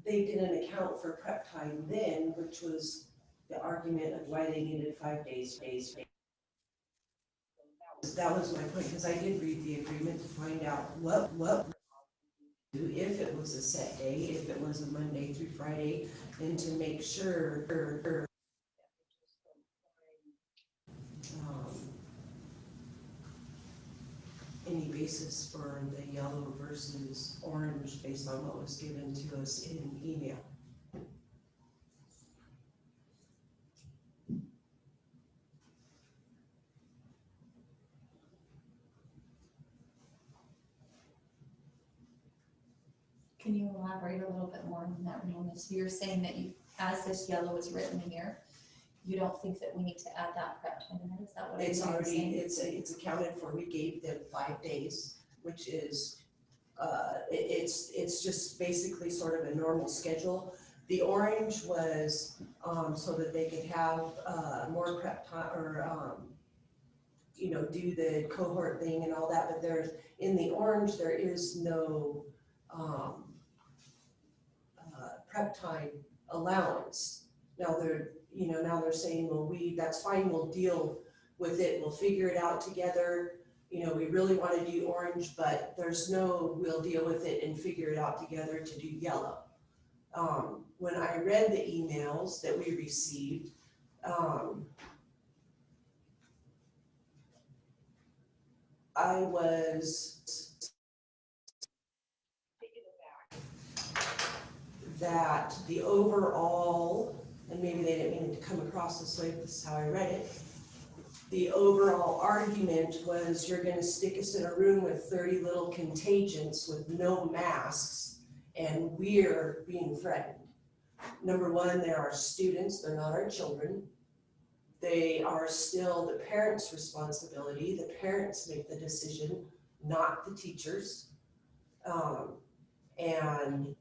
they didn't account for prep time then, which was the argument of why they needed 5 days. That was my point, because I did read the agreement to find out what if it was a set day, if it was a Monday through Friday, and to make sure any basis for the yellow versus orange based on what was given to us in email. Can you elaborate a little bit more on that, Ramona? So you're saying that you, as this yellow is written here, you don't think that we need to add that prep time in it? Is that what It's you're already, saying? it's accounted for. We gave them 5 days, which is, it's just basically sort of a normal schedule. The orange was, so that they could have, more prep time or, do the cohort thing and all that, but there's, in the orange, there is no, prep time allowance. Now they're saying, well, that's fine, we'll deal with it, we'll figure it out together. We really want to do orange, but there's no, we'll deal with it and figure it out together to do yellow. When I read the emails that we received, I was taken aback that the overall, and maybe they didn't mean it to come across this way, but this is how I read it. The overall argument was you're going to stick us in a room with 30 little contagions with no masks, and we're being threatened. Number one, they're our students, they're not our children. They are still the parents' responsibility. The parents make the decision, not the teachers. And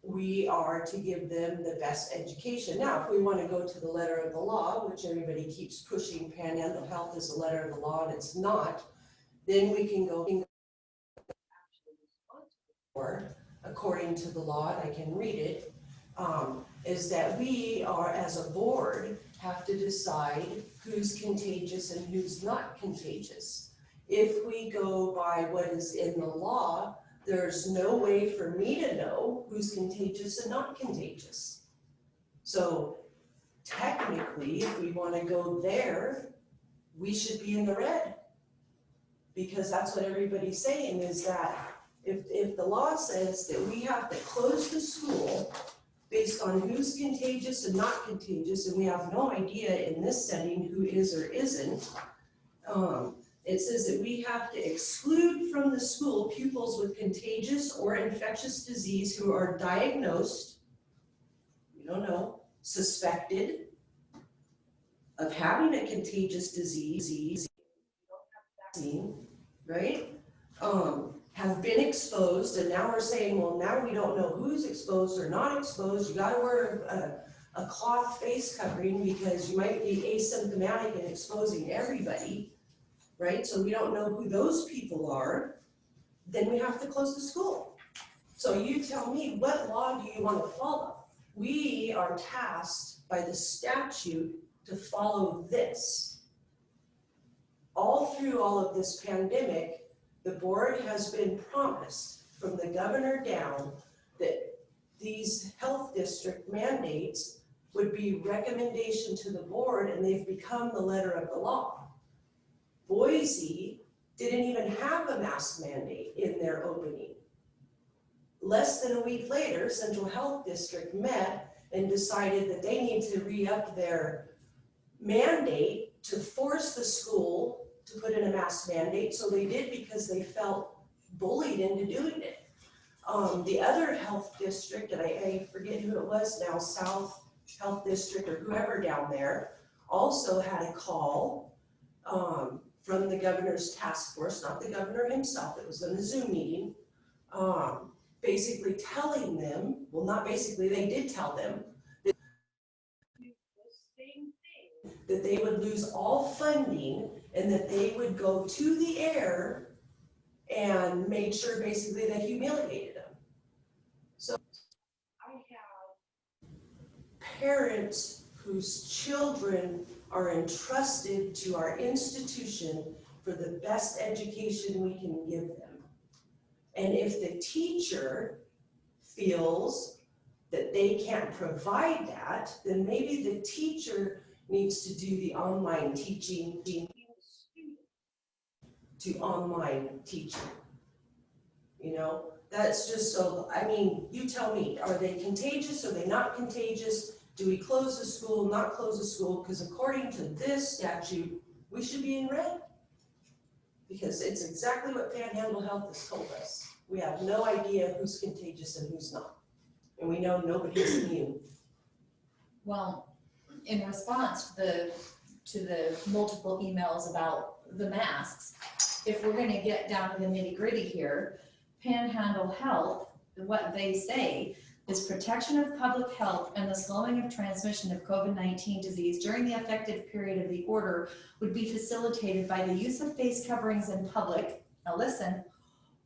we are to give them the best education. Now, if we want to go to the letter of the law, which everybody keeps pushing, panhandle health is a letter of the law and it's not, then we can go for, according to the law, and I can read it, is that we are, as a board, have to decide who's contagious and who's not contagious. If we go by what is in the law, there's no way for me to know who's contagious and not contagious. So technically, if we want to go there, we should be in the red. Because that's what everybody's saying, is that if the law says that we have to close the school based on who's contagious and not contagious, and we have no idea in this setting who is or isn't, it says that we have to exclude from the school pupils with contagious or infectious disease who are diagnosed, we don't know, suspected of having a contagious disease, vaccine, right? Have been exposed, and now we're saying, well, now we don't know who's exposed or not exposed. You gotta wear a cloth face covering because you might be asymptomatic and exposing everybody, right? So we don't know who those people are. Then we have to close the school. So you tell me, what law do you want to follow? We are tasked by the statute to follow this. All through all of this pandemic, the board has been promised from the governor down that these health district mandates would be recommendation to the board, and they've become the letter of the law. Boise didn't even have a mask mandate in their opening. Less than a week later, Central Health District met and decided that they need to re-up their mandate to force the school to put in a mask mandate. So they did because they felt bullied into doing it. The other health district, and I forget who it was now, South Health District or whoever down there, also had a call from the governor's task force, not the governor himself, it was in a Zoom meeting, basically telling them, well, not basically, they did tell them that that they would lose all funding and that they would go to the air and made sure basically that humiliated them. So I have parents whose children are entrusted to our institution for the best education we can give them. And if the teacher feels that they can't provide that, then maybe the teacher needs to do the online teaching to online teaching. You know, that's just so, I mean, you tell me, are they contagious? Are they not contagious? Do we close the school, not close the school? Because according to this statute, we should be in red. Because it's exactly what Panhandle Health has told us. We have no idea who's contagious and who's not. And we know nobody's immune. Well, in response to the multiple emails about the masks, if we're gonna get down to the nitty-gritty here, Panhandle Health, what they say is protection of public health and the slowing of transmission of COVID-19 disease during the effective period of the order would be facilitated by the use of face coverings in public, now listen,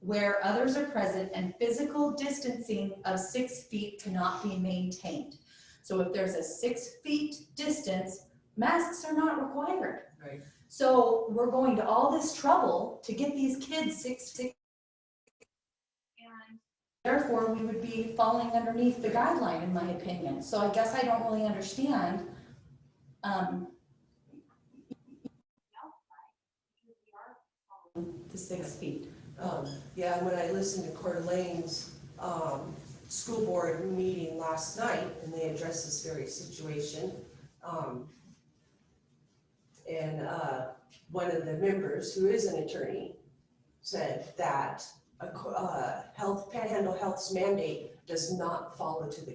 where others are present and physical distancing of 6 feet cannot be maintained. So if there's a 6 feet distance, masks are not required. Right. So we're going to all this trouble to get these kids 6 feet. And therefore we would be falling underneath the guideline, in my opinion. So I guess I don't really understand. The 6 feet. Yeah, when I listened to Coeur d'Alene's school board meeting last night, and they addressed this very situation, and one of the members, who is an attorney, said that Panhandle Health's mandate does not follow to the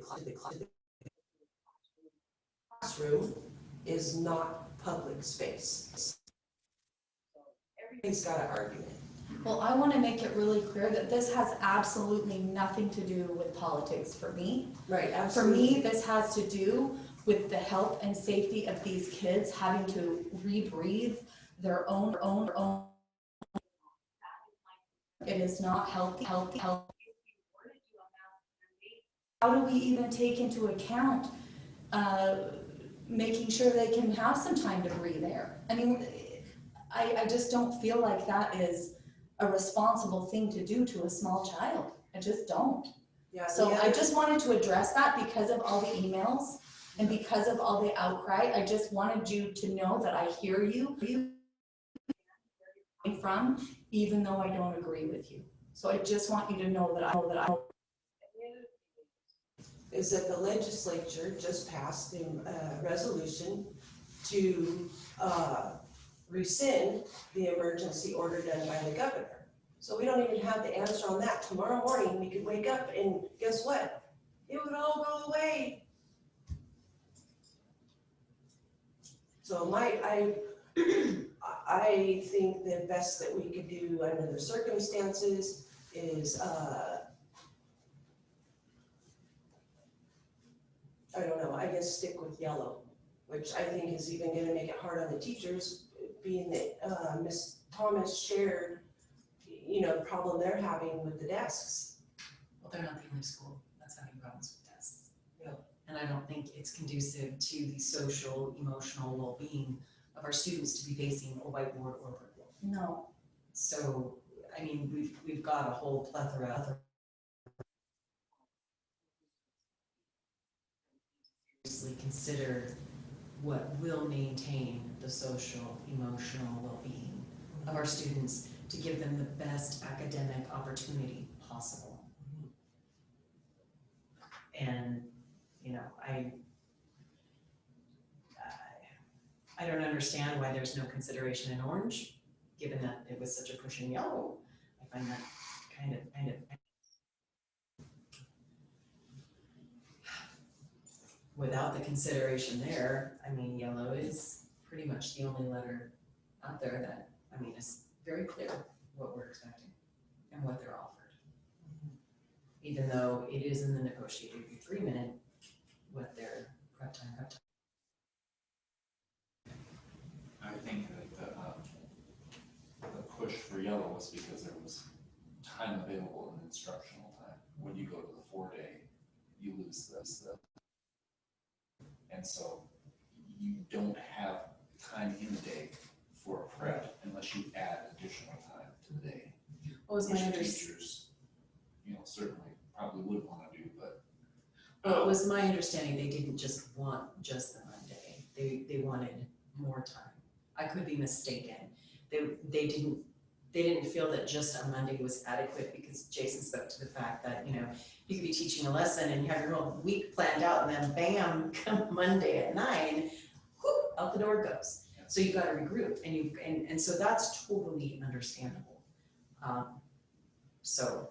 classroom, is not public space. Everybody's got an argument. Well, I want to make it really clear that this has absolutely nothing to do with politics for me. Right, For absolutely. me, this has to do with the health and safety of these kids having to rebreathe their own. It is not healthy. How do we even take into account making sure they can have some time to breathe air? I mean, I just don't feel like that is a responsible thing to do to a small child. I just don't. Yeah, So yeah. I just wanted to address that because of all the emails and because of all the outcry. I just wanted you to know that I hear you from, even though I don't agree with you. So I just want you to know that I is that the legislature just passed the resolution to rescind the emergency order done by the governor. So we don't even have the answer on that. Tomorrow morning, we could wake up and guess what? It would all go away. So I think the best that we could do under the circumstances is, I don't know, I guess stick with yellow, which I think is even gonna make it hard on the teachers, being that Ms. Thomas shared, you know, the problem they're having with the desks. Well, they're not the only school that's having problems with desks. Yeah. And I don't think it's conducive to the social, emotional well-being of our students to be facing a whiteboard or a blackboard. no. So, I mean, we've got a whole plethora consider what will maintain the social, emotional well-being of our students to give them the best academic opportunity possible. And, you know, I don't understand why there's no consideration in orange, given that it was such a push in yellow. I find that kind of. Without the consideration there, I mean, yellow is pretty much the only letter out there that, I mean, it's very clear what we're expecting and what they're offered. Even though it is in the negotiated 3-minute, what their prep time. I think that the push for yellow was because there was time available in instructional time. When you go to the 4-day, you lose this. And so you don't have time in the day for a prep unless you add additional time to the day. What was my Which understanding? teachers, certainly probably would want to do, but. Well, it was my understanding they didn't just want just the Monday. They wanted more time. I could be mistaken. They didn't feel that just a Monday was adequate, because Jason spoke to the fact that, you could be teaching a lesson and you have your whole week planned out, and then bam, come Monday at 9, whoop, out the door it goes. So you got to regroup, and so that's totally understandable. So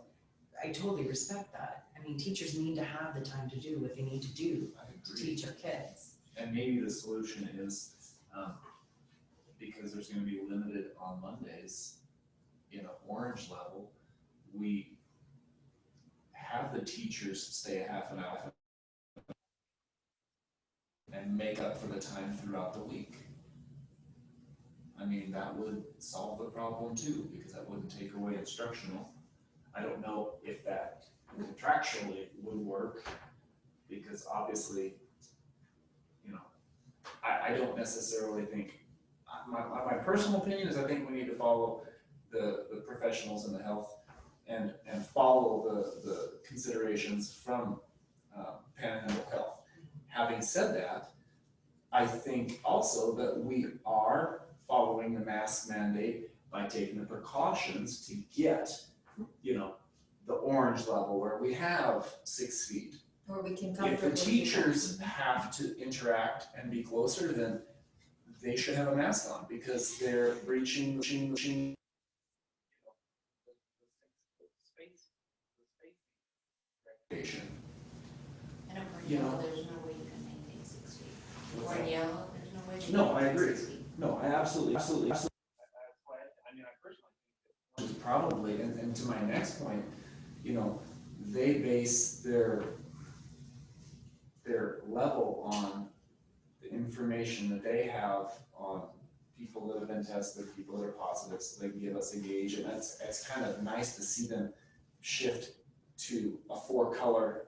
I totally respect that. I mean, teachers need to have the time to do what they need to do to teach our kids. And maybe the solution is, because there's gonna be limited on Mondays, orange level, we have the teachers stay a half an hour and make up for the time throughout the week. I mean, that would solve the problem too, because that wouldn't take away instructional. I don't know if that contractually would work, because obviously, I don't necessarily think, my personal opinion is I think we need to follow the professionals in the health and follow the considerations from Panhandle Health. Having said that, I think also that we are following the mask mandate by taking the precautions to get, the orange level where we have 6 feet. Or we can If comfortably. the teachers have to interact and be closer, then they should have a mask on, because they're breaching the regulation. And over You yellow, know. there's no way you can maintain 6 feet. Or in yellow, there's no way you can No, I maintain agree. 6 feet. No, I absolutely. That's why I personally think that probably, and to my next point, they base their level on the information that they have on people that have been tested, people that are positive, so they can give us a gauge, and it's kind of nice to see them shift to a 4-color.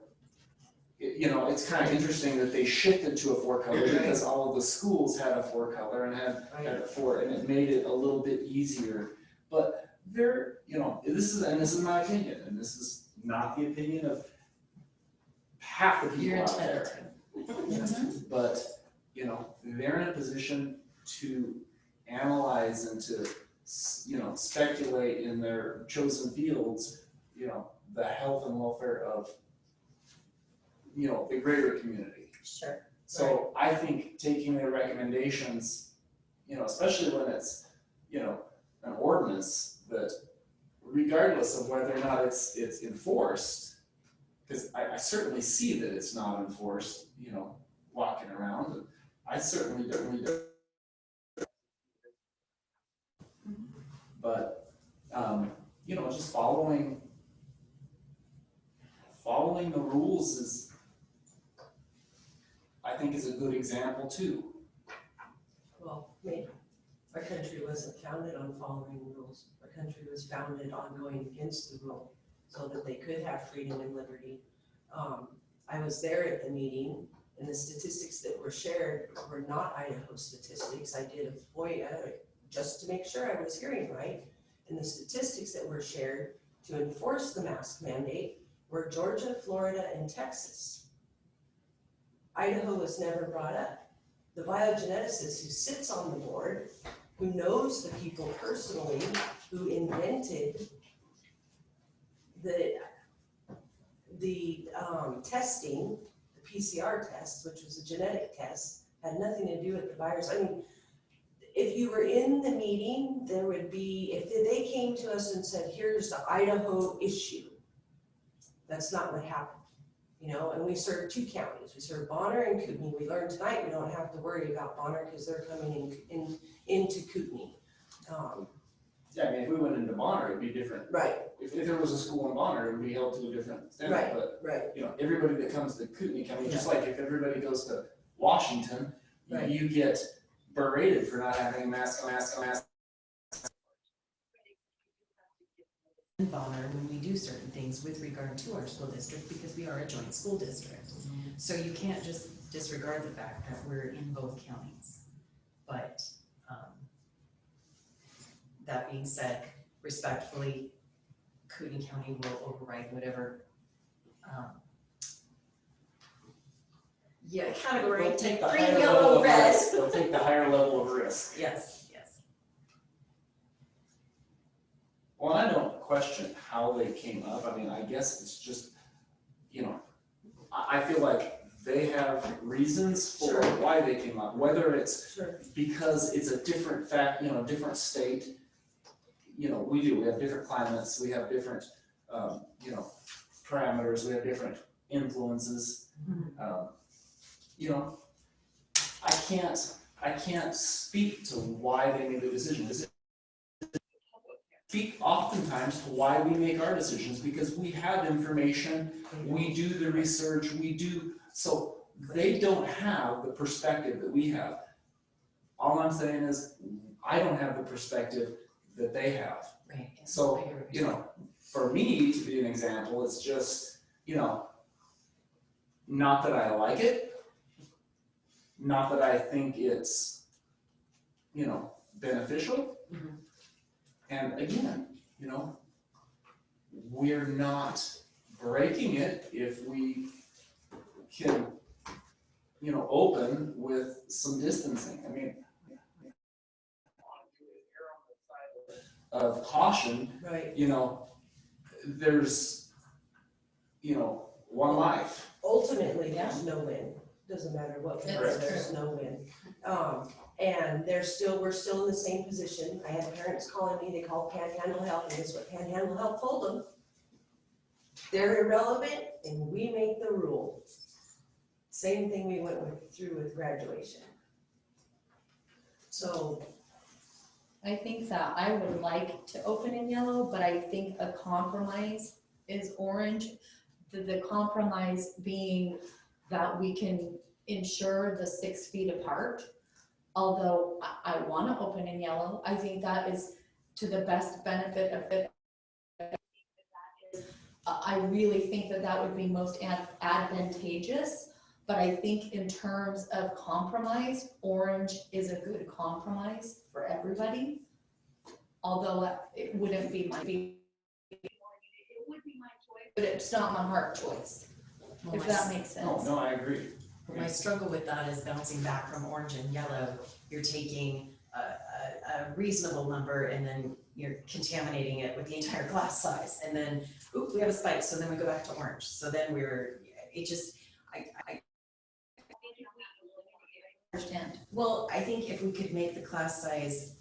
It's kind of interesting that they shifted to a 4-color, because all of the schools had a 4-color and had a 4, and it made it a little bit easier. But this is my opinion, and this is not the opinion of half the people out there. But, they're in a position to analyze and to, speculate in their chosen fields, the health and welfare of, the greater community. Sure. So I think taking their recommendations, especially when it's, an ordinance that regardless of whether or not it's enforced, because I certainly see that it's not enforced, walking around, and I certainly don't. But, just following the rules is, I think, is a good example too. Well, our country wasn't founded on following rules. Our country was founded on going against the rule so that they could have freedom and liberty. I was there at the meeting, and the statistics that were shared were not Idaho statistics. I did a FOIA just to make sure I was hearing right. And the statistics that were shared to enforce the mask mandate were Georgia, Florida, and Texas. Idaho was never brought up. The biogeneticist who sits on the board, who knows the people personally, who invented the testing, the PCR test, which was a genetic test, had nothing to do with the virus. I mean, if you were in the meeting, there would be, if they came to us and said, here's the Idaho issue, that's not what happened. You know, and we serve 2 counties. We serve Bonner and Kootenai. We learned tonight we don't have to worry about Bonner because they're coming into Kootenai. Yeah, I mean, if we went into Bonner, it'd be different. Right. If there was a school in Bonner, it would be held to a different standard. Right, But, right. you know, everybody that comes to Kootenai County, just like if everybody goes to Washington, Right. you get berated for not having a mask. In Bonner, when we do certain things with regard to our school district, because we are a joint school district. So you can't just disregard the fact that we're in both counties. But that being said, respectfully, Kootenai County will override whatever category. They'll take the green, higher yellow, level of red. risk. They'll take the higher level of risk. Yes, yes. Well, I don't question how they came up. I mean, I guess it's just, you know, I feel like they have reasons for why they came up, whether it's because it's a different different state. You know, we have different climates, we have different, you know, parameters, we have different influences. You know, I can't speak to why they made the decision. Speak oftentimes to why we make our decisions, because we have information, we do the research, so they don't have the perspective that we have. All I'm saying is, I don't have the perspective that they have. Right. So, you know, for me to be an example, it's just, you know, not that I like it, not that I think it's, you know, beneficial. And again, you know, we're not breaking it if we can, you know, open with some distancing. I mean, of caution, right. You know, there's, you know, one life. Ultimately, there's no win. Doesn't matter what we do, there's no win. And we're still in the same position. I had parents calling me, they called Panhandle Health, and guess what Panhandle Health told them? They're irrelevant and we make the rule. Same thing we went through with graduation. So. I think that I would like to open in yellow, but I think a compromise is orange. The compromise being that we can ensure the 6 feet apart. Although I want to open in yellow, I think that is to the best benefit of it. I really think that would be most advantageous, but I think in terms of compromise, orange is a good compromise for everybody. Although it wouldn't be it would be my choice, but it's not my heart choice, if that makes sense. No, I agree. My struggle with that is bouncing back from orange and yellow. You're taking a reasonable number and then you're contaminating it with the entire class size. And then, oop, we have a spike, so then we go back to orange. So then I understand. Well, I think if we could make the class size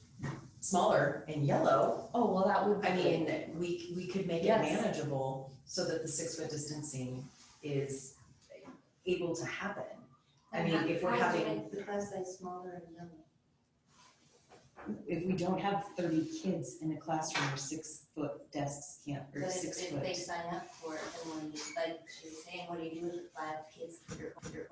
smaller in yellow. Oh, well, that would be. I mean, we could make it Yes. manageable so that the 6-foot distancing is able to happen. I mean, if we're How do you having, make the class size smaller and yellow? if we don't have 30 kids in a classroom or 6-foot desks can't, or But 6 if foot. they sign up for it, and when you, like you're saying, what do you do with the 5 kids that are under?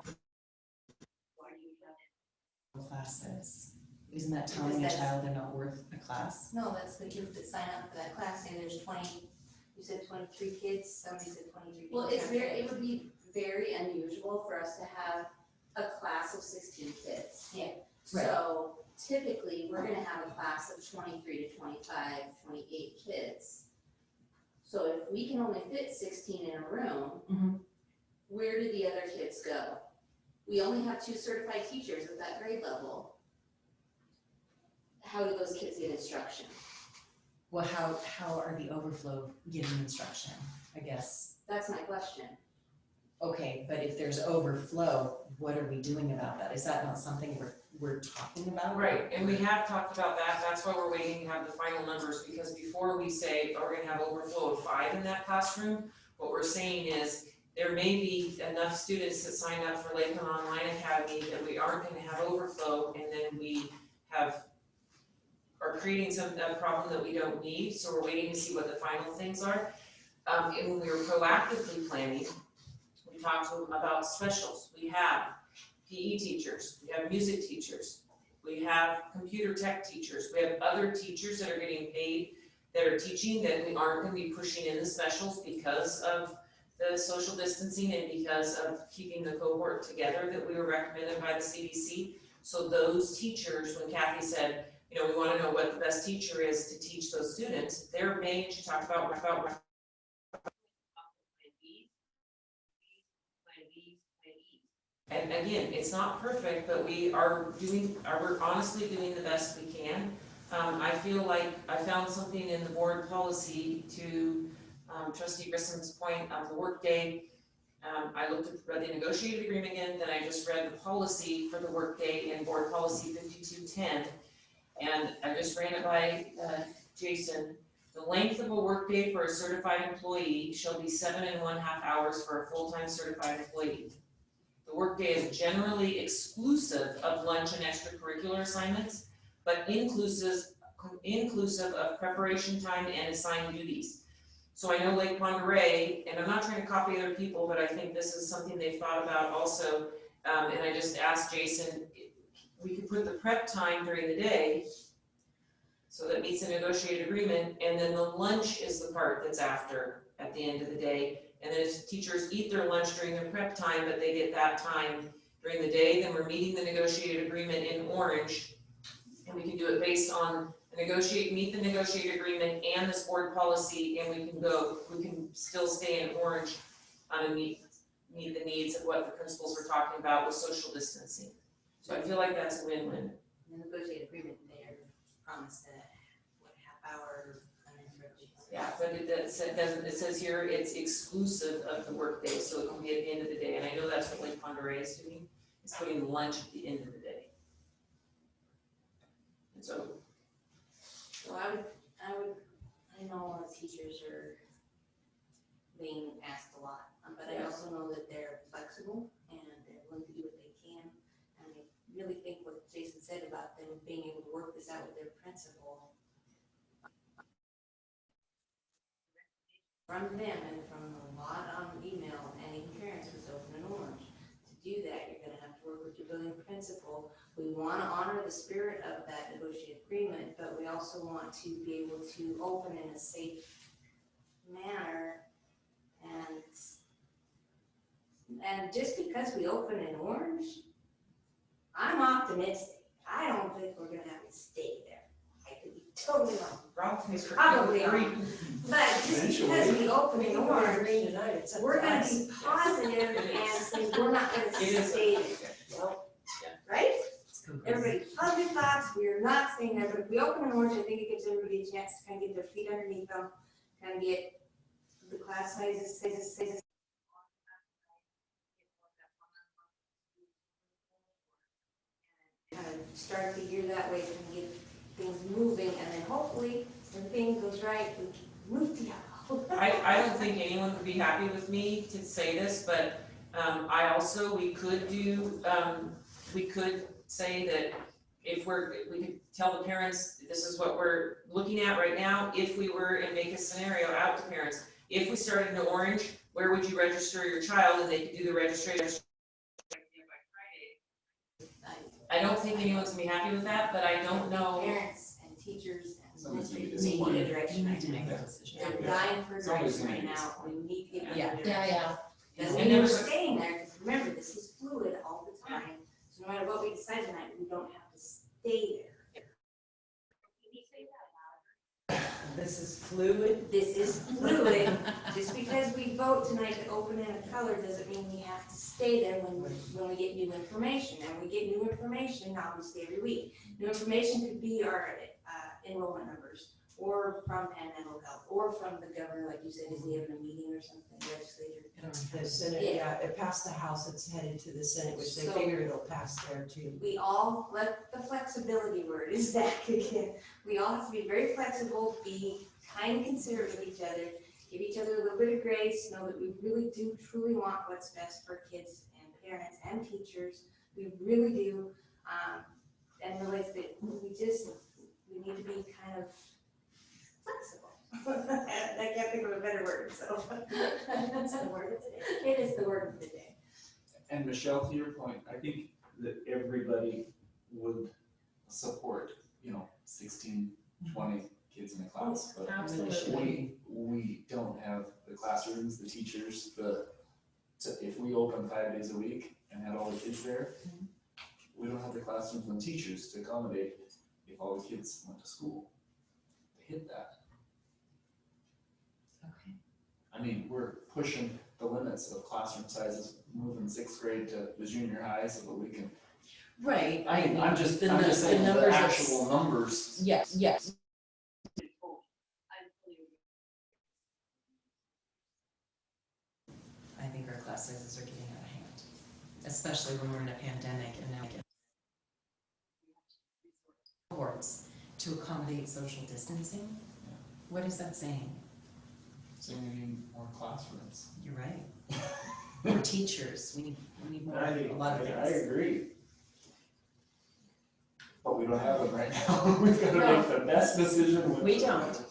Why do you have it? Classes. Isn't that telling a child they're not worth a class? No, that's the kids that sign up for that class, and there's 20, you said 23 kids, somebody said 23. Well, it would be very unusual for us to have a class of 16 kids. Yeah. Right. So typically, we're gonna have a class of 23 to 25, 28 kids. So if we can only fit 16 in a room, where do the other kids go? we only have 2 certified teachers at that grade level. How do those kids get instruction? Well, how are the overflow getting instruction, I guess? That's my question. Okay, but if there's overflow, what are we doing about that? Is that not something we're talking about? Right, and we have talked about that, that's why we're waiting to have the final numbers, because before we say, oh, we're gonna have overflow of 5 in that classroom, what we're saying is, there may be enough students that sign up for Lakeland Online Academy that we aren't gonna have overflow, and then we are creating a problem that we don't need, so we're waiting to see what the final things are. And when we were proactively planning, we talked to them about specials. We have PE teachers, we have music teachers, we have computer tech teachers, we have other teachers that are getting paid that are teaching that we aren't gonna be pushing in the specials because of the social distancing and because of keeping the cohort together that we were recommended by the CDC. So those teachers, when Kathy said, you know, we wanna know what the best teacher is to teach those students, they're made, she talked about and again, it's not perfect, but we're honestly doing the best we can. I feel like I found something in the board policy to Trustee Grissom's point of the workday. I read the negotiated agreement again, then I just read the policy for the workday in board policy 5210. And I just ran it by Jason. The length of a workday for a certified employee shall be 7.5 hours for a full-time certified employee. The workday is generally exclusive of lunch and extracurricular assignments, but inclusive of preparation time and assigned duties. So I know Lake Ponderay, and I'm not trying to copy other people, but I think this is something they've thought about also. And I just asked Jason, we could put the prep time during the day, so that meets the negotiated agreement, and then the lunch is the part that's after, at the end of the day. And then if teachers eat their lunch during their prep time, but they get that time during the day, then we're meeting the negotiated agreement in orange. And we can do it based on meet the negotiated agreement and this board policy, and we can still stay in orange and meet the needs of what the principals were talking about with social distancing. So I feel like that's a win-win. The negotiated agreement there promised that, half hour uninterrupted. Yeah, but it says here it's exclusive of the workday, so it can be at the end of the day, and I know that's what Lake Ponderay is doing, is putting lunch at the end of the day. And so. So I know a lot of teachers are being asked a lot, but I also know that they're flexible and they're willing to do what they can. And I really think what Jason said about them being able to work this out with their principal, from them and from a lot on email and even parents was open and orange. To do that, you're gonna have to work with your building principal. We wanna honor the spirit of that negotiated agreement, but we also want to be able to open in a safe manner. And just because we open in orange, I'm optimistic. I don't think we're gonna have to stay there. I could be totally wrong. Probably wrong. But just because we open in orange, we're gonna be positive and think we're not gonna stay there. Right? Everybody positive thoughts, we're not staying there, but if we open in orange, I think it gives everybody a chance to kind of get their feet underneath them, kind of get the class sizes. Kind of start the year that way, so we can get things moving, and then hopefully, when things goes right, we can move to that. I don't think anyone would be happy with me to say this, but we could say that we could tell the parents, this is what we're looking at right now, if we were, and make a scenario out to parents. If we started in orange, where would you register your child, and they could do the registration. I don't think anyone's gonna be happy with that, but I don't know. Parents and teachers and administrators need a direction. They're dying for direction right now. We need to get them. Yeah. Doesn't mean we're staying there, because remember, this is fluid all the time. So no matter what we decide tonight, we don't have to stay there. Can you say that louder? This is fluid. This is fluid. Just because we vote tonight to open in a color doesn't mean we have to stay there when we get new information. And we get new information, obviously, every week. New information could be our enrollment numbers, or from mental health, or from the governor, like you said, is he having a meeting or something, legislature? The Senate, yeah, it passed the House, it's headed to the Senate, which they So- figure it'll pass there too. We all, let the flexibility word is back again. We all have to be very flexible, be kind and considerate with each other, give each other a little bit of grace, know that we really do truly want what's best for kids and parents and teachers. We really do. And realize that we need to be kind of flexible. I can't think of a better word, so. That's the word of the day. It is the word of the day. And Michelle, to your point, I think that everybody would support, 16, 20 kids in a class. But we don't have the classrooms, the teachers, if we open 5 days a week and had all the kids there, we don't have the classrooms and teachers to accommodate if all the kids went to school. To hit that. Okay. I mean, we're pushing the limits of classroom sizes, moving 6th grade to the junior high so that we can. Right. I'm just saying the actual numbers. Yes, yes. I think our class sizes are getting out of hand, especially when we're in a pandemic and now get cohorts to accommodate social distancing. What is that saying? So we need more classrooms. You're right. More teachers, we need more, a lot of things. I agree. But we don't have them right now. We've got to make the best decision with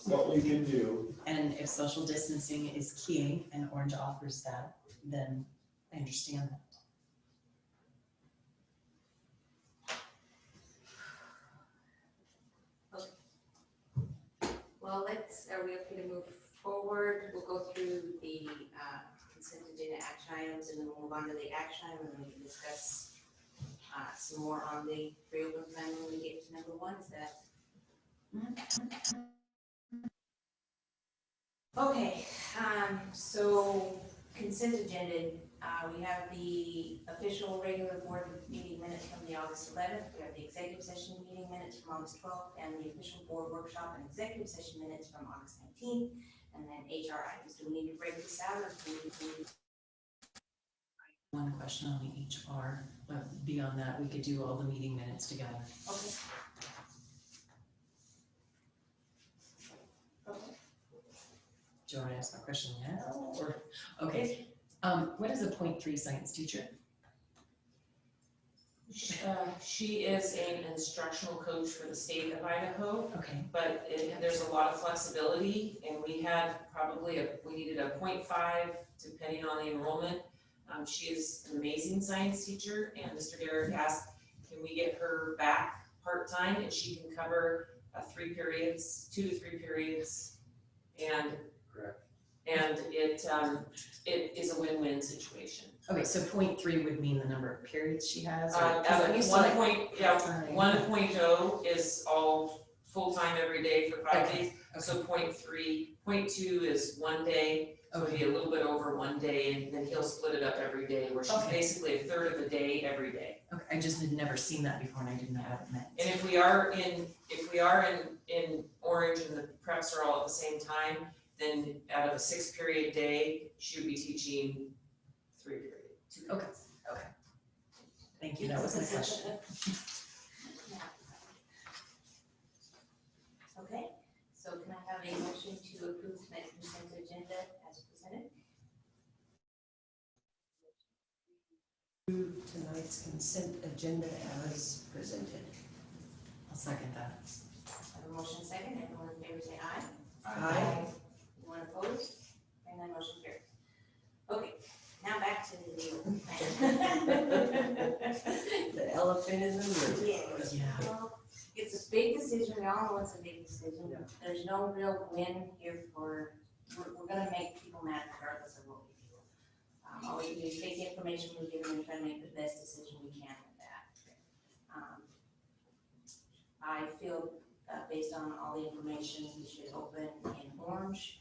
what we can do. And if social distancing is key and Orange offers that, then I understand that. Well, are we okay to move forward? We'll go through the consent agenda action items and then we'll move on to the action item and then we can discuss some more on the reopen plan when we get to number 1. Is that? Okay, so consent agenda, we have the official regular board meeting minutes from the August 11th. We have the executive session meeting minutes from August 12th and the official board workshop and executive session minutes from August 19th. And then HR items. Do we need to break this out or do we need? One question on the HR, but beyond that, we could do all the meeting minutes together. Okay. Do you want to ask my question now, or, okay. What is a 0.3 science teacher? She is an instructional coach for the state of Idaho. Okay. But there's a lot of flexibility, and we needed a 0.5 depending on the enrollment. She is an amazing science teacher, and Mr. Derrick asked, can we get her back part-time, and she can cover 2 to 3 periods, and correct. And it is a win-win situation. Okay, so 0.3 would mean the number of periods she has? 1.0 is all full-time every day for 5 days. So 0.2 is 1 day, so it'll be a little bit over 1 day, and then he'll split it up every day, where she's basically a third of the day every day. Okay, I just had never seen that before, and I didn't know what it meant. And if we are in Orange and the preps are all at the same time, then out of a 6-period day, she would be teaching 3 periods. 2 periods. Okay. Thank you, that was my question. Okay, so can I have a motion to approve tonight's consent agenda as presented? Approve tonight's consent agenda as presented. I'll second that. I have a motion second. Everyone in favor say aye. Aye. Anyone opposed? And then motion carries. Okay, now back to the new The elephant in the room. Yes. Well, it's a big decision. We all know it's a big decision. There's no real win here we're gonna make people mad regardless of what we do. All we can do is take the information we're given and try to make the best decision we can with that. I feel based on all the information, we should open in orange.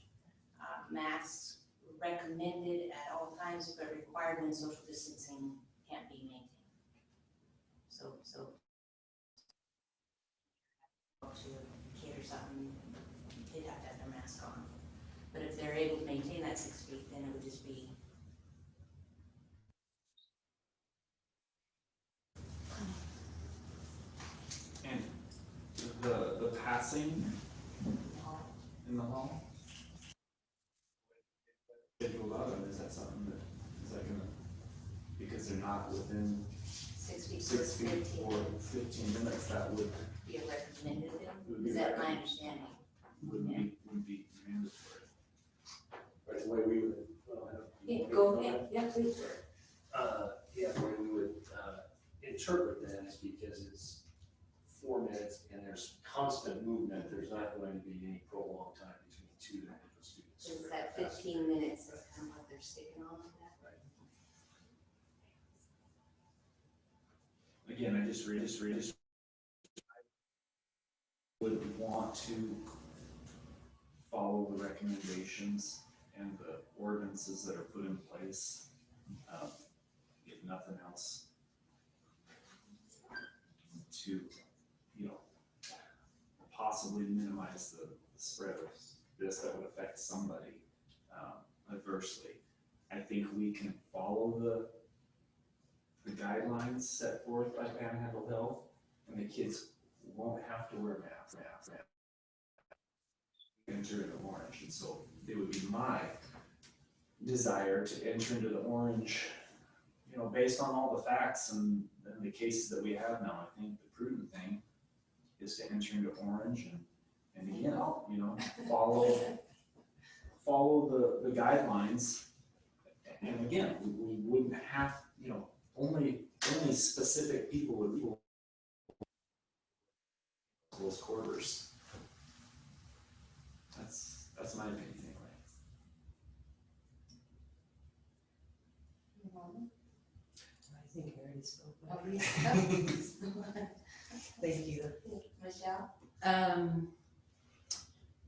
Masks recommended at all times, but required when social distancing can't be maintained. So to kid or something, they'd have to have their mask on. But if they're able to maintain that 6 feet, then it would just be. And the passing in the hall? Scheduled out, and is that something that, is that gonna, because they're not within 6 feet. 6 feet or 15 minutes, that would Be a recommended thing? Would be Is that my recommended. understanding? wouldn't be mandatory. Right, the way we would, have. Yeah, go ahead, yeah, please. Yeah, the way we would, interpret that is because it's 4 minutes and there's constant movement, there's not going to be any prolonged time between two individual students. So that 15 minutes is kind of what they're sticking on that? Again, I just would want to follow the recommendations and the ordinances that are put in place. If nothing else, to, possibly minimize the spread of this that would affect somebody adversely. I think we can follow the guidelines set forth by Panhandle Health, and the kids won't have to wear masks. Enter into orange, and so it would be my desire to enter into the orange, based on all the facts and the cases that we have now. I think the prudent thing is to enter into orange and again, follow the guidelines. And again, we wouldn't have, only specific people would be close quarters. That's my opinion anyway. I think I already spoke. Oh, yeah. Thank you. Michelle?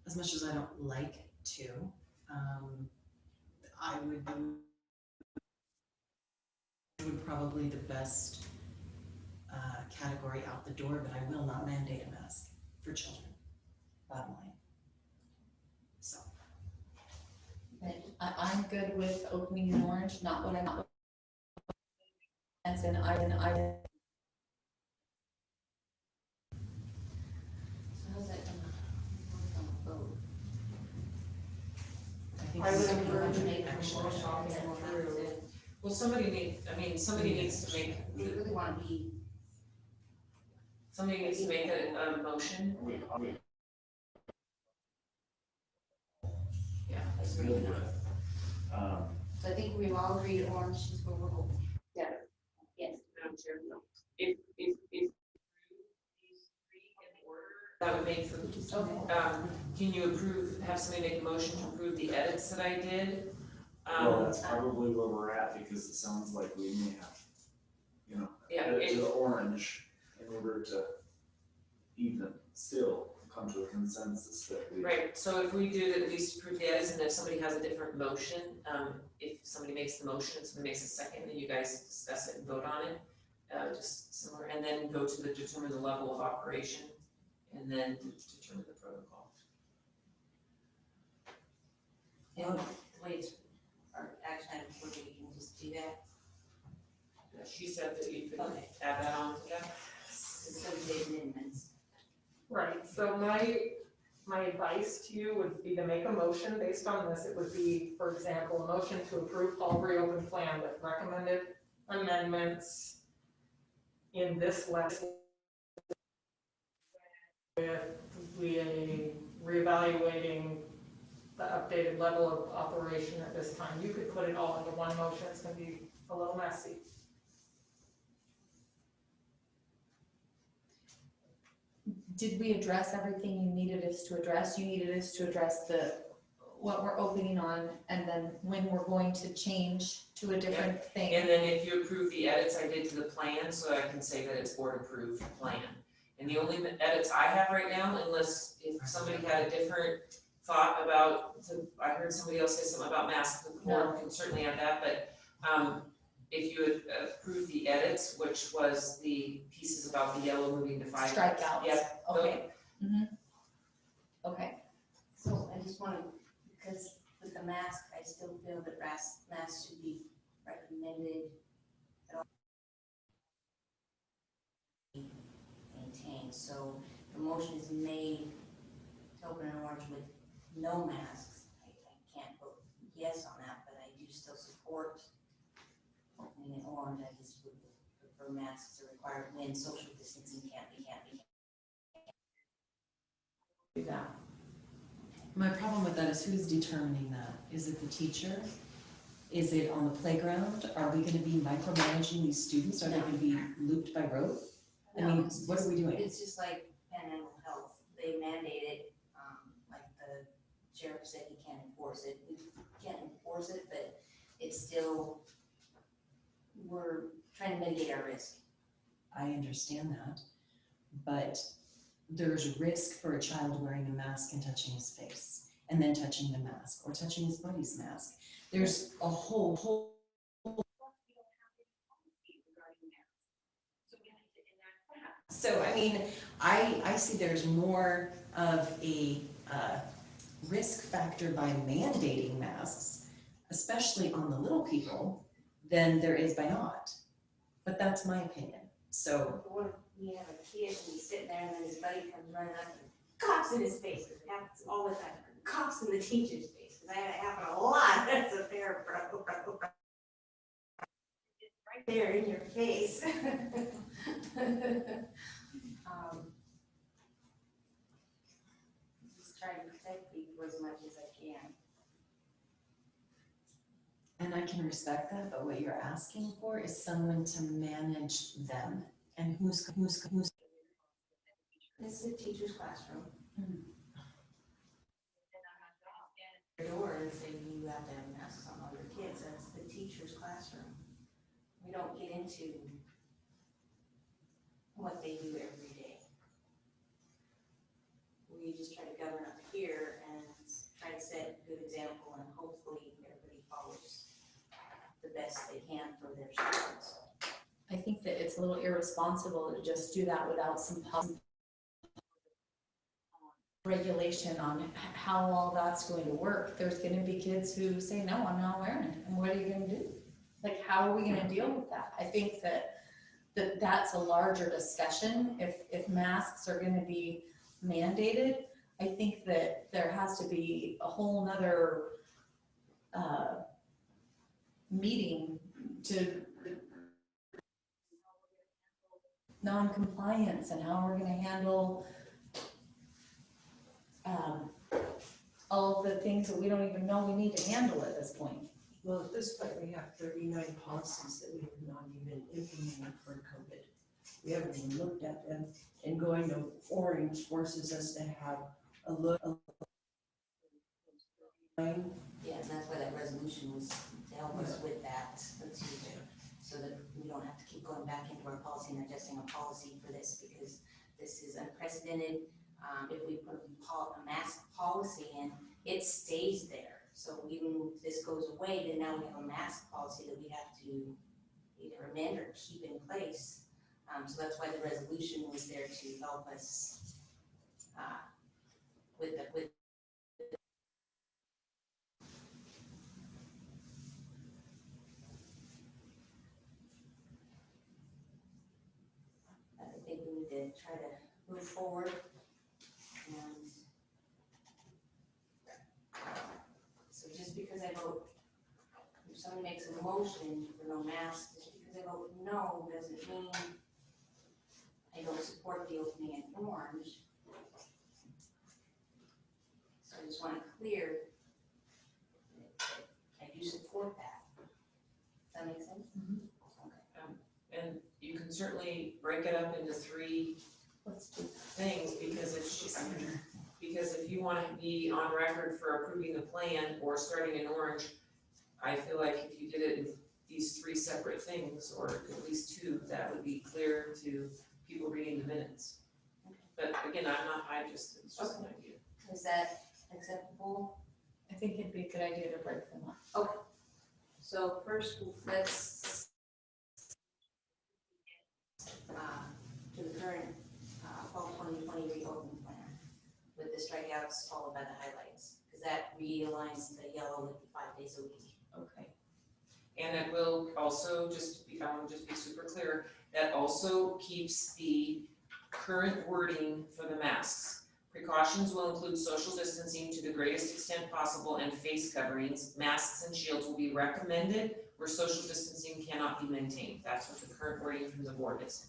As much as I don't like to, I would probably the best category out the door, but I will not mandate a mask for children, bottom line. So. I'm good with opening in orange, not what I'm not. And I How's that gonna vote? I would encourage Make Actually, more shopping and we'll have to. Well, somebody needs to make, They really wanna be. somebody needs to make a motion. Yeah, that's really good. So I think we've all agreed orange is where we're hoping. Yeah. Yes. Madam Chair, if these three in order, that would make for, can you have somebody make a motion to approve the edits that I did? Well, that's probably where we're at, because it sounds like we may have, Yeah, edit to the orange in order to even still come to a consensus that we. right, so if we do at least approve the edits, and if somebody has a different motion, if somebody makes the motion, and somebody makes a second, then you guys discuss it and vote on it. Just similar, and then go to determine the level of operation, and then determine the protocol. And the way it's, our action item for you can just do that. She said that you could Okay. add that on to that. So we did amendments. Right, so my advice to you would be to make a motion based on this. It would be, for example, a motion to approve fall reopen plan with recommended amendments in this lesson with reevaluating the updated level of operation at this time. You could put it all into one motion. It's gonna be a little messy. Did we address everything you needed us to address? You needed us to address what we're opening on, and then when we're going to change to a different thing. And then if you approve the edits I did to the plan, so I can say that it's board approved plan. And the only edits I have right now, unless if somebody had a different thought about, I heard somebody else say something about masks, the board can certainly add that, but, if you would approve the edits, which was the pieces about the yellow moving to 5. Strikeouts. Yep. Okay. Okay. So I just want to, because with the mask, I still feel that masks should be recommended at all. Maintained, so the motion is made to open an orange with no masks. I can't vote yes on that, but I do still support opening an orange. I just would prefer masks are required when social distancing can't be. Do that. My problem with that is who's determining that? Is it the teacher? Is it on the playground? Are we gonna be micromanaging these students? Are they gonna be looped by rote? I No, mean, it's what are we doing? It's just like mental health. They mandate it, like the sheriff said he can't enforce it. We can't enforce it, but it's still, we're trying to mitigate our risk. I understand that, but there's risk for a child wearing a mask and touching his face, and then touching the mask, or touching his buddy's mask. There's a whole. So, I mean, I see there's more of a risk factor by mandating masks, especially on the little people, than there is by not. But that's my opinion, so. What if we have a kid and he's sitting there and then his buddy comes running up and coughs in his face, because it happens all the time, coughs in the teacher's face, because that happens a lot, that's a fair bro. It's right there in your face. Just trying to protect people as much as I can. And I can respect that, but what you're asking for is someone to manage them, and who's. This is a teacher's classroom. Your door and say you have to have masks on all your kids, that's the teacher's classroom. We don't get into what they do every day. We just try to govern up here and try to set a good example, and hopefully everybody follows the best they can for their students. I think that it's a little irresponsible to just do that without some regulation on how all that's going to work. There's gonna be kids who say, no, I'm not wearing it, and what are you gonna do? Like, how are we gonna deal with that? I think that's a larger discussion. If masks are gonna be mandated, I think that there has to be a whole nother meeting to non-compliance and how we're gonna handle all of the things that we don't even know we need to handle at this point. Well, at this point, we have 39 policies that we have not even implemented for COVID. We haven't even looked at them, and going to orange forces us to have a look. Yeah, and that's why that resolution was to help us with that, so that we don't have to keep going back into our policy and adjusting a policy for this, because this is unprecedented. If we put a mask policy in, it stays there. So even if this goes away, then now we have a mask policy that we have to either amend or keep in place. So that's why the resolution was there to help us with I think we need to try to move forward. And so just because I vote, if someone makes a motion for no masks, just because I vote no doesn't mean I don't support the opening in orange. So I just want it clear that I do support that. Does that make sense? Okay. And you can certainly break it up into 3 things, because if you want to be on record for approving the plan or starting in orange, I feel like if you did it in these 3 separate things, or at least 2, that would be clear to people reading the minutes. But again, it's just an idea. Is that acceptable? I think it'd be a good idea to break them up. So first, let's to the current fall 2020 reopen plan with the strikeouts followed by the highlights, because that realigns the yellow with the 5 days a week. Okay. And that will also, I want to just be super clear, that also keeps the current wording for the masks. Precautions will include social distancing to the greatest extent possible and face coverings. Masks and shields will be recommended where social distancing cannot be maintained. That's what the current wording from the board is.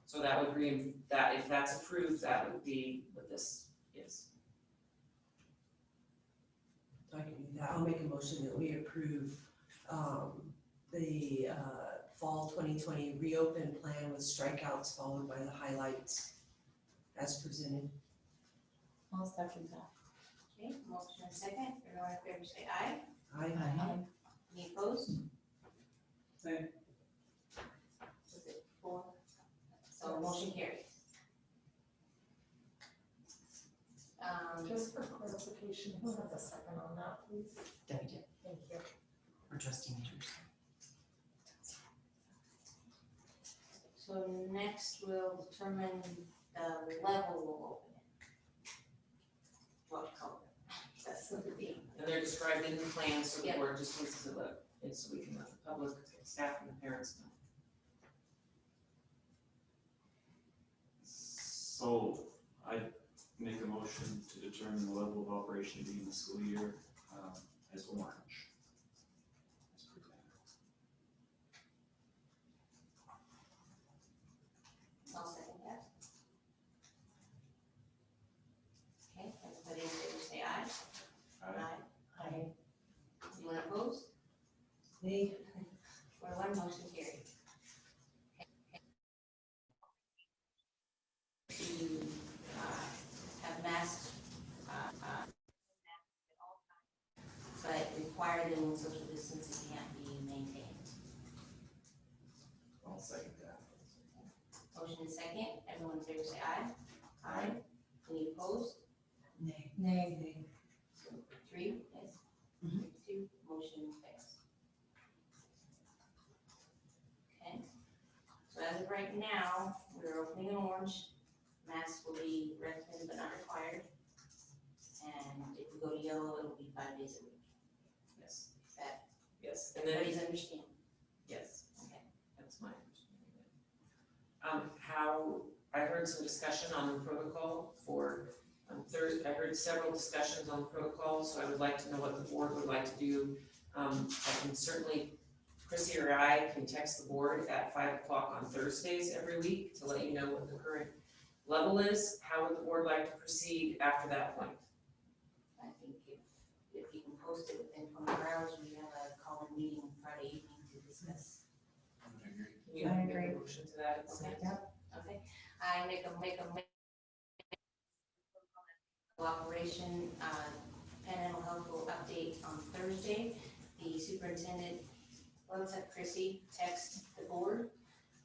So that would be, that if that's approved, that would be what this is. I can do that. I'll make a motion that we approve the fall 2020 reopen plan with strikeouts followed by the highlights as presented. I'll second that. Okay, motion and second, everyone in favor say aye. Aye. Any opposed? Aye. Was it 4? So motion carries. Just for clarification, who has a second on that, please? Debbie did, Thank you. or trustee Majors. So next we'll determine the level we'll open it. What color? That's the theme. And they're described in the plan, so the board just needs to look, and so we can let the public, staff, and the parents know. So I make a motion to determine the level of operation to be in the school year as orange. As presented. I'll second that. Okay, everybody in favor say aye. Aye. Anyone opposed? Me. 4-1, motion carried. To have masks at all times, but require them when social distancing can't be maintained. I'll second that. Motion is second, everyone in favor say aye. Aye. Any opposed? Nay. Nay. 3, yes. Mhm. 2, motion fails. Okay, so as of right now, we're opening in orange. Masks will be recommended but not required. And if we go to yellow, it'll be 5 days a week. Yes. That, Yes, and then, everybody's understand. yes, Okay. that's my understanding. How, I heard some discussion on the protocol for Thursday, I heard several discussions on the protocol, so I would like to know what the board would like to do. I can certainly, Chrissy or I can text the board at 5 o'clock on Thursdays every week to let you know what the current level is. How would the board like to proceed after that point? I think if you can post it within 24 hours, we have a call-in meeting Friday evening to discuss. I agree. Can you make a motion to that? Okay. Okay, I make a operation, Penn Health will update on Thursday. The superintendent, let's have Chrissy text the board,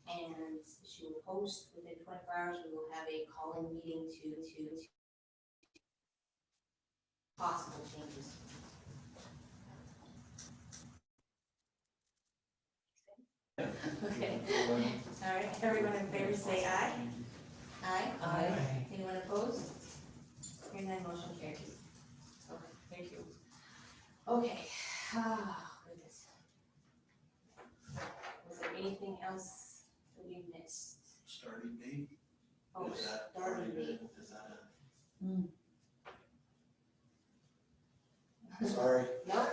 and she will post within 24 hours. We will have a call-in meeting to possible changes. Okay, all right, everyone in favor say aye. Aye? Aye. Anyone opposed? Hearing none, motion carries. Okay, thank you. Okay, goodness. Was there anything else that we missed? Starting date? Oh, Is that starting already date. good? Is that a? Sorry. No,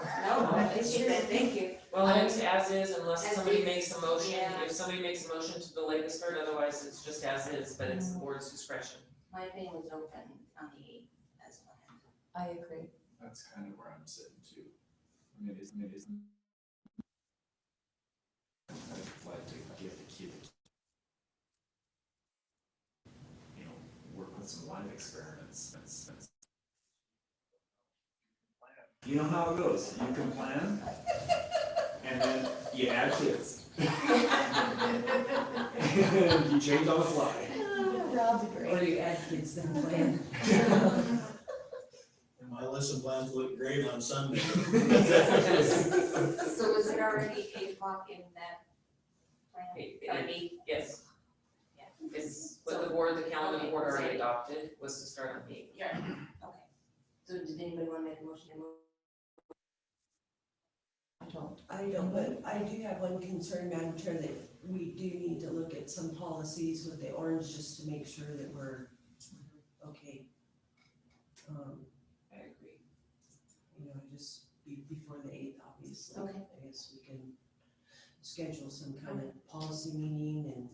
thank you. Well, and it's as is unless As somebody is, makes a motion, yeah. if somebody makes a motion to delay the start, otherwise it's just as is, but it's the board's discretion. My thing was open on the 8th as planned. I agree. That's kind of where I'm sitting too. I mean, it is. I'd like to give the kid, work with some live experiments. You know how it goes. You can plan, and then you add kids. And you change on the fly. That'll be great. Or you add kids then plan. And my lesson plans look great on Sunday. So was it already 8 o'clock in that plan? Yes. Yeah. It's what the board, the calendar the board already adopted was to start on 8. Yeah, okay. So did anybody want to make a motion to move? I don't, but I do have one concern, Madam Chair, that we do need to look at some policies with the orange just to make sure that we're okay. I agree. You know, just before the 8th, obviously. Okay. I guess we can schedule some kind of policy meeting, and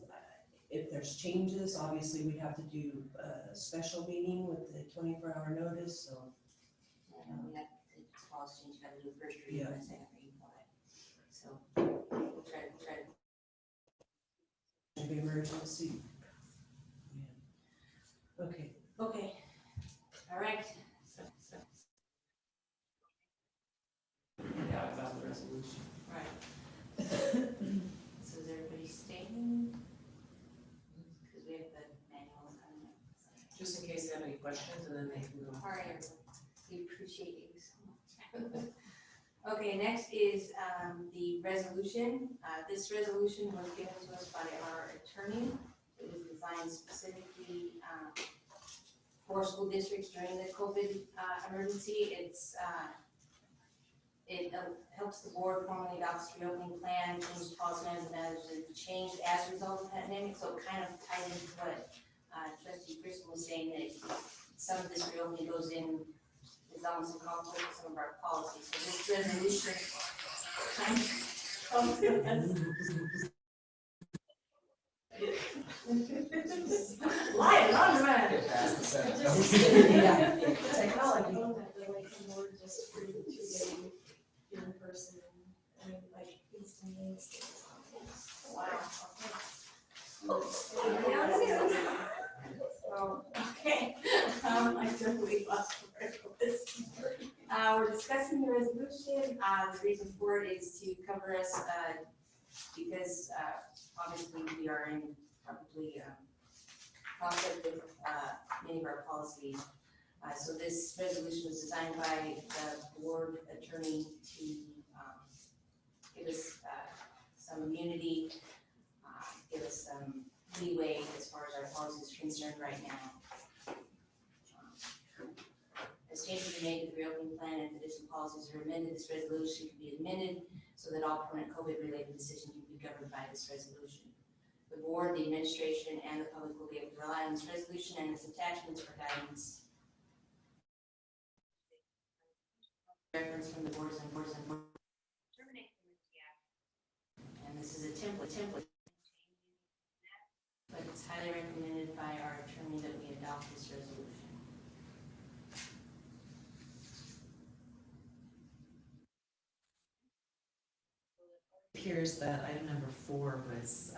if there's changes, obviously we'd have to do a special meeting with the 24-hour notice, so. Yeah, it's policy change, you gotta do first reading and second reading for it. So we'll try to. Maybe emergency. Yeah. Okay. Okay. All right. Yeah, I found the resolution. Right. So is everybody staying? Because we have the manual coming up. Just in case they have any questions, and then they can go. All right, we appreciate you so much. Okay, next is the resolution. This resolution was given to us by our attorney. It was designed specifically for school districts during the COVID emergency. It helps the board formally adopt its reopening plan, change policy and matters that changed as a result of the pandemic. So it kind of ties into what Trustee Crystal was saying, that some of this reopening goes in, is almost in conflict with some of our policies. So this resolution live on demand. Technology. Just for the 2-day in person, I mean, like instantaneously. Wow. Okay. I totally lost where it was. We're discussing the resolution. The reason for it is to cover us, because obviously we are in probably conflict with many of our policies. So this resolution was designed by the board attorney to give us some immunity, give us some leeway as far as our policy is concerned right now. As changes are made to the reopening plan and additional policies are amended, this resolution can be amended so that all permanent COVID-related decisions will be governed by this resolution. The board, the administration, and the public will be able to rely on this resolution and its attachments for guidance. Reference from the boards and terminate emergency action. And this is a template. But it's highly recommended by our attorney that we adopt this resolution. It appears that item number 4 was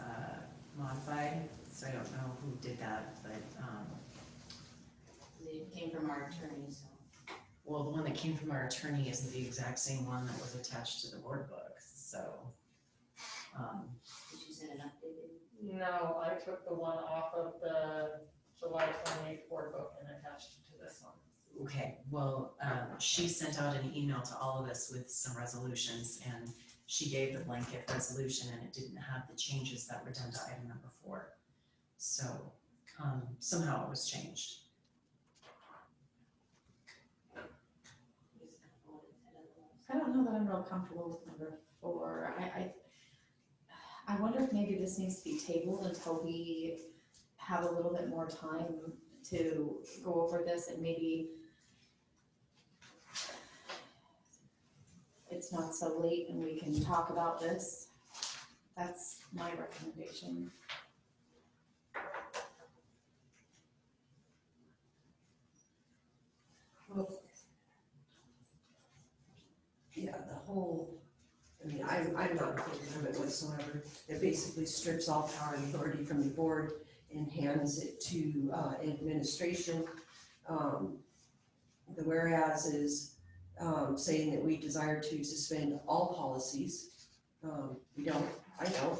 modified, so I don't know who did that, but It came from our attorney, so. well, the one that came from our attorney isn't the exact same one that was attached to the board book, so. Did you send an updated? No, I took the one off of the July 28th board book and attached it to this one. Okay, well, she sent out an email to all of us with some resolutions, and she gave the blanket resolution, and it didn't have the changes that were done to item number 4. So somehow it was changed. I don't know that I'm real comfortable with number 4. I wonder if maybe this needs to be tabled until we have a little bit more time to go over this, and maybe it's not so late and we can talk about this. That's my recommendation. Well, yeah, the whole, I mean, I'm not in favor of it whatsoever. It basically strips all power and authority from the board and hands it to administration. The whereas is saying that we desire to suspend all policies. We don't, I don't.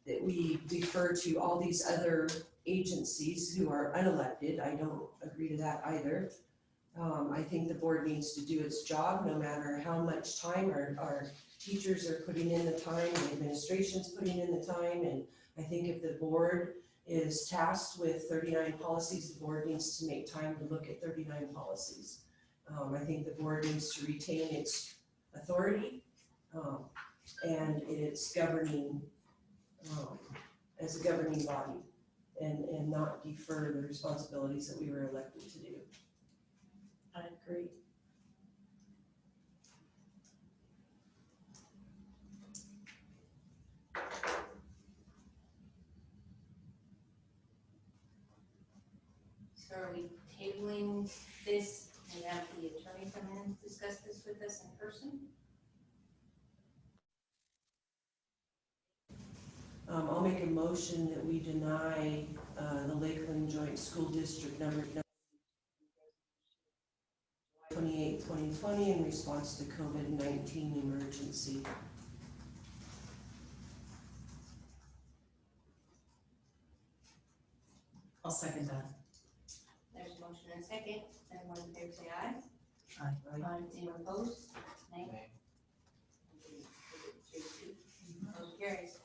That we defer to all these other agencies who are unelected. I don't agree to that either. I think the board needs to do its job, no matter how much time our teachers are putting in the time, the administration's putting in the time, and I think if the board is tasked with 39 policies, the board needs to make time to look at 39 policies. I think the board needs to retain its authority and its governing, as a governing body, and not defer the responsibilities that we were elected to do. I agree. So are we tabling this and have the attorney come in and discuss this with us in person? I'll make a motion that we deny the Lakeland Joint School District number 28, 2020 in response to COVID-19 emergency. I'll second that. There's a motion and a second. Everyone in favor say aye. Aye. Anyone opposed? Nay. Motion carries.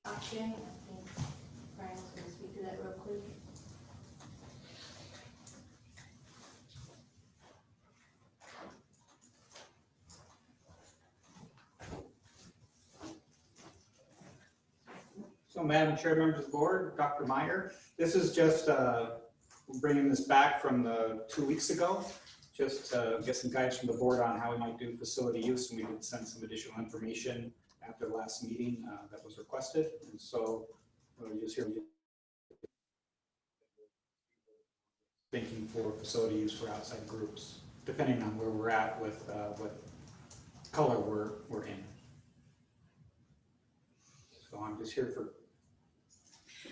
Option, I think Brian's gonna speak to that real quick. So Madam Chair, members of the board, Dr. Meyer, this is just bringing this back from the 2 weeks ago. Just get some guidance from the board on how we might do facility use, and we did send some additional information after the last meeting that was requested. And so we're just here thinking for facility use for outside groups, depending on where we're at with what color we're in. So I'm just here for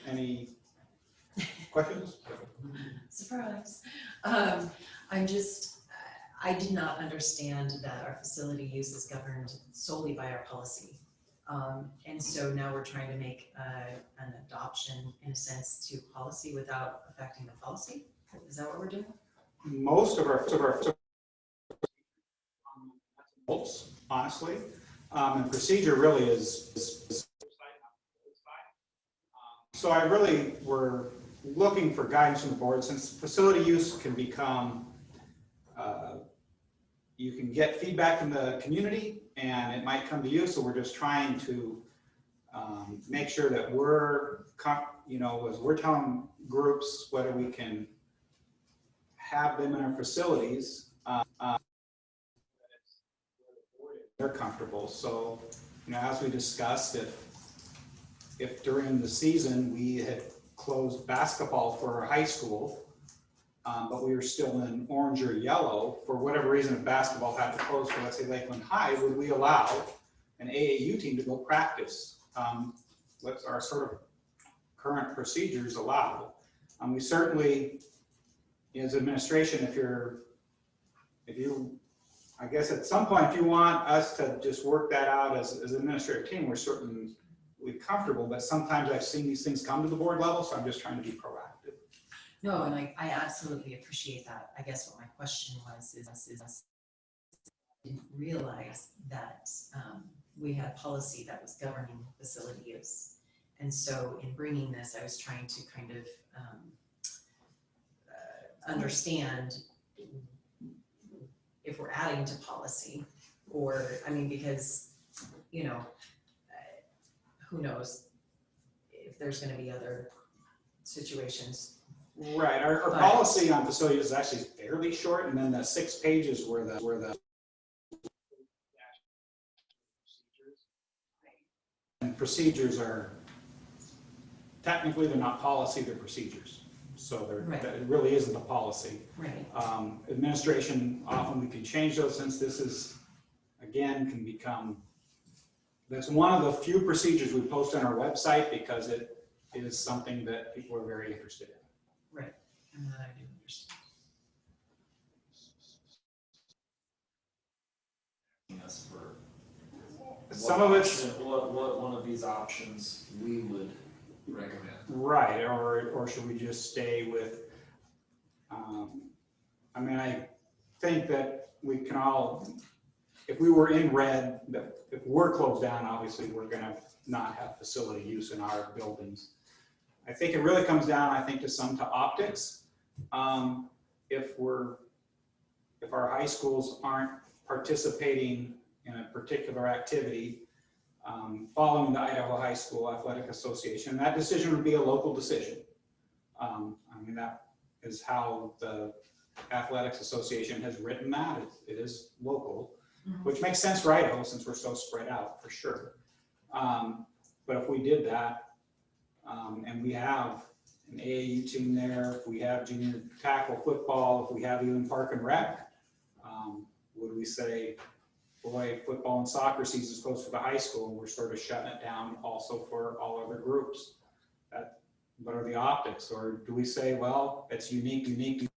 any questions? Surprise. I did not understand that our facility use is governed solely by our policy. And so now we're trying to make an adoption, in a sense, to policy without affecting the policy. Is that what we're doing? Most of our honestly, and procedure really is so I really were looking for guidance from the board, since facility use can become, you can get feedback from the community and it might come to you, so we're just trying to make sure that we're, as we're telling groups whether we can have them in our facilities, they're comfortable. So, as we discussed, if during the season we had closed basketball for our high school, but we were still in orange or yellow, for whatever reason, if basketball had to close for, let's say, Lakeland High, would we allow an AAU team to go practice? What's our sort of current procedures allow? We certainly, as administration, if you, I guess at some point, if you want us to just work that out as an administrative team, we're certainly comfortable, but sometimes I've seen these things come to the board level, so I'm just trying to be proactive. No, and I absolutely appreciate that. I guess what my question was is I didn't realize that we had policy that was governing facility use. And so in bringing this, I was trying to kind of understand if we're adding to policy, or, because, who knows if there's going to be other situations. Right. Our policy on facilities is actually fairly short, and then the 6 pages were the and procedures are technically, they're not policy, they're procedures. So it really isn't a policy. Right. Administration, often we can change those, since this is, again, can become, that's one of the few procedures we post on our website because it is something that people are very interested in. Right, and that I do understand. sense for Some of it's what one of these options we would recommend. right, or should we just stay with, I mean, I think that we can all, if we were in red, that if we're closed down, obviously we're gonna not have facility use in our buildings. I think it really comes down, I think, to optics. If our high schools aren't participating in a particular activity, following the Idaho High School Athletic Association, that decision would be a local decision. I mean, that is how the Athletics Association has written that. It is local, which makes sense for Idaho since we're so spread out, for sure. But if we did that, and we have an AAU team there, if we have junior tackle football, if we have even park and rec, would we say, boy, football and soccer season's close to the high school, and we're sort of shutting it down also for all other groups? What are the optics? Or do we say, well, it's unique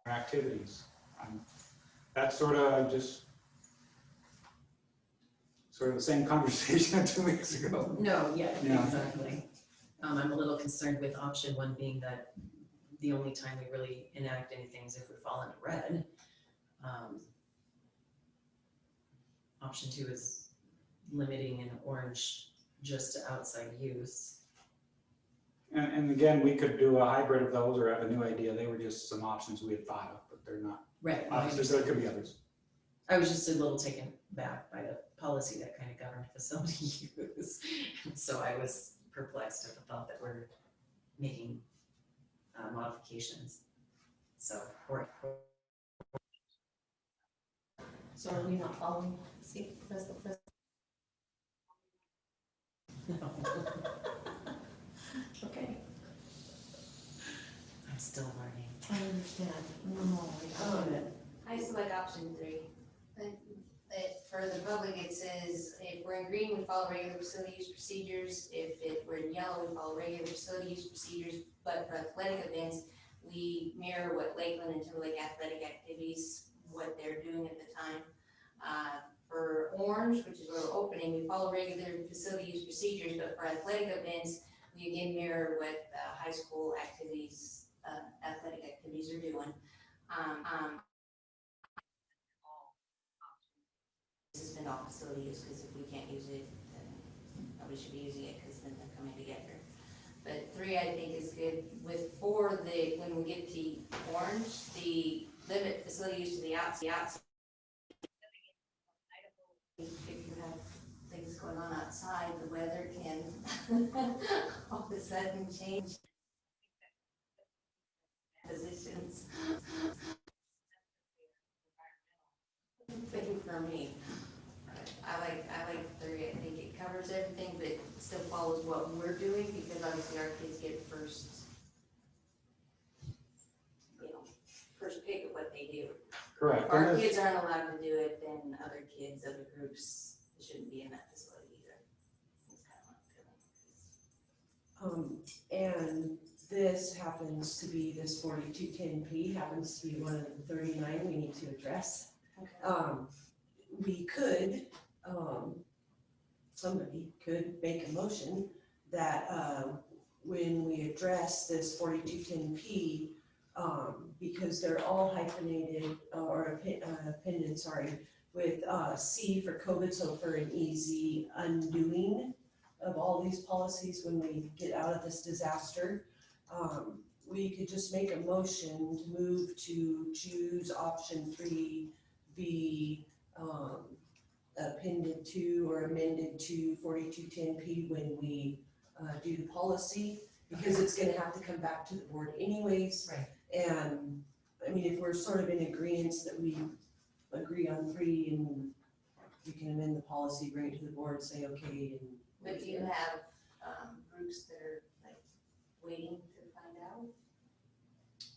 activities? That's sort of the same conversation 2 weeks ago. No, yeah, exactly. I'm a little concerned with option one being that the only time we really enact anything is if we fall into red. Option two is limiting an orange just to outside use. And again, we could do a hybrid of those or have a new idea. They were just some options we had thought of, but they're not. Right. Obviously, there could be others. I was just a little taken back by the policy that kind of governed facility use. And so I was perplexed at the thought that we're making modifications. So, So are we not following? See, that's the first. Okay. I'm still learning. I understand. No, I get it. I select option 3. For the public, it says, if we're in green, we follow regular facility use procedures. If we're in yellow, we follow regular facility use procedures. But for athletic events, we mirror what Lakeland and Timberlake athletic activities, what they're doing at the time. For orange, which is where we're opening, we follow regular facility use procedures. But for athletic events, we again mirror what high school activities, athletic activities are doing. Suspend all facility use, because if we can't use it, then nobody should be using it, because then they're coming together. But 3, I think, is good. With 4, when we get to orange, the limit facility use to the outside. If you have things going on outside, the weather can all of a sudden change positions. Thing for me. I like 3. I think it covers everything, but still follows what we're doing, because obviously our kids get first pick of what they do. Correct. If our kids aren't allowed to do it, then other kids, other groups shouldn't be in that facility either. That's kind of what I'm feeling. And this happens to be, this 4210P happens to be one of the 39 we need to address. Okay. We could, somebody could make a motion that when we address this 4210P, because they're all hyphenated or appended, with C for COVID, so for an easy undoing of all these policies when we get out of this disaster, we could just make a motion to move to choose option 3 be appended to or amended to 4210P when we do the policy, because it's gonna have to come back to the board anyways. Right. And I mean, if we're sort of in agreement that we agree on 3 and we can amend the policy, bring it to the board, say, okay. And but do you have groups that are like waiting to find out?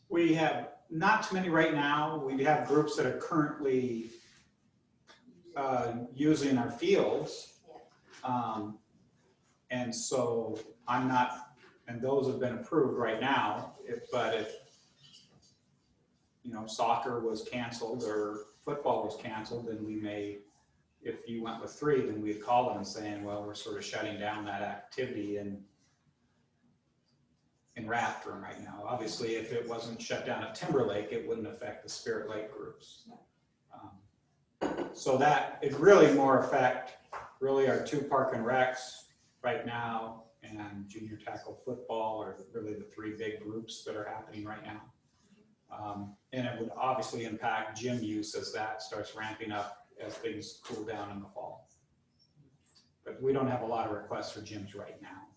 We have not too many right now. We have groups that are currently using our fields. And so I'm not, and those have been approved right now, but if, you know, soccer was canceled or football was canceled, then we may, if you went with 3, then we'd call them saying, well, we're sort of shutting down that activity in Rathdrum right now. Obviously, if it wasn't shut down at Timberlake, it wouldn't affect the Spirit Lake groups. So that it really more affect really our 2 park and recs right now, and junior tackle football are really the 3 big groups that are happening right now. And it would obviously impact gym use as that starts ramping up as things cool down in the fall. But we don't have a lot of requests for gyms right now.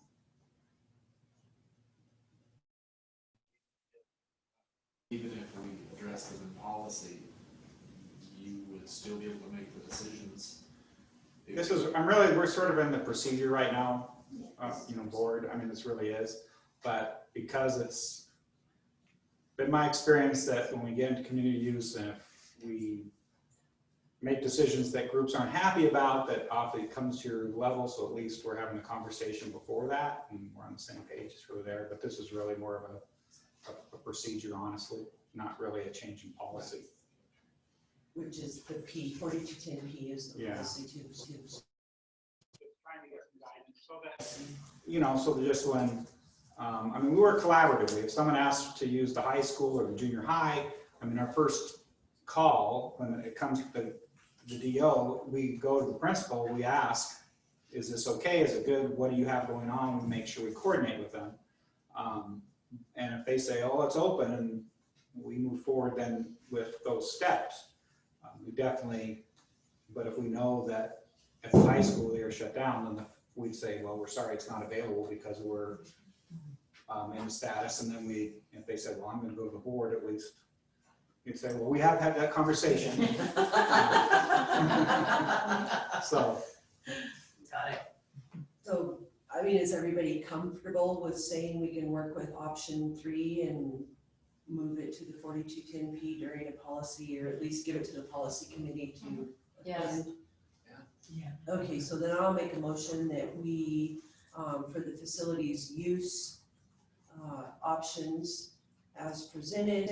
Even if we address them in policy, you would still be able to make the decisions. We're sort of in the procedure right now, you know, board, I mean, this really is, but because it's been my experience that when we get into community use and if we make decisions that groups aren't happy about, that often comes to your level, so at least we're having a conversation before that and we're on the same page, it's really there, but this is really more of a procedure, honestly, not really a change in policy. Which is the P, 4210P is the policy too. You know, so just when, I mean, we work collaboratively. If someone asks to use the high school or the junior high, I mean, our first call when it comes to the DO, we go to the principal, we ask, is this okay? Is it good? What do you have going on? We make sure we coordinate with them. And if they say, oh, it's open, and we move forward then with those steps. We definitely, but if we know that at the high school they are shut down, then we'd say, well, we're sorry, it's not available because we're in status. And then if they said, well, I'm going to go to the board, at least you'd say, well, we have had that conversation. So. Got it. So, I mean, is everybody comfortable with saying we can work with option 3 and move it to the 4210P during a policy, or at least give it to the policy committee to Yes. Yeah. Okay, so then I'll make a motion that we, for the facilities use options as presented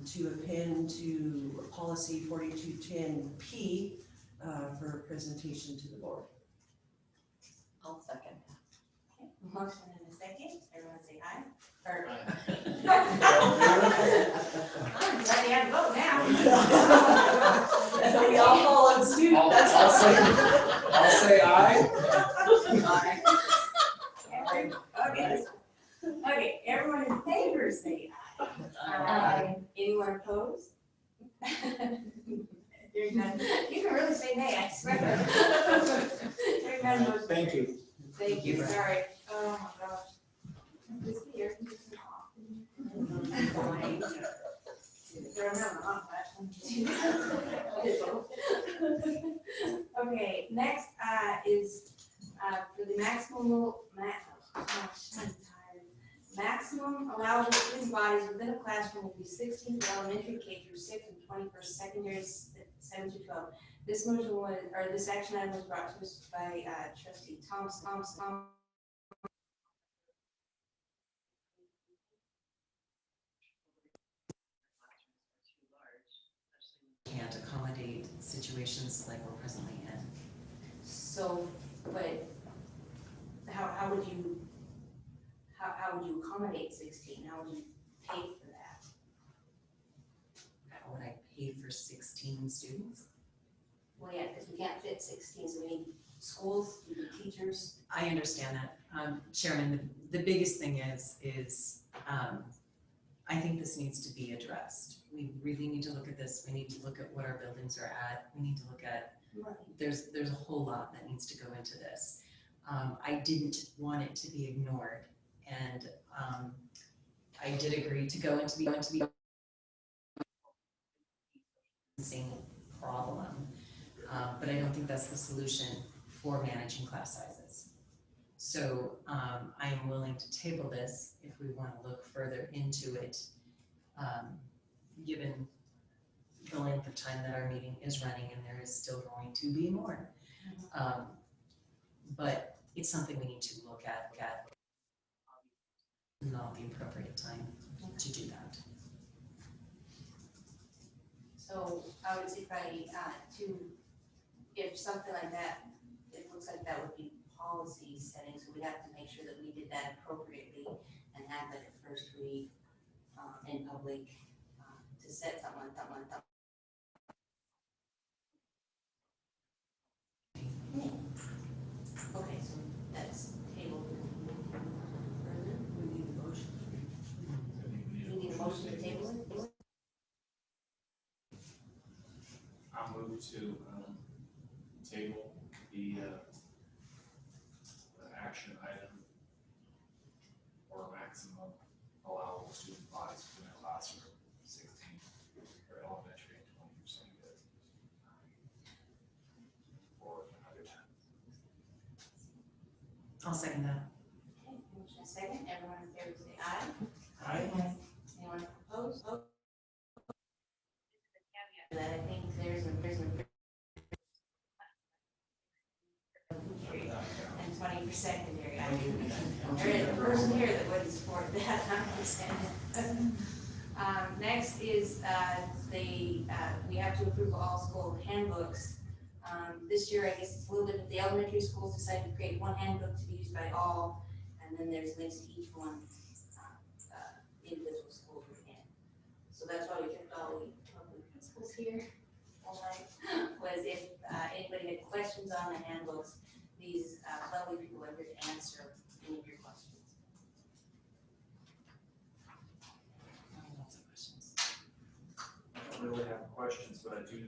to append to policy 4210P for presentation to the board. I'll second. Motion and a second, everyone say aye. Or, I'm ready to vote now. We all followed suit, that's awesome. I'll say aye. Okay, everyone in favor say aye. Aye. Anyone opposed? Hearing none. You can really say nay, I swear. Hearing none, motion Thank carries. you. Thank you, sorry. Oh my gosh. This here. Okay, next is for the maximum allowable student bodies within a classroom will be 16 for elementary K through 6 and 20 for secondary 7 to 12. This motion was, or this action item was brought to us by Trustee Thompson. Can't accommodate situations like we're presently in. So, but how would you accommodate 16? How would you pay for that? How would I pay for 16 students? Well, yeah, because we can't fit 16, so we need schools, we need teachers. I understand that. Chairman, the biggest thing is I think this needs to be addressed. We really need to look at this. We need to look at what our buildings are at. We need to look at, there's a whole lot that needs to go into this. I didn't want it to be ignored. And I did agree to go into the same problem, but I don't think that's the solution for managing class sizes. So I am willing to table this if we want to look further into it, given the length of time that our meeting is running and there is still going to be more. But it's something we need to look at not the appropriate time to do that. So I would say probably, to, if something like that, it looks like that would be policy setting, so we have to make sure that we did that appropriately and have like a first read, in public, to set someone. Okay, so that's table. We need a motion. We need a motion to table it? I'll move to, table the action item or maximum allowable student bodies within a classroom, 16 for elementary and 20% good. Or another 10. I'll second that. Okay, motion and second, everyone in favor say aye. Aye. Anyone opposed? Oh. That I think there's a and 20% secondary. There is a person here that wouldn't support that, I'm just saying. Next is, we have to approve all school handbooks. This year, I guess it's a little different. The elementary schools decided to create one handbook to be used by all, and then there's links to each one, individual schools within. So that's why we kept all the public principals here all night, was if anybody had questions on the handbooks, these lovely people are here to answer any of your questions. Lots of questions. I don't really have questions, but I do,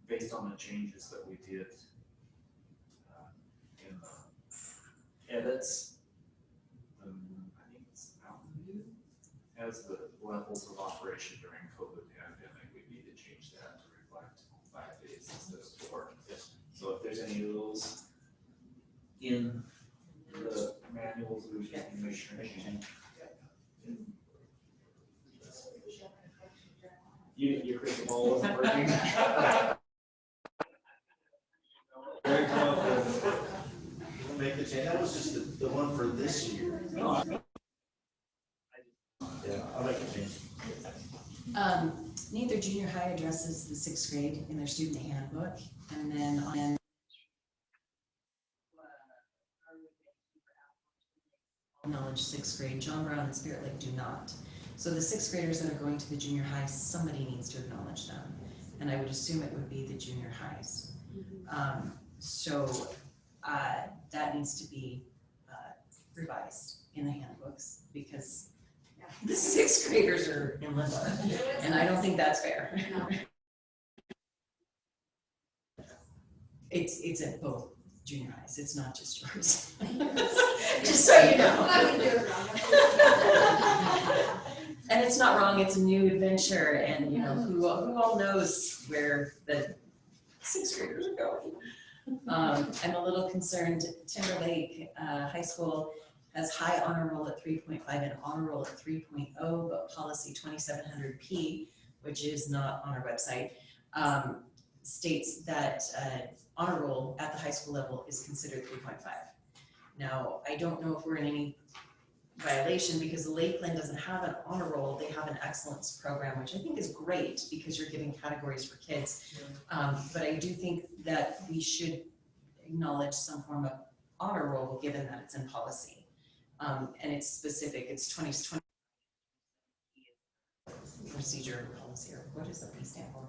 based on the changes that we did in the edits, I think it's Mountain View has the levels of operation during COVID pandemic. We need to change that to reflect 5 days instead of 4. So if there's any of those in the manuals, we can make sure. Your crystal ball wasn't working. We'll make the change. That was just the one for this year. Yeah, I'll make a change. Neither junior high addresses the 6th grade in their student handbook, and then on knowledge 6th grade, John Brown and Spirit Lake do not. So the 6th graders that are going to the junior high, somebody needs to acknowledge them, and I would assume it would be the junior highs. So that needs to be revised in the handbooks, because the 6th graders are in limbo, and I don't think that's fair. It's at both junior highs, it's not just yours. Just so you know. I would do it wrong. And it's not wrong, it's a new adventure, and you know, who all knows where the 6th graders are going. I'm a little concerned. Timberlake High School has high honor roll at 3.5 and honor roll at 3.0, but policy 2700P, which is not on our website, states that honor roll at the high school level is considered 3.5. Now, I don't know if we're in any violation, because Lakeland doesn't have an honor roll. They have an excellence program, which I think is great because you're giving categories for kids. But I do think that we should acknowledge some form of honor roll, given that it's in policy. And it's specific, it's 2020 procedure policy, or what does the P stand for?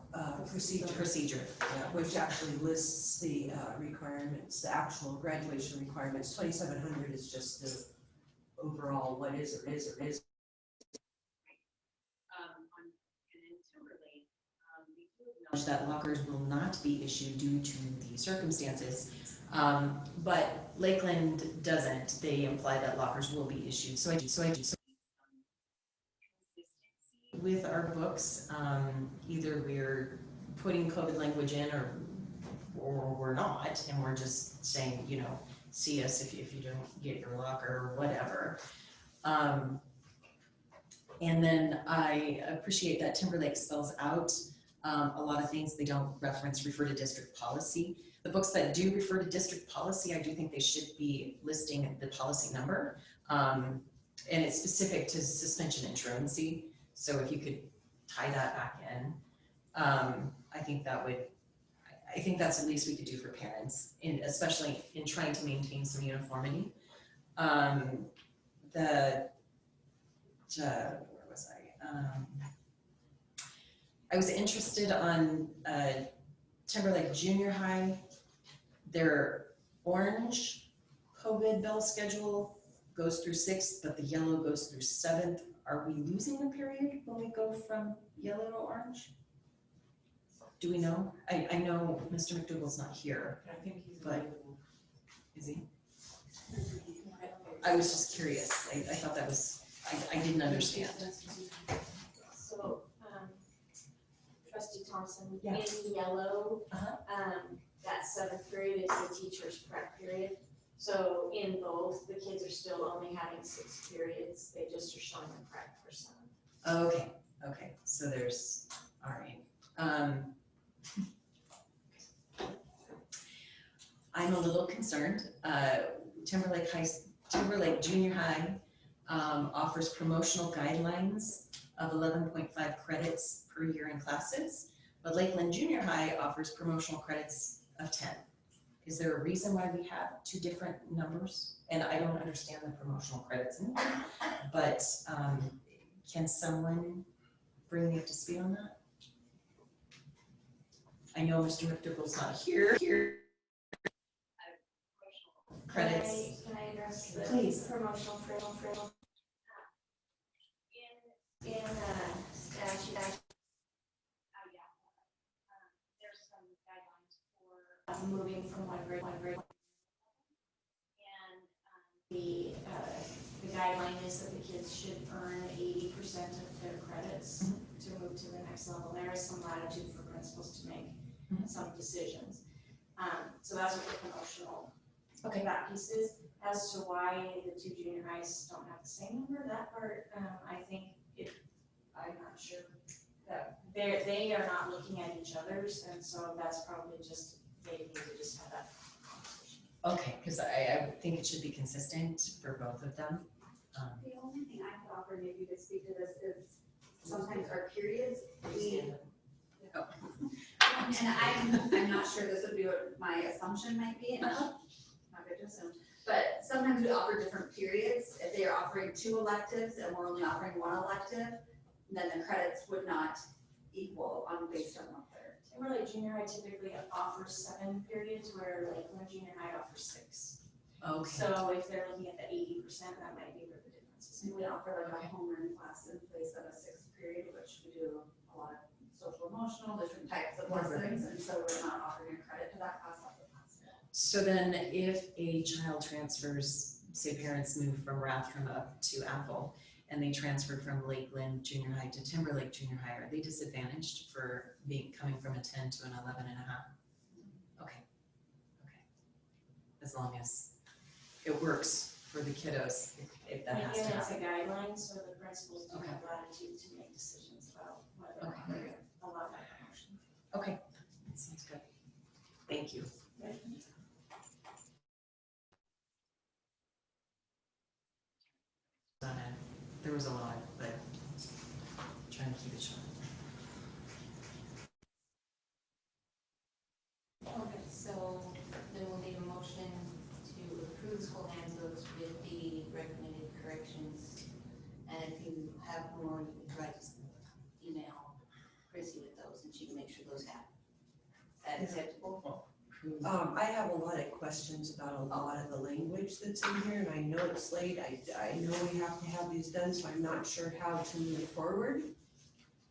Procedure. Yeah, which actually lists the requirements, the actual graduation requirements. 2700 is just the overall what is or is or is. That lockers will not be issued due to the circumstances, but Lakeland doesn't. They imply that lockers will be issued. So I do. With our books, either we're putting COVID language in, or we're not, and we're just saying, you know, see us if you don't get your locker or whatever. And then I appreciate that Timberlake spells out a lot of things. They don't refer to district policy. The books that do refer to district policy, I do think they should be listing the policy number. and it's specific to suspension and truancy, so if you could tie that back in, I think that would, I think that's the least we could do for parents, in, especially in trying to maintain some uniformity. Where was I was interested on Timberlake Junior High. Their orange COVID bell schedule goes through 6th, but the yellow goes through 7th. Are we losing a period when we go from yellow to orange? Do we know? I know Mr. McDougall's not here, I think he's but available. is he? I was just curious. I thought that was, I didn't understand. So, Trustee Thompson, Yeah. in yellow, Uh-huh. that 7th period is the teacher's prep period. So in both, the kids are still only having 6 periods, they just are showing the prep for 7. Okay, okay, so there's, all right. I'm a little concerned. Timberlake Junior High offers promotional guidelines of 11.5 credits per year in classes, but Lakeland Junior High offers promotional credits of 10. Is there a reason why we have 2 different numbers? And I don't understand the promotional credits in there, but can someone bring me up to speed on that? I know Mr. McDougall's not here. Credits. Can I address the Please. promotional frill? In statute, there's some guidelines for moving from one grade. And the guideline is that the kids should earn 80% of their credits to move to the next level. There is some latitude for principals to make some decisions. So that's what the promotional that piece is. As to why the 2 junior highs don't have the same number, that part, I think I'm not sure that they are not looking at each other's, and so that's probably just, they need to just have that conversation. Okay, because I would think it should be consistent for both of them. The only thing I could offer, maybe you could speak to this, is sometimes our periods, and I'm not sure this would be what my assumption might be, and not good to assume, but sometimes we offer different periods. If they are offering 2 electives and we're only offering 1 elective, then the credits would not equal based on what they're. Timberlake Junior High typically offers 7 periods, where Lakeland Junior High offers 6. Okay. So if they're looking at the 80%, that might be where the difference is. And we offer like a homeroom class in place of a 6th period, which we do a lot of social emotional, different types of lessons, and so we're not offering a credit to that class off the class. So then if a child transfers, say parents move from Rathdrum up to Apple, and they transferred from Lakeland Junior High to Timberlake Junior High, are they disadvantaged for coming from a 10 to an 11 and a half? Okay, okay. As long as it works for the kiddos, if that has to Again, it's a happen. guideline, so the principals do have latitude to make decisions about whether or not they're gonna allow that promotion. Okay, that sounds good. Thank you. There was a lot, but trying to keep it short. Okay, so there will be a motion to approve school handbooks with the recommended corrections. And if you have more, you can try to email Chrissy with those and she can make sure those happen. Is that acceptable? I have a lot of questions about a lot of the language that's in here, and I know it's late. I know we have to have these done, so I'm not sure how to move forward.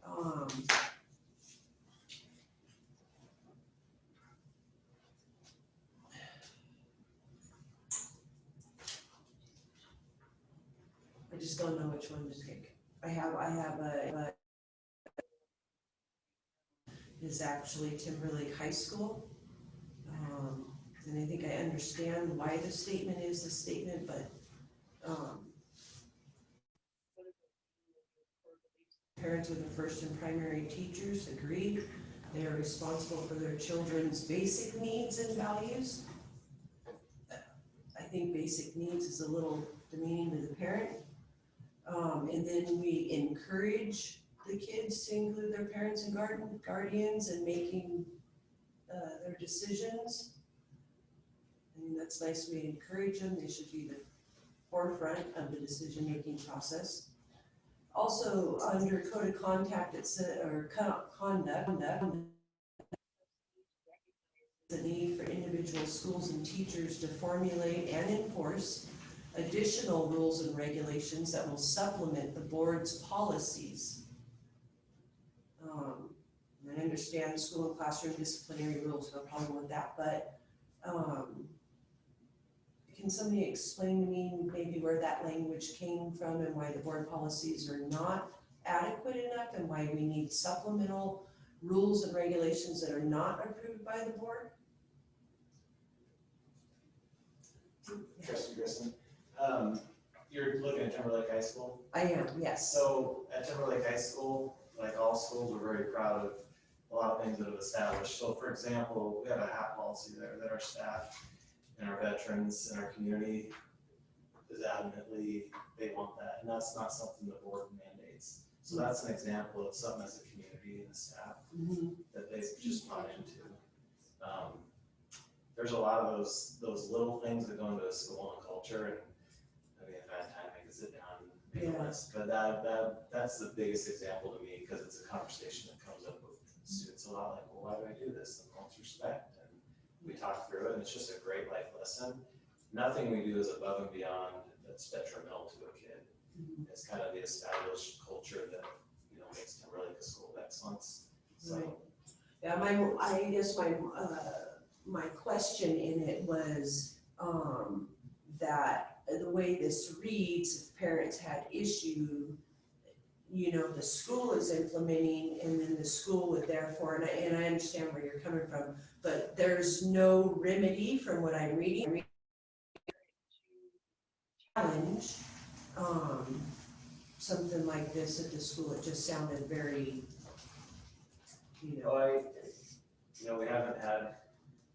I just don't know which one to pick. I have a is actually Timberlake High School. And I think I understand why the statement is the statement, but parents are the first and primary teachers, agreed. They are responsible for their children's basic needs and values. I think basic needs is a little demeaning to the parent. And then we encourage the kids to include their parents and guardians in making their decisions. I mean, that's nice, we encourage them, they should be the forefront of the decision-making process. Also, under code of conduct, it said, or conduct, the need for individual schools and teachers to formulate and enforce additional rules and regulations that will supplement the board's policies. I understand school and classroom disciplinary rules, no problem with that, but can somebody explain to me maybe where that language came from and why the board policies are not adequate enough and why we need supplemental rules and regulations that are not approved by the board? Trustee Grissom, you're looking at Timberlake High School? I am, yes. So at Timberlake High School, like all schools, we're very proud of a lot of things that have established. So for example, we have a hat policy there that our staff and our veterans and our community is adamantly, they want that. And that's not something the board mandates. So that's an example of something as a community and the staff that they've just bought into. There's a lot of those little things that go into a school and culture, and I mean, if I had time, I could sit down and make a list. But that's the biggest example to me, because it's a conversation that comes up with students a lot, like, well, why do I do this? And most respect. And we talk through it, and it's just a great life lesson. Nothing we do is above and beyond that's detrimental to a kid. It's kind of the established culture that, you know, makes Timberlake a school of excellence. So. Right. Yeah, I guess my question in it was that the way this reads, if parents had issue, you know, the school is implementing, and then the school would therefore, and I understand where you're coming from, but there's no remedy from what I'm reading. Challenge something like this at the school. It just sounded very, you know. We haven't had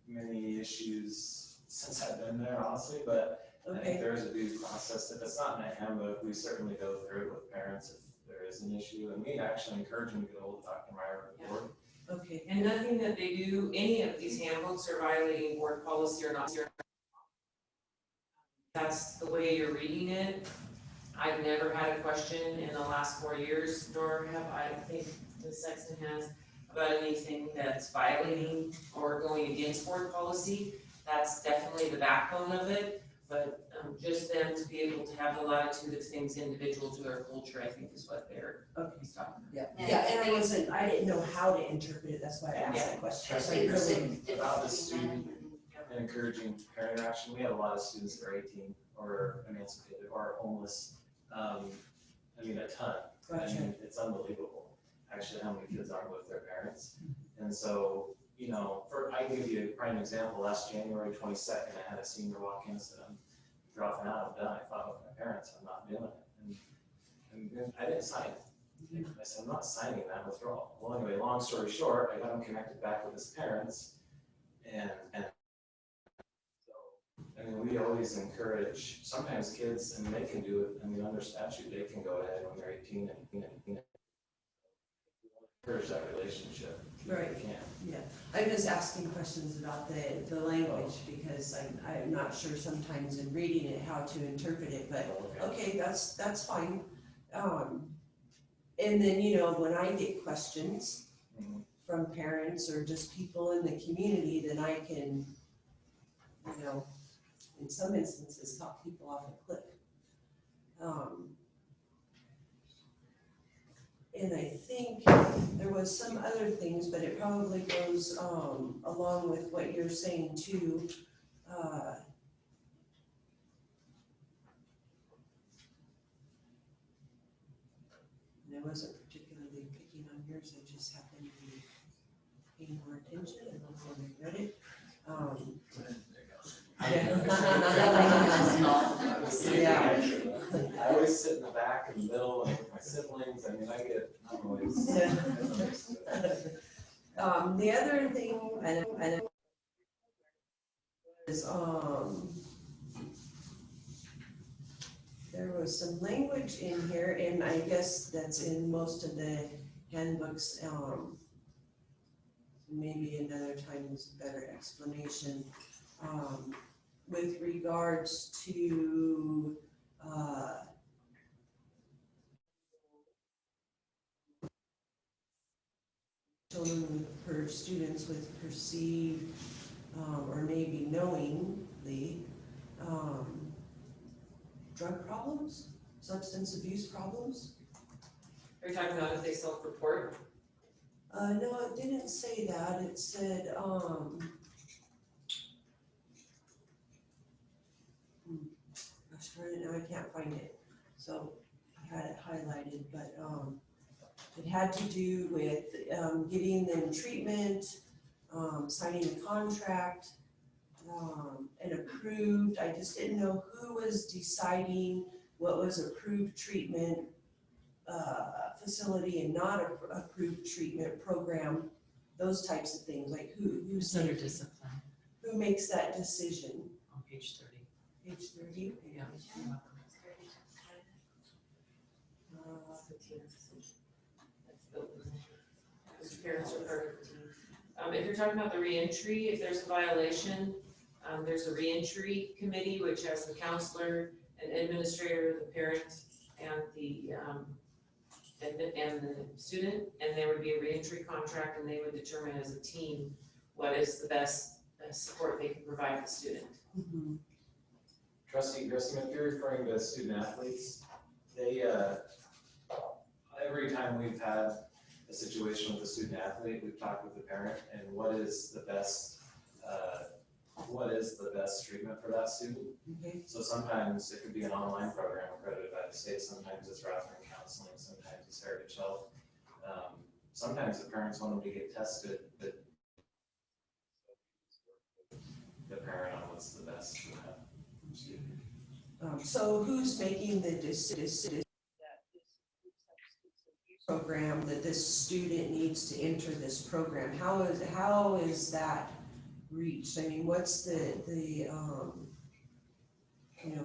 many issues since I've been there, honestly, but I think there is a due process. If it's not in a handbook, we certainly go through it with parents if there is an issue, and we actually encourage them to get hold of Dr. Meyer or the board. Okay. And nothing that they do, any of these handbooks are violating board policy or not. That's the way you're reading it. I've never had a question in the last 4 years, nor have I think Ms. Sexton has, about anything that's violating or going against board policy. That's definitely the backbone of it, but just them to be able to have the latitude of things individual to their culture, I think is what they're talking about. Yeah, and I didn't know how to interpret it, that's why I asked that question. About the student and encouraging parent interaction, we have a lot of students that are 18 or emancipated or homeless. I mean, a ton. Gotcha. And it's unbelievable, actually, how many kids aren't with their parents. And so, you know, I can give you a prime example. Last January 22nd, I had a senior walk in and said, I'm dropping out, I'm done. I fought with my parents, I'm not doing it. And I didn't sign it. I said, I'm not signing that withdrawal. Well, anyway, long story short, I got him connected back with his parents. And so, I mean, we always encourage, sometimes kids, and they can do it, I mean, under statute, they can go ahead when they're 18 and encourage that relationship. Right. Yeah. I'm just asking questions about the language because I'm not sure sometimes in reading it how to interpret it, but okay, that's fine. And then, you know, when I get questions from parents or just people in the community, then I can, you know, in some instances talk people off a cliff. And I think there was some other things, but it probably goes along with what you're saying too. And I wasn't particularly picking on yours, I just happened to be paying more attention and when I read it. I always sit in the back and the middle and with my siblings. I mean, I'm always. The other thing is There was some language in here, and I guess that's in most of the handbooks. Maybe another time is a better explanation. With regards to, children students with perceived, or maybe knowingly, drug problems, substance abuse problems. Are you talking about if they self-report? No, it didn't say that. It said, gosh darn it, now I can't find it. So I had it highlighted, but, it had to do with, getting them treatment, signing a contract, and approved. I just didn't know who was deciding what was approved treatment facility and not approved treatment program, those types of things, like who's under discipline who makes that decision? on page 30. Page 30? Yeah. Parents are part of the team. If you're talking about the reentry, if there's a violation, there's a reentry committee, which has the counselor, an administrator, the parent, and the student, and there would be a reentry contract, and they would determine as a team what is the best support they can provide the student. Mm-hmm. Trustee Grissom, if you're referring to student athletes, they, every time we've had a situation with a student athlete, we've talked with the parent and what is the best treatment for that student. Okay. So sometimes it could be an online program accredited by the state, sometimes it's wraparound counseling, sometimes it's Heritage Health. Sometimes the parents want them to get tested, but the parent on what's the best for that student. So who's making the decision program that this student needs to enter this program? How is that reached? I mean, what's the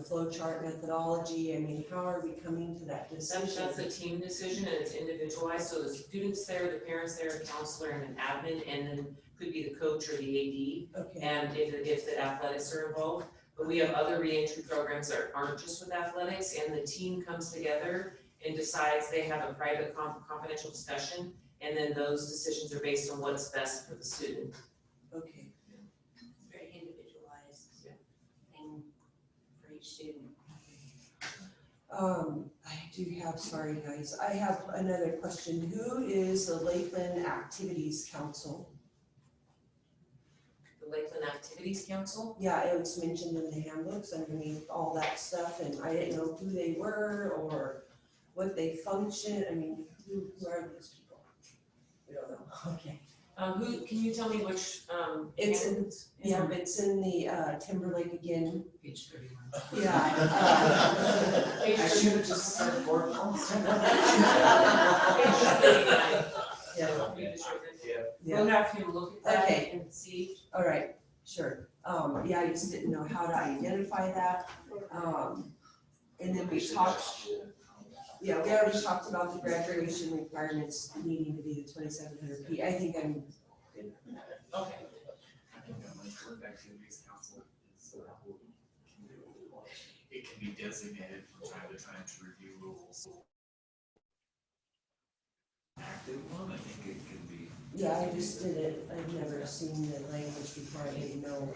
flow chart methodology? I mean, how are we coming to that decision? That's a team decision and it's individualized, so the student's there, the parents there, a counselor and an admin, and then could be the coach or the AD. Okay. And if the athletics are involved. But we have other reentry programs that aren't just with athletics, and the team comes together and decides. They have a private confidential discussion, and then those decisions are based on what's best for the student. Okay. It's very individualized thing for each student. I do have, sorry guys, I have another question. Who is the Lakeland Activities Council? The Lakeland Activities Council? Yeah, it was mentioned in the handbooks underneath all that stuff, and I didn't know who they were or what they function. I mean, who are these people? We don't know. Okay. Can you tell me which, It's in, it's in the Timberlake again. Page 31. Yeah. I should have just started board We'll have to look at that Okay. and see. All right, sure. Yeah, I just didn't know how to identify that. And then we talked, we already talked about the graduation requirements needing to be the 2,700 P. I think I'm good. Okay. I think that like work activities council is, it can be designated from time to time to review rules. Active one, I think it can be. Yeah, I just did it. I've never seen the language before. I didn't know.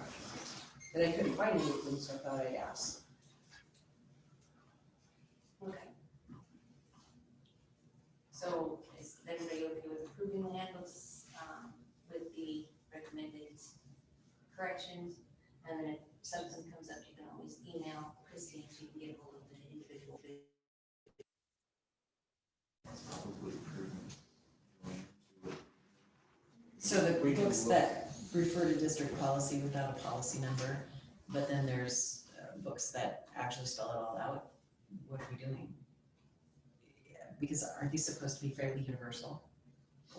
And I couldn't find anything, so I thought I'd ask. Okay. So is everybody okay with approving the handbooks, with the recommended corrections? And then if something comes up, you can always email Christine, so you can get hold of the individual. That's probably prudent. So the books that refer to district policy without a policy number, but then there's books that actually spell it all out, what are we doing? Yeah, because aren't these supposed to be fairly universal?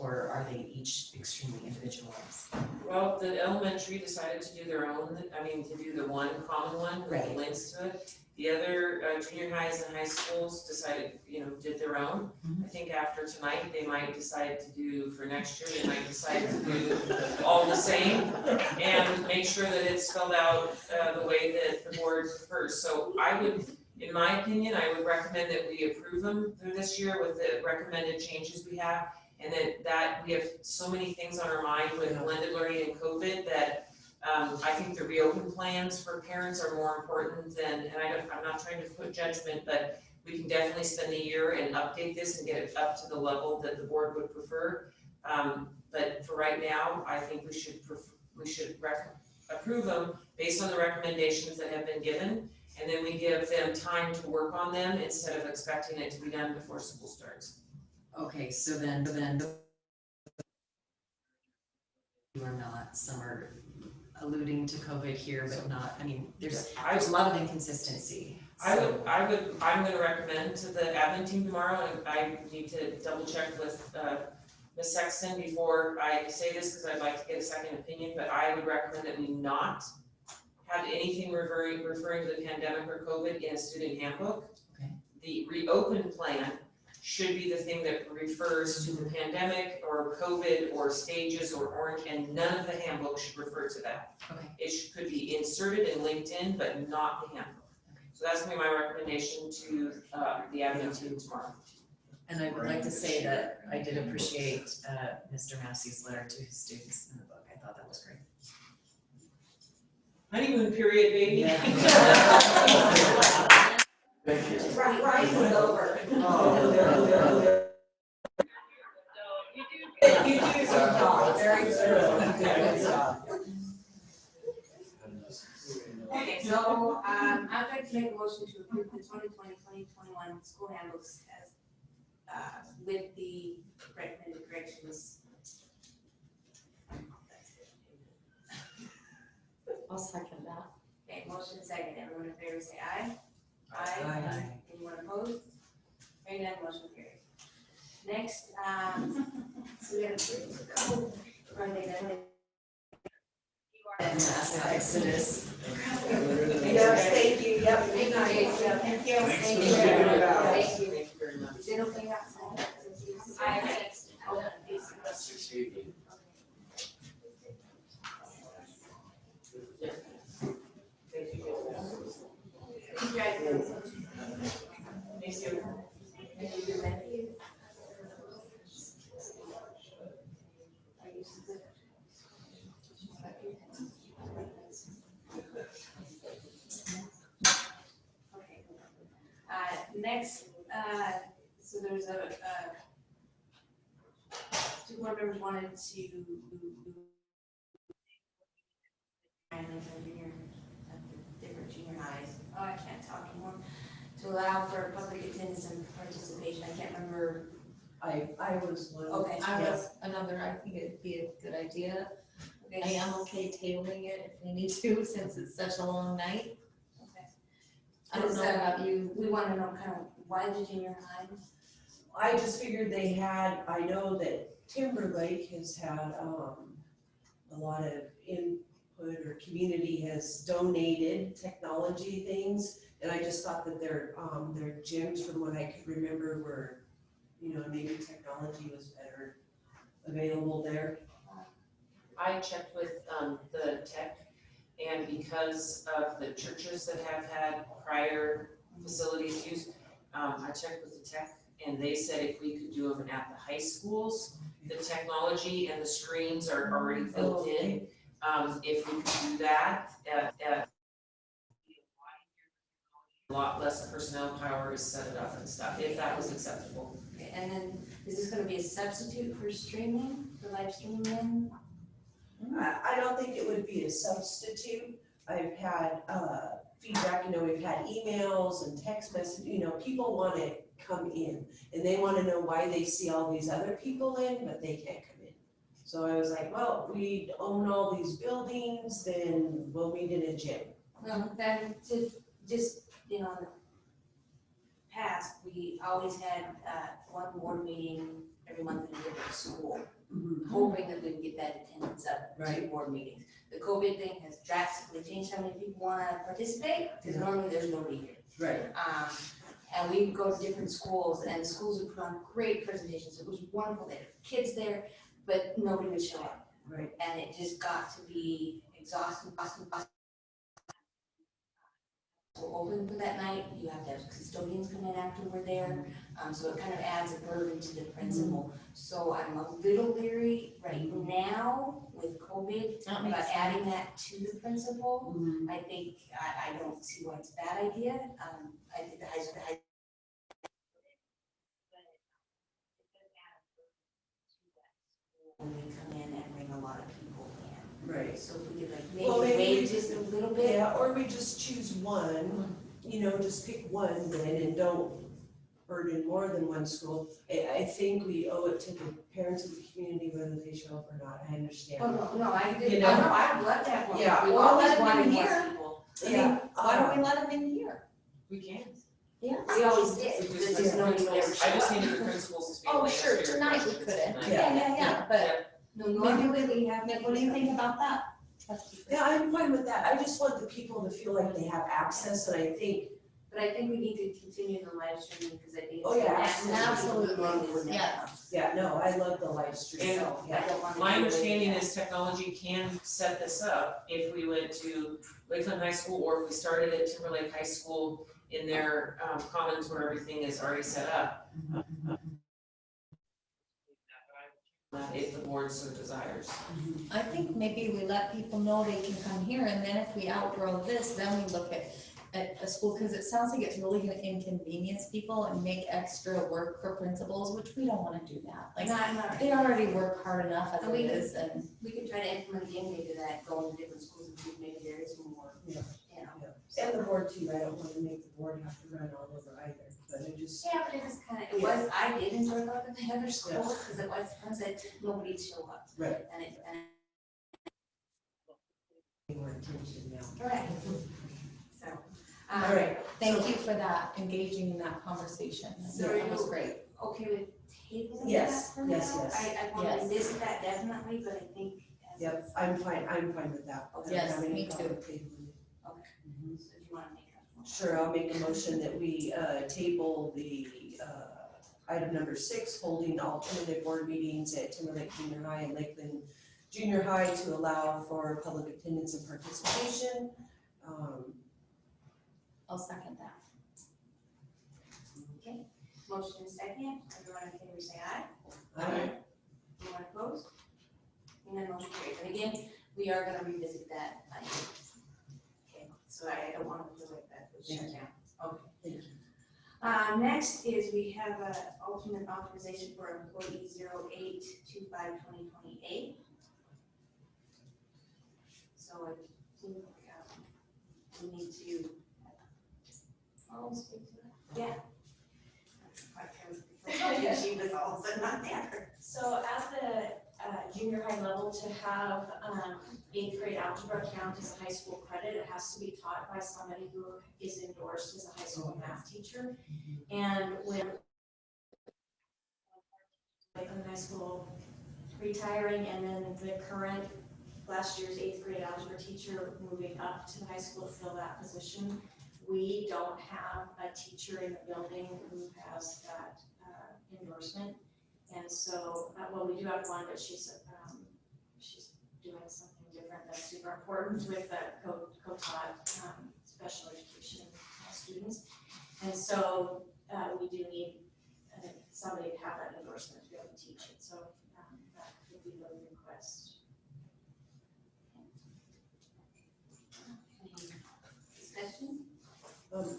or are they each extremely individualized? Well, the elementary decided to do their own, to do the one common one with Right. links to it. The other junior highs and high schools decided, did their own. I think after tonight, they might decide to do, for next year, they might decide to do all the same and make sure that it's spelled out the way that the board prefers. So I would, in my opinion, I would recommend that we approve them through this year with the recommended changes we have. And that we have so many things on our mind with blended learning and COVID that I think the reopen plans for parents are more important than, and I'm not trying to put judgment, but we can definitely spend a year and update this and get it up to the level that the board would prefer. But for right now, I think we should approve them based on the recommendations that have been given, and then we give them time to work on them instead of expecting it to be done before school starts. Okay, so then you are not, some are alluding to COVID here, but not, there's a lot of inconsistency. I'm gonna recommend to the admin team tomorrow, and I need to double check with Ms. Sexton before I say this, because I'd like to get a second opinion, but I would recommend that we not have anything referring to the pandemic or COVID in a student handbook. Okay. The reopen plan should be the thing that refers to the pandemic or COVID or stages or orange, and none of the handbook should refer to that. Okay. It could be inserted and linked in, but not the handbook. Okay. So that's gonna be my recommendation to the admin team tomorrow. And I would like to say that I did appreciate Mr. Massey's letter to his students in the book. I thought that was great. Honeymoon period, baby. Thank you. Right is over. You do a good job, very good. Good job. Okay, so, I'd like to make a motion to approve the 2020-2021 school handbooks as, with the recommended corrections. I'll second that. Okay, motion second, everyone in favor say aye. Aye. Anyone opposed? Hearing none, motion carried. Next, so we have a couple, are they done? And mass exodus. Yes, thank you, yep. Thank you. Thank you. Thank you. Thank you very much. Is it okay outside? I have That's 680. Thank you. Congratulations. Thank you. Thank you. Okay. Next, so there's two board members wanted to different junior highs. Oh, I can't talk anymore. To allow for public attendance and participation. I can't remember. I was one. Okay. I was another, I think it'd be a good idea. I am okay tabling it if we need to, since it's such a long night. Okay. I don't know about you. We want to know kind of why the junior high. I just figured they had, I know that Timberlake has had a lot of input, or community has donated technology things. And I just thought that their gyms, from what I could remember, were, maybe technology was better available there. I checked with the tech, and because of the churches that have had prior facilities used, I checked with the tech, and they said if we could do them at the high schools, the technology and the screens are already built in. If we could do that at a lot less personnel power to set it up and stuff, if that was acceptable. Okay, and then is this going to be a substitute for streaming, for live streaming then? I don't think it would be a substitute. I've had feedback, we've had emails and text messages, people want to come in and they want to know why they see all these other people in, but they can't come in. So I was like, well, we own all these buildings, then we'll meet in a gym. Well, then to just, in the past, we always had one board meeting every month in a different school, hoping that we can get that attendance up to board meetings. The COVID thing has drastically changed how many people wanna participate, because normally there's nobody here. Right. And we go to different schools, and the schools would put on great presentations, it was wonderful, they had kids there, but nobody would show up. Right. And it just got to be exhausting. We're open for that night, you have to have custodians come in after we're there, so it kind of adds a burden to the principal. So I'm a little leery right now with COVID about adding that to the principal. I think, I don't see why it's a bad idea, I think the high school, when we come in and bring a lot of people in. Right. So if we could like Well, maybe maybe we wait just a little bit. Yeah, or we just choose one, you know, just pick one then and don't burden more than one school. I think we owe it to the parents of the community whether they show up or not, I understand. Oh, no, I did, You no, know? I'd love to have one. Yeah. We Or always let them wanted in more here. people. Yeah. Why don't we let them in here? We can. Yeah. We always did, it's just nobody would ever show I just up. needed the principals to be Oh, able to sure, answer your tonight we questions couldn't. tonight. Yeah, but No, maybe normally we have. what do you think about that? Yeah, I'm fine with that, I just want the people to feel like they have access, and I think, But I think we need to continue the live streaming, because I think. Oh, yeah, absolutely. Yeah. yeah, no, I love the live stream, And so, I yeah. don't want to. My understanding is technology can set this up if we went to Lakeland High School or if we started at Timberlake High School in their commons where everything is already set up. If the board so desires. I think maybe we let people know they can come here, and then if we outgrow this, then we look at a school, because it sounds like it's really gonna inconvenience people and make extra work for principals, which we don't wanna do that. Like, Not. they already work hard enough as And it we is, and. We could try to implement again maybe that, going to different schools and see if maybe there is more, Yeah. you know. And the board too, I don't want to make the board have to run all over either, but I just. Yeah, but it was kind of, it was, I did enjoy going to the other schools, because it was fun that nobody'd show up. Right. And it, More attention now. right. So. All right. Thank you for that, engaging in that conversation. So That are was you great. okay with tabling Yes, that for now? yes, yes. I want Yes. to visit that definitely, but I think. Yep, I'm fine with that. I don't Yes, have any me problem too. with tabling it. Okay. So if you want to make a motion. Sure, I'll make a motion that we table the item number 6, holding alternative board meetings at Timberlake Junior High and Lakeland Junior High to allow for public attendance and participation. I'll second that. Okay, motion is second, everyone in favor say aye. Aye. Anyone opposed? And then motion carries, and again, we are gonna revisit that item. Okay, so I don't want to do it, that was shut down. Okay. Thank you. Next is we have a alternate authorization for employee 0825-2028. So I think we need to. I'll speak to that. Yeah. She was all of a sudden not there. So at the junior high level, to have 8th grade algebra count as a high school credit, it has to be taught by somebody who is endorsed as a high school math teacher. And when Lakeland High School retiring, and then the current last year's 8th grade algebra teacher moving up to the high school to fill that position, we don't have a teacher in the building who has that endorsement. And so, well, we do have one, but she's doing something different that's super important with the co-taught special education students. And so we do need somebody to have that endorsement to be able to teach it. So that would be the request. Discussion?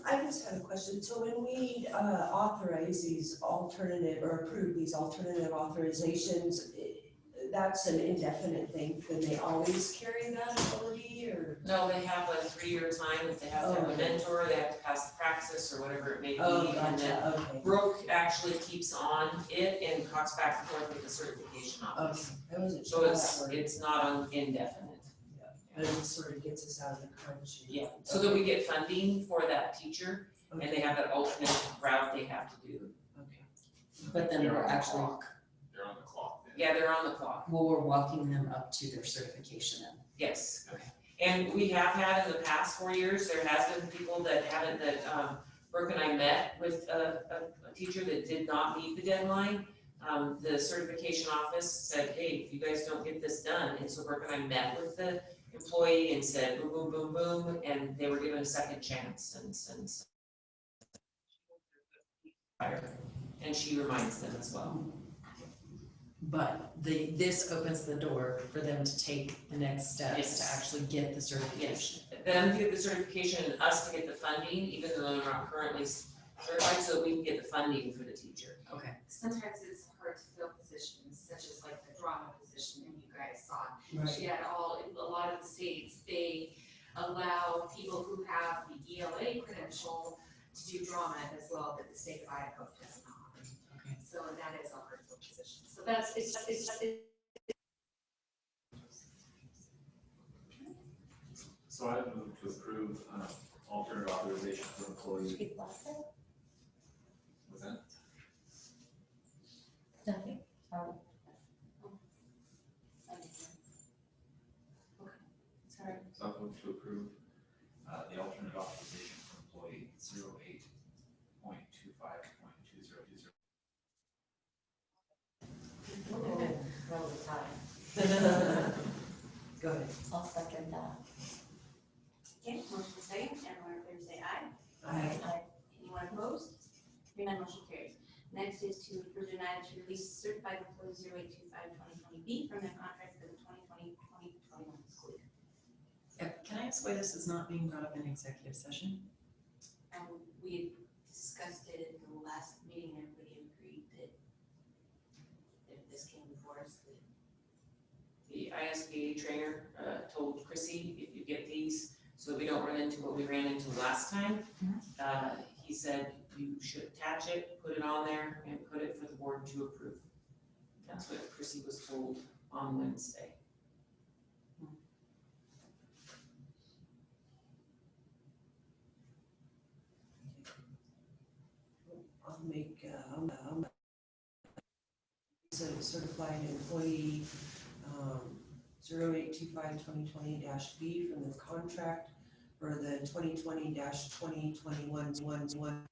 I just had a question. So when we authorize these alternative or approve these alternative authorizations, that's an indefinite thing. Can they always carry that ability or? No, they have a 3-year time, if they have to have a mentor, they have to pass the praxis or whatever it may be. Oh, And then gotcha, okay. Brooke actually keeps on it and talks back and forth with the certification office. Okay, I wasn't So sure how that worked. it's not on indefinite. But it just sort of gets us out of the crunch. Yeah, so that we get funding for that teacher, and they have that alternate route they have to do. Okay. But then They're we're on the actually. clock. They're on the clock. Yeah, they're on the clock. Well, we're walking them up to their certification then. Yes. Okay. And we have had in the past 4 years, there has been people that haven't, Brooke and I met with a teacher that did not meet the deadline. The certification office said, hey, if you guys don't get this done, and so Brooke and I met with the employee and said, boom, boom, boom, boom, and they were given a second chance, and she reminds them as well. But this opens the door for them to take the next steps to actually get the certification. Yes, them to get the certification and us to get the funding, even though they're not currently certified, so that we can get the funding for the teacher. Okay. Sometimes it's hard to fill positions, such as like the drama position that you guys saw. Right. She had a lot of the states, they allow people who have the ELA credential to do drama as well, but the state of Idaho does not. Okay. So that is a hard to fill position. So that's, it's So I move to approve alternate authorization for employees. What's that? Nothing. sorry. So I move to approve the alternate authorization for employee 08.25.2020. That was time. Go ahead. I'll second that. Okay, motion second, everyone in favor say aye. Aye. Anyone opposed? Hearing none, motion carries. Next is to approve denial to release certified employee 0825-2020B from their contract for the 2020-2021 school year. Can I ask why this is not being brought up in executive session? We discussed it in the last meeting, everybody agreed that if this came before us, that The ISBA trainer told Chrissy, if you get these, so we don't run into what we ran into last time, he said you should attach it, put it on there, and put it for the board to approve. That's what Chrissy was told on Wednesday. I'll make, certified employee, 0825-2020-B from the contract for the 2020-2021.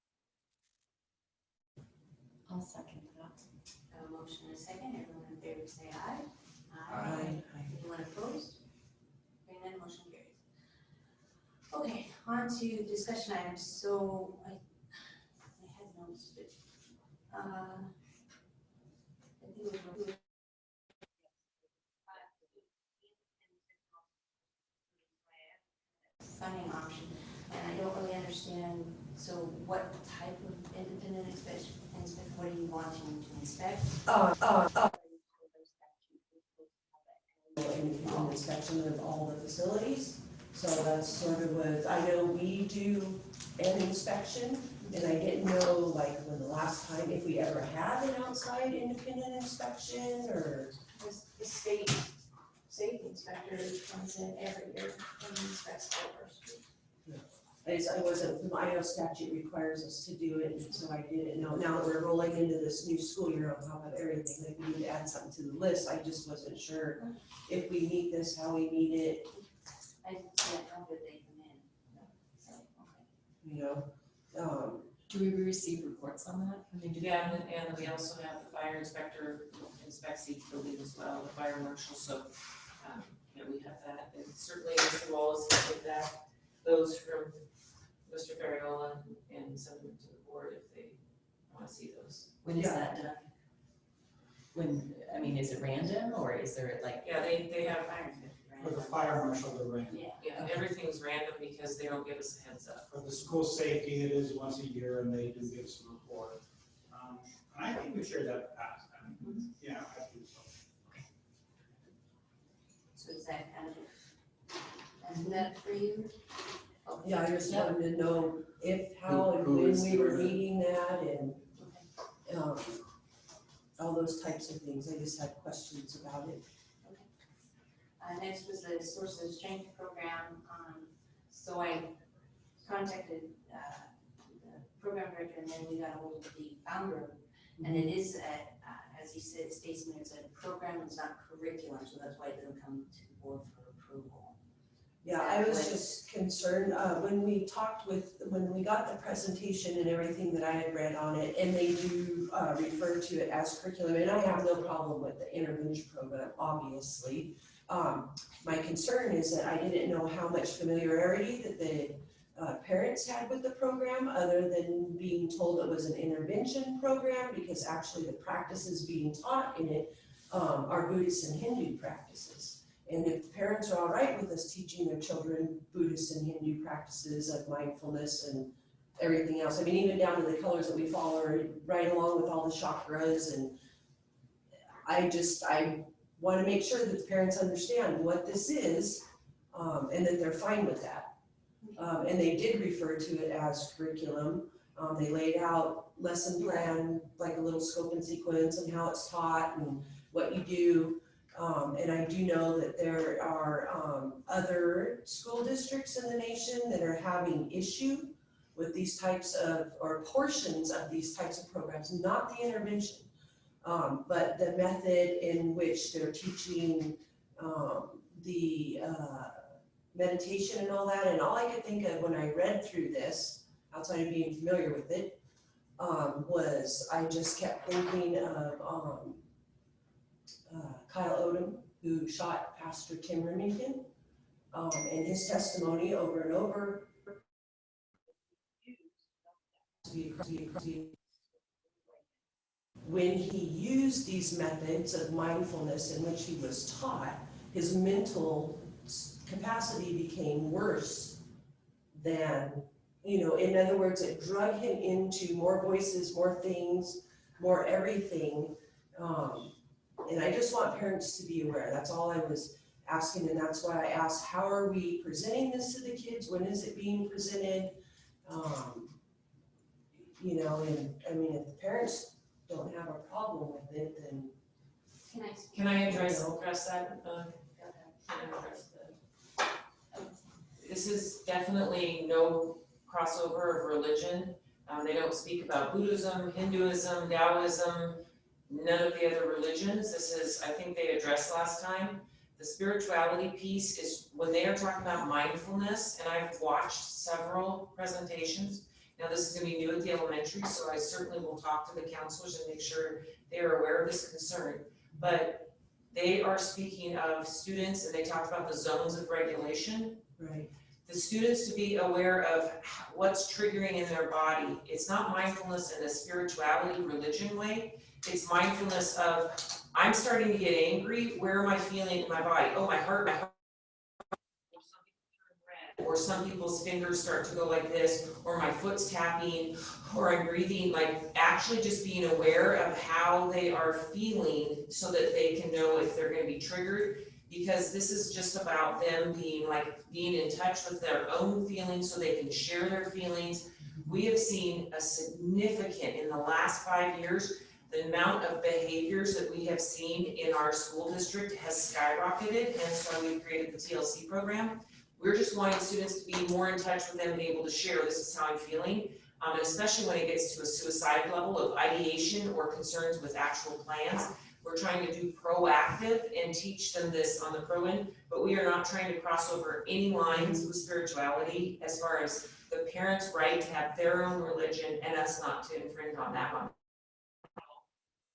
I'll second that. a motion and a second, everyone in favor say aye. Aye. Anyone opposed? Hearing none, motion carries. Okay, on to discussion items, so I had notes, but, I think it was. Funding option, and I don't really understand, so what type of independent inspection, what are you wanting to inspect? Inspection of all the facilities. So that's sort of what, I know we do an inspection, and I didn't know like when the last time, if we ever had an outside independent inspection or. The state inspector comes in every year and inspects all of our schools. I wasn't, the Idaho statute requires us to do it, and so I didn't know. Now that we're rolling into this new school year on top of everything, like we need to add something to the list. I just wasn't sure if we need this, how we need it, I can't know that they come in. So, okay. you know? Do we receive reports on that? When they do Yeah, that? and we also have the fire inspector inspects each building as well, the fire marshal, so, yeah, we have that. And certainly Mr. Wallace can get that, those from Mr. Ferriola and send them to the board if they want to see those. When is that done? When, I mean, is it random or is there like? Yeah, they have, For the fire marshal, the random. yeah, everything's random because they don't give us a heads up. For the school safety, it is once a year, and they do give us a report. And I think we shared that past. Yeah, I think so. So is that kind of, that's enough for you? Okay. Yeah, I just wanted to know if, how, and when we were needing that, and, all those types of things. I just had questions about it. Next was the source of strength program. So I contacted the program director, and then we got a hold of the founder. And it is, as he said, states, there's a program it's not curriculum, so that's why it doesn't come to the board for approval. Yeah, I was just concerned, when we got the presentation and everything that I had read on it, and they do refer to it as curriculum, and I have no problem with the intervention program, obviously. My concern is that I didn't know how much familiarity that the parents had with the program, other than being told it was an intervention program, because actually the practices being taught in it are Buddhist and Hindu practices. And if the parents are all right with us teaching their children Buddhist and Hindu practices of mindfulness and everything else, I mean, even down to the colors that we follow are right along with all the chakras, and I want to make sure that the parents understand what this is, and that they're fine with that. And they did refer to it as curriculum. They laid out lesson plan, like a little scope and sequence, and how it's taught and what you do. And I do know that there are other school districts in the nation that are having issue with these types of, or portions of these types of programs, not the intervention, but the method in which they're teaching the meditation and all that. And all I could think of when I read through this, outside of being familiar with it, was I just kept thinking of Kyle Odom, who shot Pastor Tim Remington, and his testimony over and over. When he used these methods of mindfulness in which he was taught, his mental capacity became worse than, in other words, it drug him into more voices, more things, more everything. And I just want parents to be aware. That's all I was asking, and that's why I asked, how are we presenting this to the kids? When is it being presented? And I mean, if the parents don't have a problem with it, then. Can I address that? This is definitely no crossover of religion. They don't speak about Buddhism, Hinduism, Taoism, none of the other religions. This is, I think they addressed last time. The spirituality piece is when they are talking about mindfulness, and I've watched several presentations. Now this is going to be new at the elementary, so I certainly will talk to the counselors and make sure they are aware of this concern. But they are speaking of students, and they talked about the zones of regulation. Right. The students to be aware of what's triggering in their body. It's not mindfulness in a spirituality religion way. It's mindfulness of, I'm starting to get angry. Where am I feeling in my body? Oh, my heart. Or some people's fingers start to go like this, or my foot's tapping, or I'm breathing, like actually just being aware of how they are feeling so that they can know if they're going to be triggered, because this is just about them being in touch with their own feelings so they can share their feelings. We have seen a significant, in the last 5 years, the amount of behaviors that we have seen in our school district has skyrocketed, hence why we created the TLC program. We're just wanting students to be more in touch with them and able to share, this is how I'm feeling, and especially when it gets to a suicide level of ideation or concerns with actual plans. We're trying to do proactive and teach them this on the pro end, but we are not trying to cross over any lines with spirituality as far as the parents' right to have their own religion and us not to infringe on that one.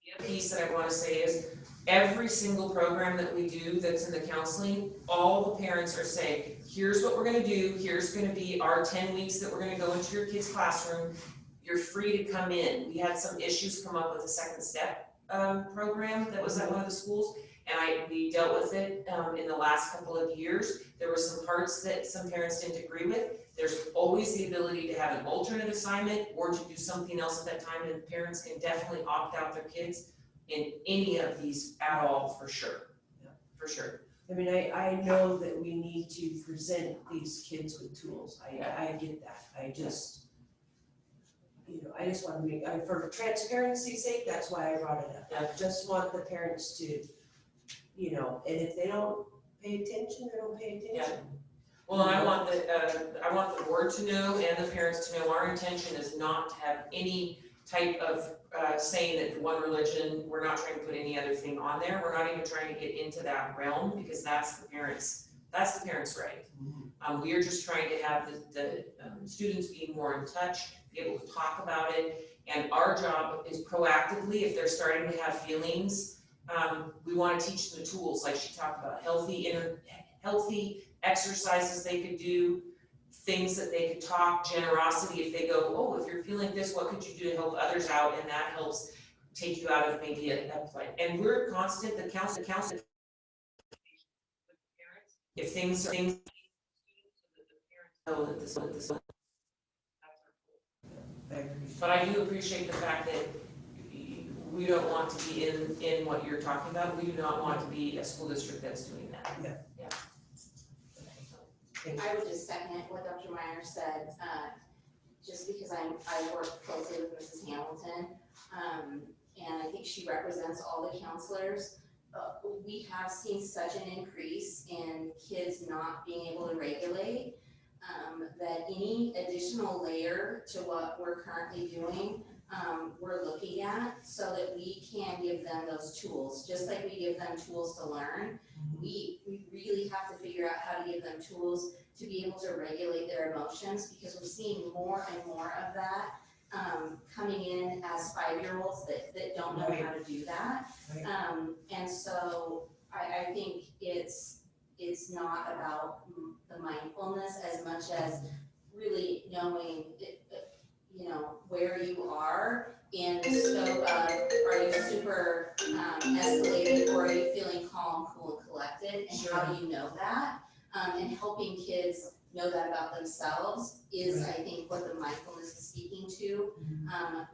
The other piece that I want to say is every single program that we do that's in the counseling, all the parents are saying, here's what we're going to do, here's going to be our 10 weeks that we're going to go into your kid's classroom, you're free to come in. We had some issues come up with the second step program that was at one of the schools, and we dealt with it in the last couple of years. There were some parts that some parents didn't agree with. There's always the ability to have an alternate assignment or to do something else at that time, and parents can definitely opt out their kids in any of these at all, for sure. Yeah, for sure. I mean, I know that we need to present these kids with tools. I get that. I just want to make, for transparency's sake, that's why I brought it up. I just want the parents to, and if they don't pay attention, they don't pay attention. Yeah. Well, and I want the board to know and the parents to know our intention is not to have any type of saying that the one religion, we're not trying to put any other thing on there. We're not even trying to get into that realm because that's the parents' right. We are just trying to have the students be more in touch, be able to talk about it. And our job is proactively, if they're starting to have feelings, we want to teach them the tools, like she talked about, healthy exercises they could do, things that they could talk, generosity, if they go, oh, if you're feeling this, what could you do to help others out? And that helps take you out of maybe a play. And we're constant, the council, if things know that this. But I do appreciate the fact that we don't want to be in what you're talking about. We do not want to be a school district that's doing that. Yeah. I would just second what Dr. Meyer said, just because I work closely with Mrs. Hamilton, and I think she represents all the counselors. We have seen such an increase in kids not being able to regulate, that any additional layer to what we're currently doing, we're looking at so that we can give them those tools. Just like we give them tools to learn, we really have to figure out how to give them tools to be able to regulate their emotions, because we're seeing more and more of that coming in as 5-year-olds that don't know how to do that. And so I think it's not about the mindfulness as much as really knowing where you are in the scope of, are you super escalated, or are you feeling calm, cool, and collected, and how do you know that? And helping kids know that about themselves is, I think, what the mindfulness is speaking to,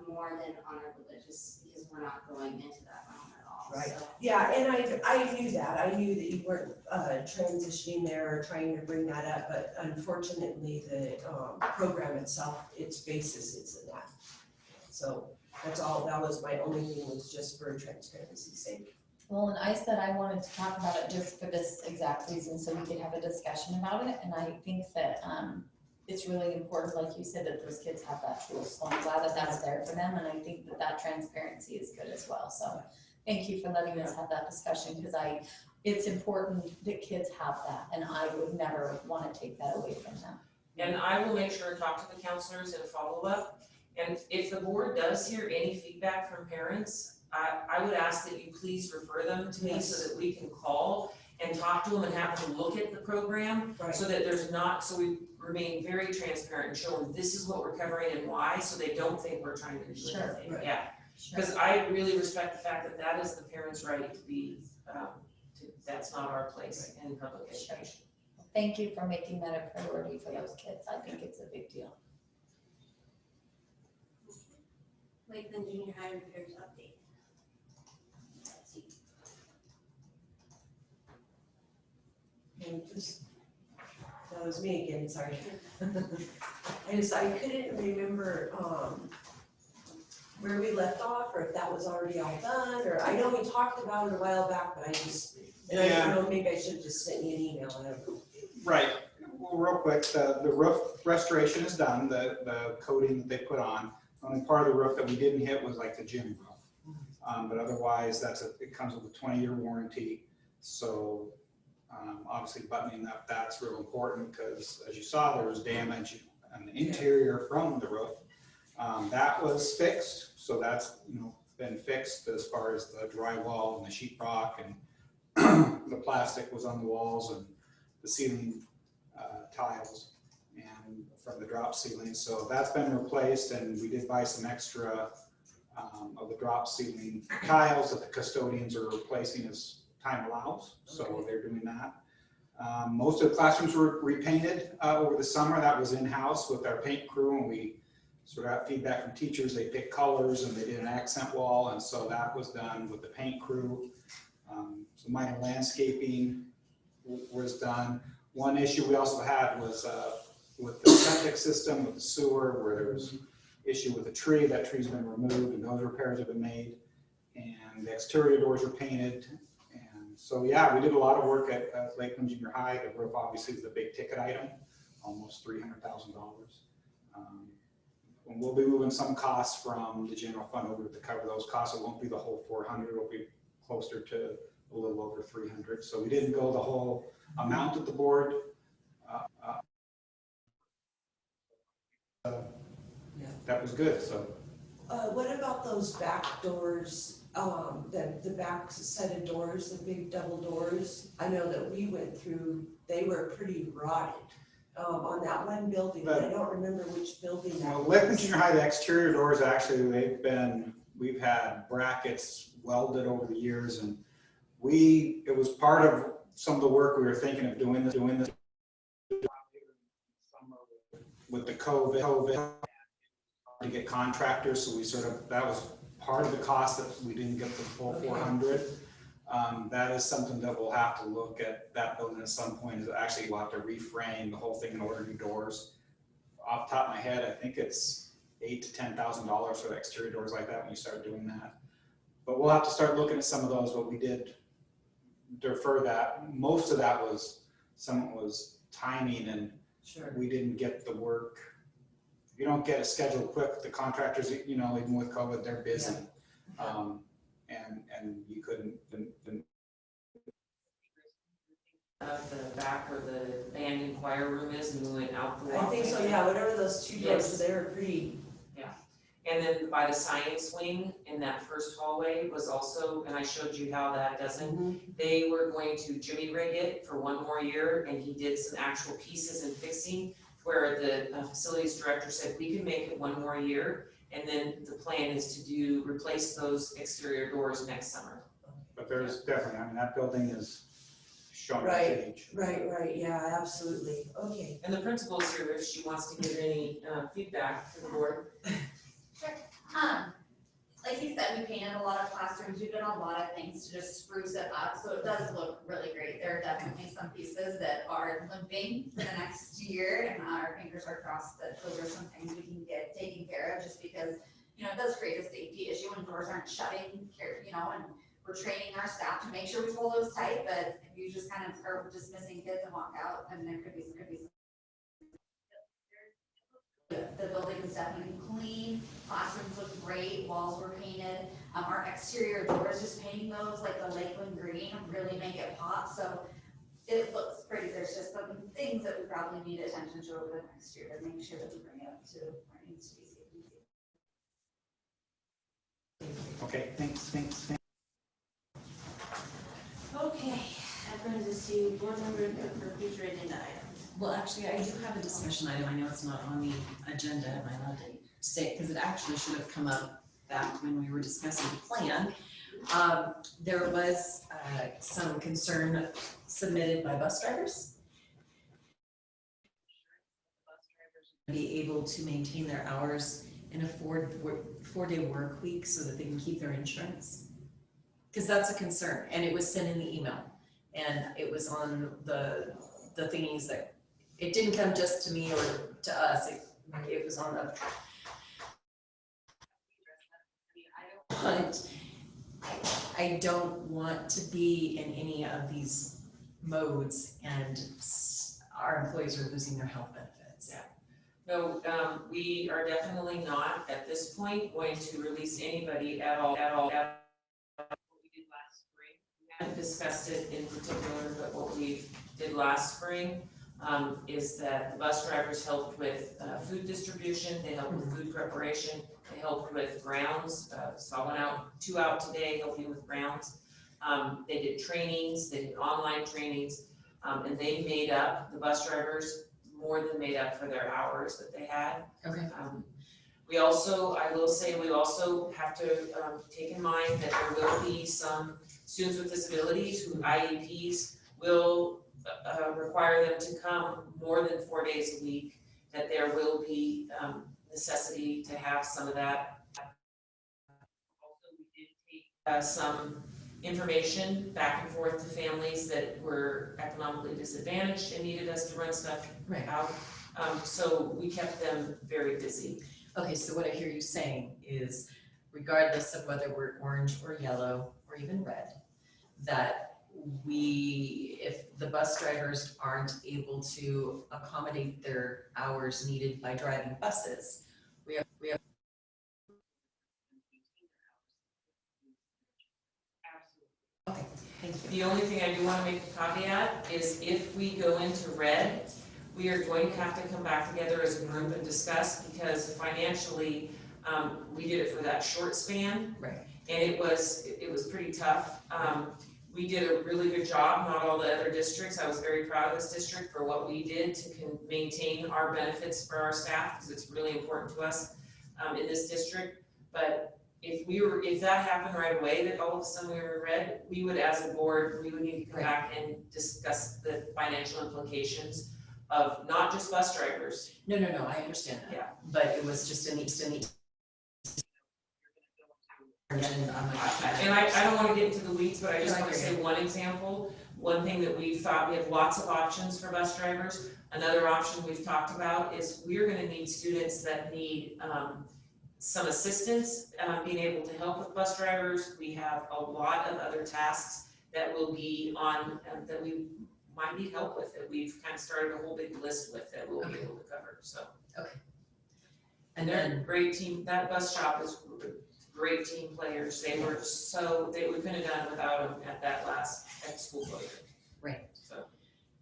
more than on our religious, because we're not going into that realm at all. Right. So. Yeah, and I knew that. I knew that you weren't transitioning there or trying to bring that up, but unfortunately, the program itself, its basis is in that. So that's all. That was my only thing, was just for transparency's sake. Well, and I said I wanted to talk about it just for this exact reason, so we could have a discussion about it. And I think that it's really important, like you said, that those kids have that tool. So I'm glad that that's there for them, and I think that that transparency is good as well. So thank you for letting us have that discussion, because it's important that kids have that, and I would never want to take that away from them. And I will make sure to talk to the counselors and follow up. And if the board does hear any feedback from parents, I would ask that you please refer them to me so that we can call and talk to them and have them look at the program, so that there's not, so we remain very transparent and show them this is what we're covering and why, so they don't think we're trying to do anything. Yeah, because I really respect the fact that that is the parents' right to be, that's not our place in public education. Thank you for making that a priority for those kids. I think it's a big deal. Lakeland Junior High repairs update. And that was me again, sorry. I couldn't remember where we left off, or if that was already all done, or I know we talked about it a while back, but I just, and I don't know, maybe I should have just sent you an email, I don't know. Right, well, real quick, the roof restoration is done, the coating that they put on. Only part of the roof that we didn't hit was like the gym roof. But otherwise, it comes with a 20-year warranty. So obviously buttoning up, that's real important, because as you saw, there was damage on the interior from the roof. That was fixed, so that's been fixed as far as the drywall and the sheetrock, and the plastic was on the walls and the ceiling tiles and from the drop ceiling. So that's been replaced, and we did buy some extra of the drop ceiling tiles that the custodians are replacing as time allows. So they're doing that. Most of the classrooms were repainted over the summer. That was in-house with our paint crew, and we sort of got feedback from teachers. They picked colors and they did an accent wall, and so that was done with the paint crew. Some minor landscaping was done. One issue we also had was with the septic system, with the sewer, where there was issue with the tree. That tree's been removed, and those repairs have been made. And the exterior doors were painted. And so, yeah, we did a lot of work at Lakeland Junior High. The roof obviously is the big ticket item, almost $300,000. And we'll be moving some costs from the general fund over to cover those costs. It won't be the whole 400, it'll be closer to a little over 300. So we didn't go the whole amount at the board. That was good, so. What about those back doors, the back set of doors, the big double doors? I know that we went through, they were pretty rotted, on that one building, but I don't remember which building that was. Well, Lakeland Junior High, the exterior doors, actually, we've had brackets welded over the years, and it was part of some of the work we were thinking of doing this with the COVID to get contractors, so that was part of the cost that we didn't get the full 400. That is something that we'll have to look at that building at some point, is actually we'll have to reframe the whole thing and order new doors. Off the top of my head, I think it's $8,000 to $10,000 for the exterior doors like that when you start doing that. But we'll have to start looking at some of those, but we did defer that. Most of that was, some of it was timing, and we didn't get the work. If you don't get it scheduled quick, the contractors, even with COVID, they're busy. Yeah. And you couldn't. The back where the band and choir room is, and we went out the walkway. I think so, yeah, whatever those two doors, they were pretty. Yeah, and then by the science wing in that first hallway was also, and I showed you how that doesn't, they were going to jimmy rig it for one more year, and he did some actual pieces and fixing, where the facilities director said, we can make it one more year, and then the plan is to replace those exterior doors next summer. But there's definitely, that building is showing age. Right, yeah, absolutely, okay. And the principal is here if she wants to give any feedback to the board. Sure. Like he said, we painted a lot of classrooms, we've done a lot of things to just spruce it up, so it does look really great. There are definitely some pieces that are limping for the next year, and our fingers are crossed that those are some things we can get taken care of, just because, it does create a safety issue when doors aren't shutting, and we're training our staff to make sure we pull those tight, but if you just kind of are dismissing kids and walk out, and there could be some. The building is definitely clean, classrooms look great, walls were painted. Our exterior doors, just painting those like the Lakeland green really make it pop, so it looks pretty. There's just some things that we probably need attention to over the next year to make sure that we bring it up to where it needs to be safe. Okay, thanks. Okay, that brings us to board member for future agenda items. Well, actually, I do have a discussion item. I know it's not on the agenda. Am I allowed to say, because it actually should have come up back when we were discussing the plan. There was some concern submitted by bus drivers. Be able to maintain their hours in a four-day work week so that they can keep their insurance. Because that's a concern, and it was sent in the email, and it was on the thingies that, it didn't come just to me or to us, it was on the, I don't want to be in any of these modes, and our employees are losing their health benefits. Yeah. No, we are definitely not at this point going to release anybody at all. What we did last spring, we haven't discussed it in particular, but what we did last spring is that the bus drivers helped with food distribution, they helped with food preparation, they helped with grounds. So I went out, 2 out today helping with grounds. They did trainings, they did online trainings, and they made up, the bus drivers more than made up for their hours that they had. Okay. We also, I will say, we also have to take in mind that there will be some students with disabilities who IEPs will require them to come more than 4 days a week, that there will be necessity to have some of that. Also, we did take some information back and forth to families that were economically disadvantaged and needed us to run stuff out. So we kept them very busy. Okay, so what I hear you saying is, regardless of whether we're orange or yellow or even red, that if the bus drivers aren't able to accommodate their hours needed by driving buses, We have. Okay, thank you. The only thing I do wanna make a caveat is if we go into red, we are going to have to come back together as a group and discuss, because financially, we did it for that short span. Right. And it was pretty tough. We did a really good job, not all the other districts. I was very proud of this district for what we did to maintain our benefits for our staff, because it's really important to us in this district. But if that happened right away, that all of a sudden we were in red, we would, as a board, we would need to come back and discuss the financial implications of not just bus drivers. No, I understand that. Yeah. But it was just a neat. And I don't wanna get into the weeds, but I just wanna say one example. One thing that we've thought, we have lots of options for bus drivers. Another option we've talked about is we're gonna need students that need some assistance, being able to help with bus drivers. We have a lot of other tasks that will be on, that we might need help with, that we've kind of started a whole big list with that we'll be able to cover, so. Okay. And they're a great team, that bus shop is great team players. They were we couldn't have done without them at that last school closure. Right. So.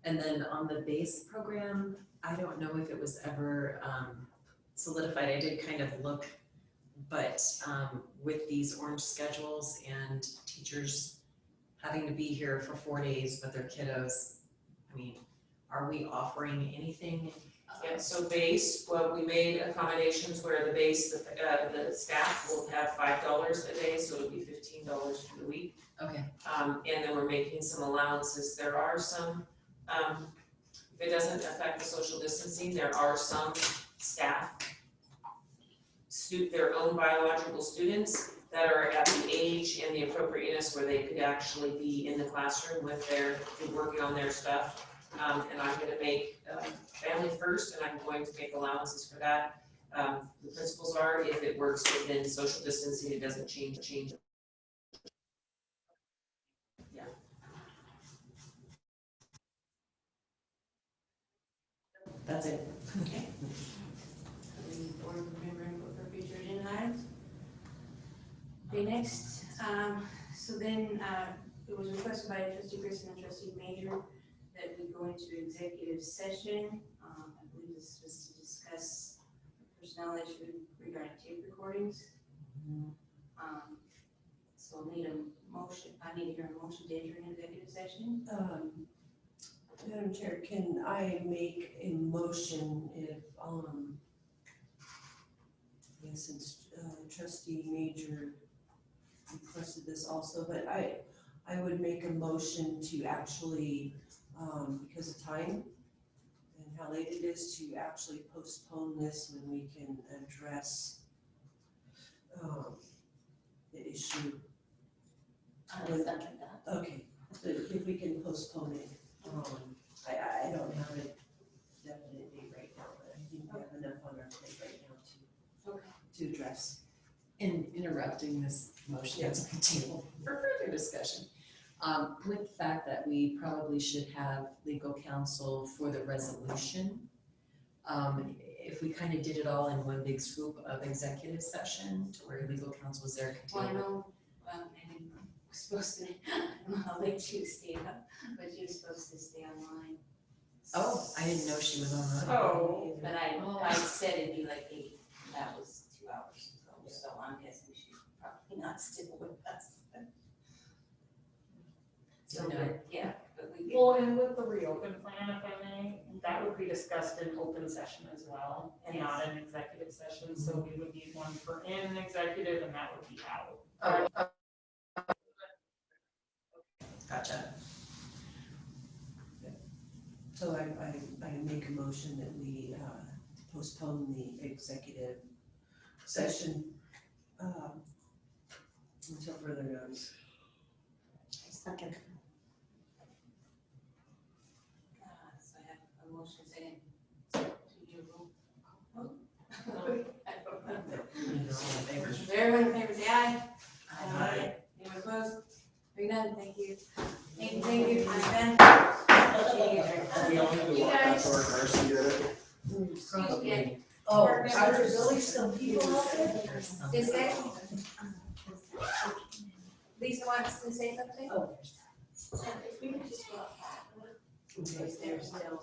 And then on the base program, I don't know if it was ever solidified. I did kind of look, but with these orange schedules and teachers having to be here for 4 days with their kiddos, I mean, are we offering anything? Yeah, so base, well, we made accommodations where the base, the staff will have $5 a day, so it'll be $15 for the week. Okay. And then we're making some allowances. There are some, if it doesn't affect the social distancing, there are some staff, their own biological students that are at the age and the appropriateness where they could actually be in the classroom with working on their stuff. And I'm gonna make family first, and I'm going to make allowances for that. The principles are, if it works within social distancing, it doesn't change. Yeah. That's it. Okay. Board member input for future agenda items. Okay, next, so then, it was requested by Trustee Grayson and Trustee Major that we go into executive session. I believe this was to discuss personnel issue regarding tape recordings. So I'll need a motion, I need to hear a motion to enter an executive session. Madam Chair, can I make a motion if, since Trustee Major requested this also, but I would make a motion to actually, because of time and how late it is, to actually postpone this when we can address the issue. Okay, so if we can postpone it, I don't have a definite date right now, but I think we have enough on our plate right now to address. In interrupting this motion, that's a good deal for further discussion. With the fact that we probably should have legal counsel for the resolution, if we kind of did it all in one big swoop of executive session, to where legal counsel was there. Well, I know, and we're supposed to, I don't know how late she was staying up, but she was supposed to stay online. Oh, I didn't know she was online. Oh, but I said it'd be like 8, that was 2 hours ago, so I'm guessing she's probably not still with us. So, but, yeah, but we. Well, and with the reopen plan, if I may, that would be discussed in open session as well, and not in executive session, so we would need one for in executive, and that would be out. Gotcha. So I make a motion that we postpone the executive session until further notice. Second. So I have a motion saying, to your roll. Everyone in favor, say aye. Aye. Anyone opposed? Hearing none, thank you. Thank you, thank you. I'm Ben. We all need to You walk back guys. to our car seat. Probably. Oh, board are there members. really some people out there? Is that? Lisa wants to say something? Oh. If we could just go up back, Okay, there's still